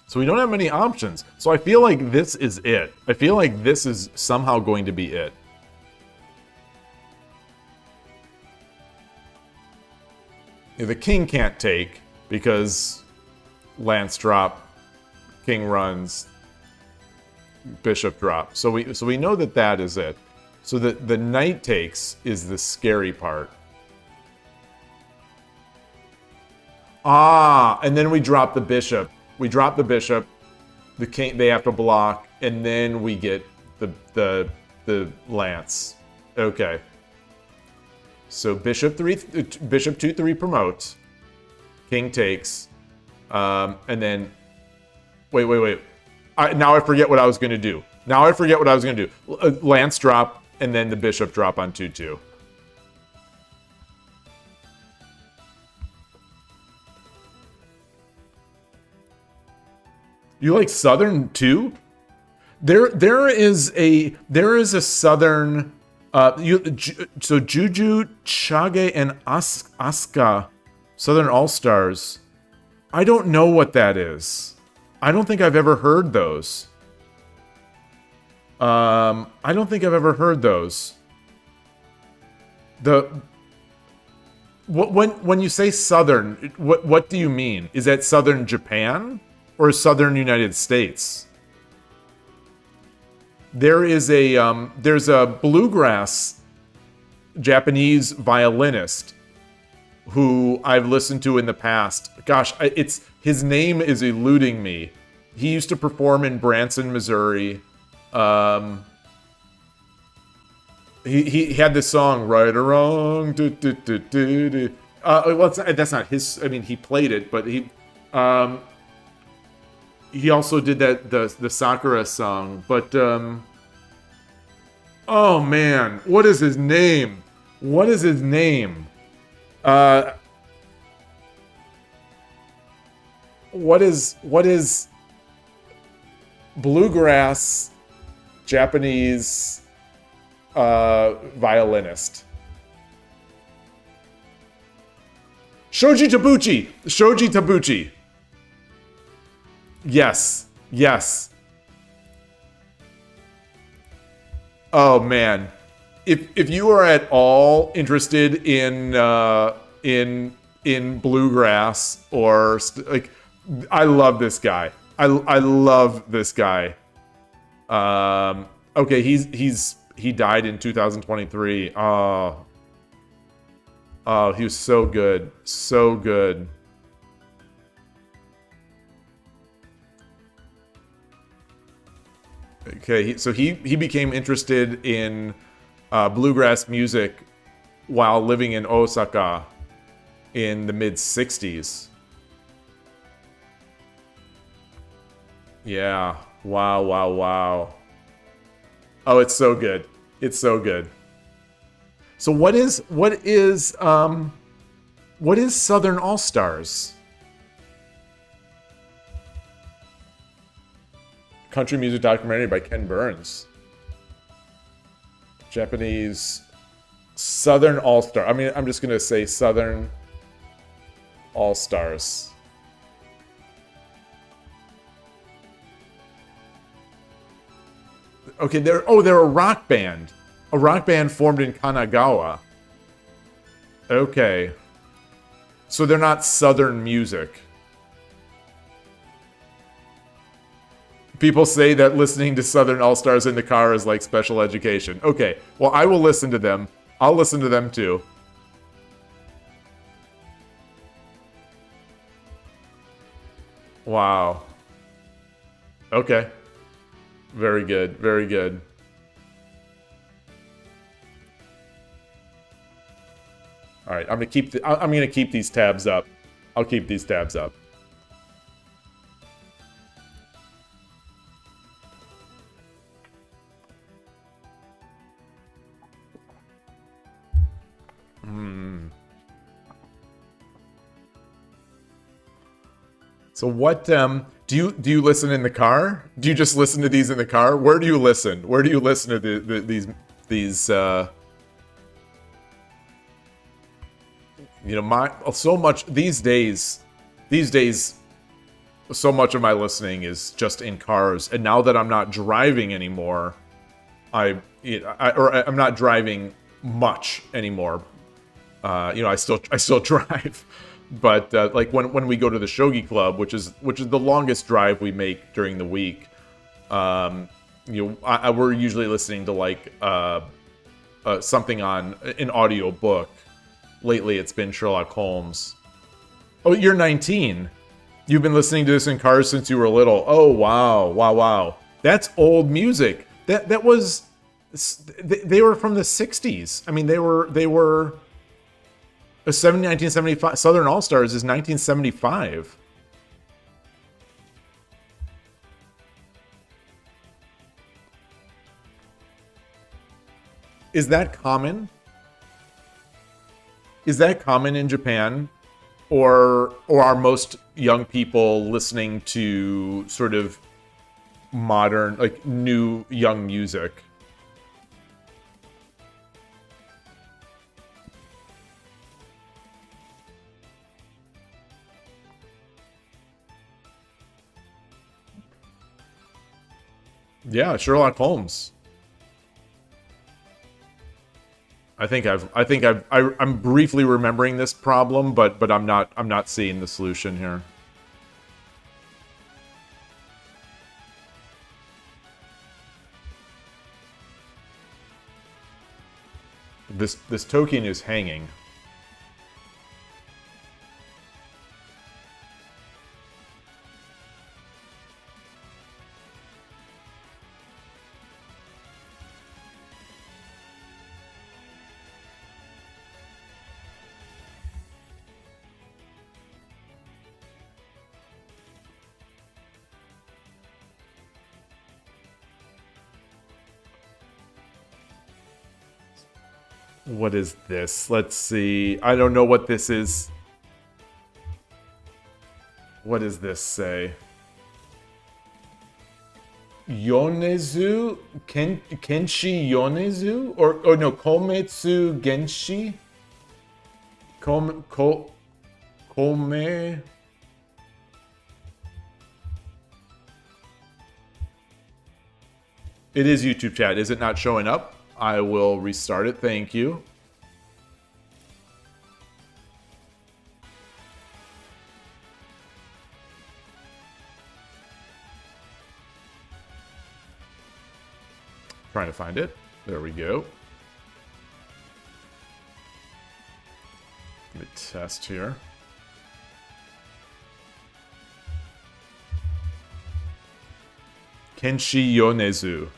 So we don't have many options. So I feel like this is it. I feel like this is somehow going to be it. Yeah, the king can't take because lance drop, king runs, bishop drop. So we know that that is it. So the knight takes is the scary part. Ah, and then we drop the bishop. We drop the bishop, the king, they have to block, and then we get the lance. Okay. So bishop 2-3 promotes, king takes, and then wait. Now I forget what I was gonna do. Lance drop, and then the bishop drop on 2-2. You like Southern too? There is a Southern so Juju, Chage, and Asuka, Southern All-Stars. I don't know what that is. I don't think I've ever heard those. I don't think I've ever heard those. When you say Southern, what do you mean? Is that Southern Japan? Or Southern United States? There's a bluegrass Japanese violinist who I've listened to in the past. Gosh, his name is eluding me. He used to perform in Branson, Missouri. He had this song, Right or Wrong. Well, that's not his. I mean, he played it, but he also did the Sakura song, but oh man, what is his name? What is bluegrass Japanese violinist? Shoji Tabuchi. Yes. Oh man, if you are at all interested in bluegrass or like, I love this guy. I love this guy. Okay, he died in 2023. Oh, he was so good, so good. Okay, so he became interested in bluegrass music while living in Osaka in the mid-60s. Yeah, wow. Oh, it's so good. So what is Southern All-Stars? Country music documentary by Ken Burns. Japanese Southern All-Star. I mean, I'm just gonna say Southern All-Stars. Okay, they're a rock band. A rock band formed in Kanagawa. Okay. So they're not Southern music. People say that listening to Southern All-Stars in the car is like special education. Okay, well, I will listen to them. I'll listen to them too. Wow. Okay. Very good. Very good. All right, I'm gonna keep these tabs up. I'll keep these tabs up. So what do you listen in the car? Do you just listen to these in the car? Where do you listen? Where do you listen to these you know, so much these days so much of my listening is just in cars, and now that I'm not driving anymore, I'm not driving much anymore. You know, I still drive. But like when we go to the Shogi Club, which is the longest drive we make during the week, you know, we're usually listening to like something on an audio book. Lately, it's been Sherlock Holmes. Oh, you're 19. You've been listening to this in cars since you were little. Oh wow, wow. That's old music. That was they were from the 60s. I mean, they were. 1975 Southern All-Stars is 1975. Is that common? Is that common in Japan? Or are most young people listening to sort of modern, like new young music? Yeah, Sherlock Holmes. I'm briefly remembering this problem, but I'm not seeing the solution here. This token is hanging. What is this? Let's see. I don't know what this is. What does this say? Yonezu? Kenshi Yonezu? Or no, Kometsu Genshi? Kome... It is YouTube chat. Is it not showing up? I will restart it. Thank you. Trying to find it. There we go. Let me test here. Kenshi Yonezu.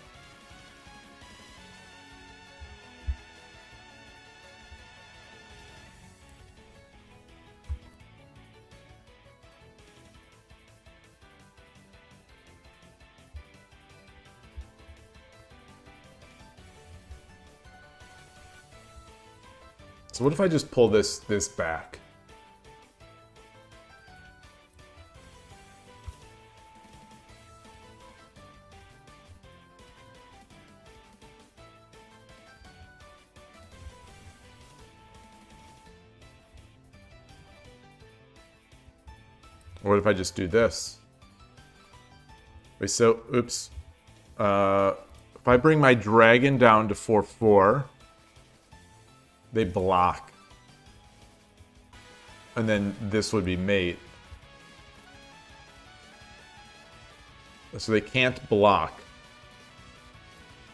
So what if I just pull this back? What if I just do this? Wait, so, oops. If I bring my dragon down to 4/4, they block. And then this would be mate. So they can't block.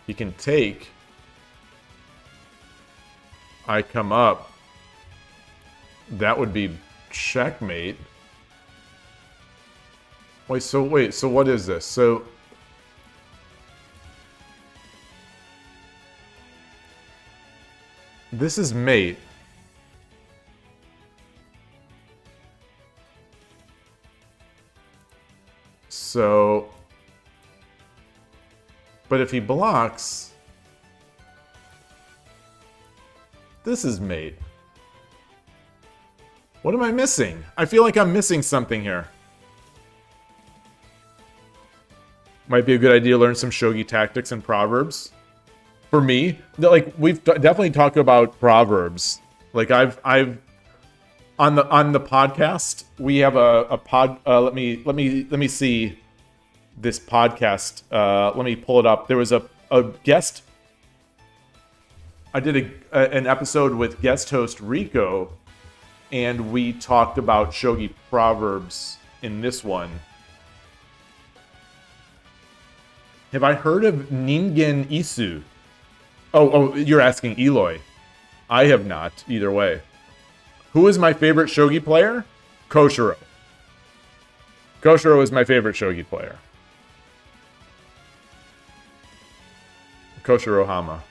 He can take. I come up. That would be checkmate. Wait, so what is this? So this is mate. So, but if he blocks, this is mate. What am I missing? I feel like I'm missing something here. Might be a good idea to learn some shogi tactics and proverbs. For me, like we've definitely talked about proverbs. Like I've on the podcast we have a pod. Let me see this podcast. Let me pull it up. There was a guest. I did an episode with guest host Rico, and we talked about shogi proverbs in this one. Have I heard of Ningen Isu? Oh, you're asking Yloigh. I have not, either way. Who is my favorite shogi player? Koshiro. Koshiro is my favorite shogi player. Koshiro Hama.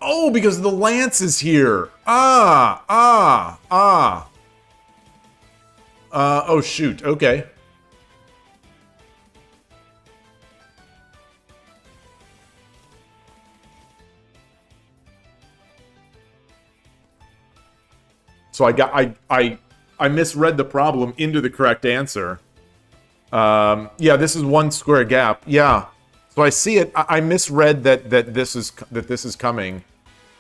Oh, because the lance is here. Oh, shoot. Okay. So I misread the problem into the correct answer. Yeah, this is one square gap. Yeah. So I see it. I misread that this is coming.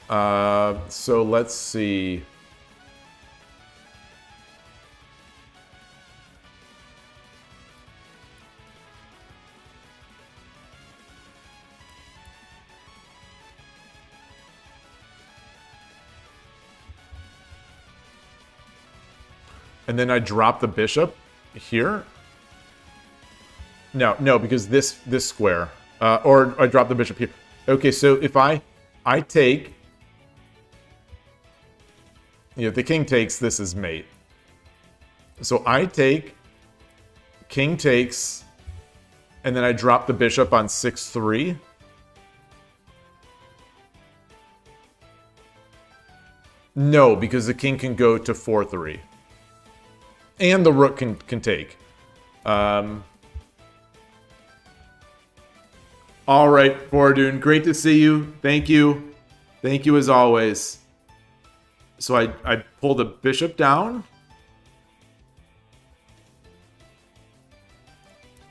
So let's see. And then I drop the bishop here. No, because this square. Or I drop the bishop here. Okay, so if I take... if the king takes, this is mate. So I take, king takes, and then I drop the bishop on 6-3. No, because the king can go to 4-3. And the rook can take. All right, Fordoon, great to see you. Thank you. Thank you as always. So I pull the bishop down.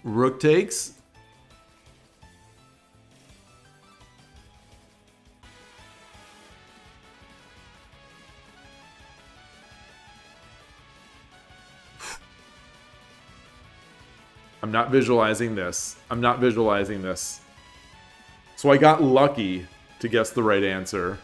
Rook takes. I'm not visualizing this. I'm not visualizing this. So I got lucky to guess the right answer.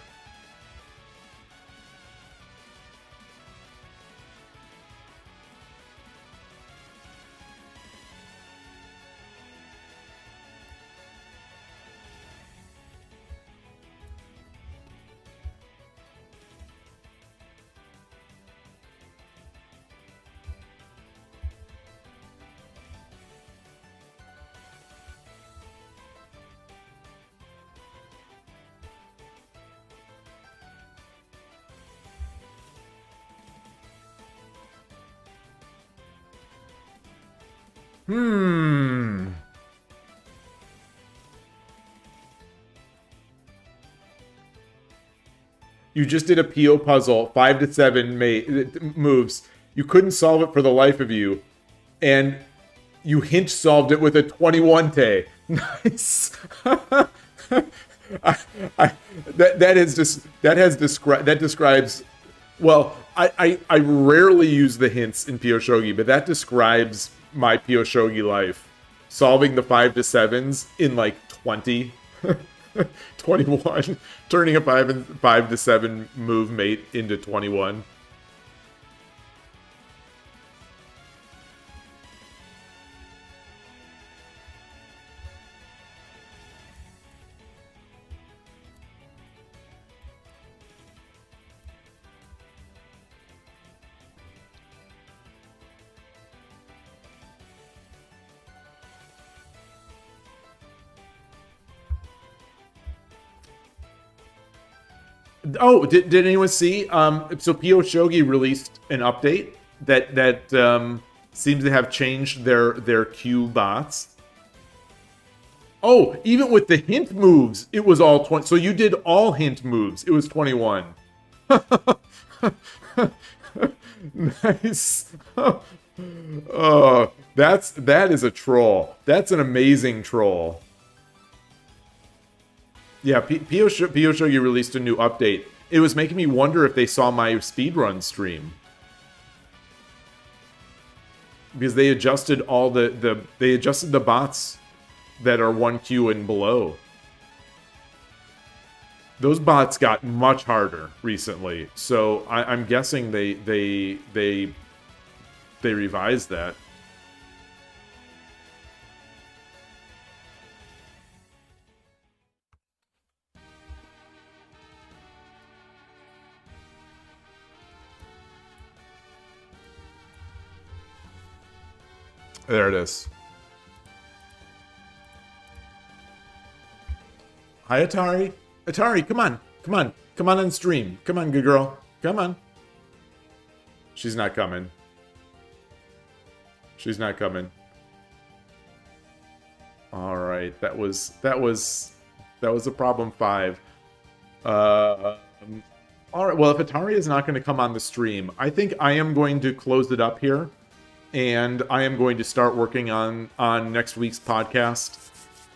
You just did a PO puzzle, 5 to 7 moves. You couldn't solve it for the life of you, and you hint solved it with a 21 te. Nice. that describes. Well, I rarely use the hints in POShogi, but that describes my POShogi life. Solving the 5 to 7s in like 20, 21, turning a 5 to 7 move mate into 21. Oh, did anyone see? So POShogi released an update that seems to have changed their Q bots. Oh, even with the hint moves, it was all 20. So you did all hint moves. It was 21. Nice. Oh, that is a troll. That's an amazing troll. Yeah, POShogi released a new update. It was making me wonder if they saw my speedrun stream. Because they adjusted all they adjusted the bots that are 1Q and below. Those bots got much harder recently. So I'm guessing they revised that. There it is. Hi, Atari. Atari, come on. Come on. Come on stream. Come on, good girl. Come on. She's not coming. She's not coming. All right. That was a problem 5. All right. Well, if Atari is not going to come on the stream, I think I am going to close it up here. And I am going to start working on next week's podcast.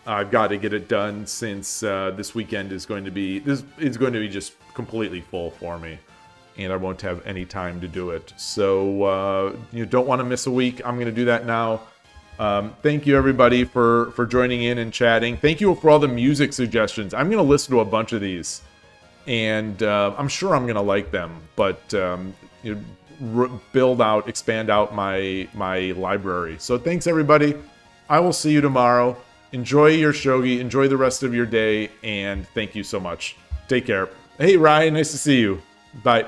I've got to get it done since this weekend is going to be just completely full for me, and I won't have any time to do it. So you don't want to miss a week. I'm going to do that now. Thank you everybody for joining in and chatting. Thank you for all the music suggestions. I'm going to listen to a bunch of these, and I'm sure I'm going to like them. But expand out my library. So thanks everybody. I will see you tomorrow. Enjoy your shogi, enjoy the rest of your day, and thank you so much. Take care. Hey Ryan, nice to see you. Bye.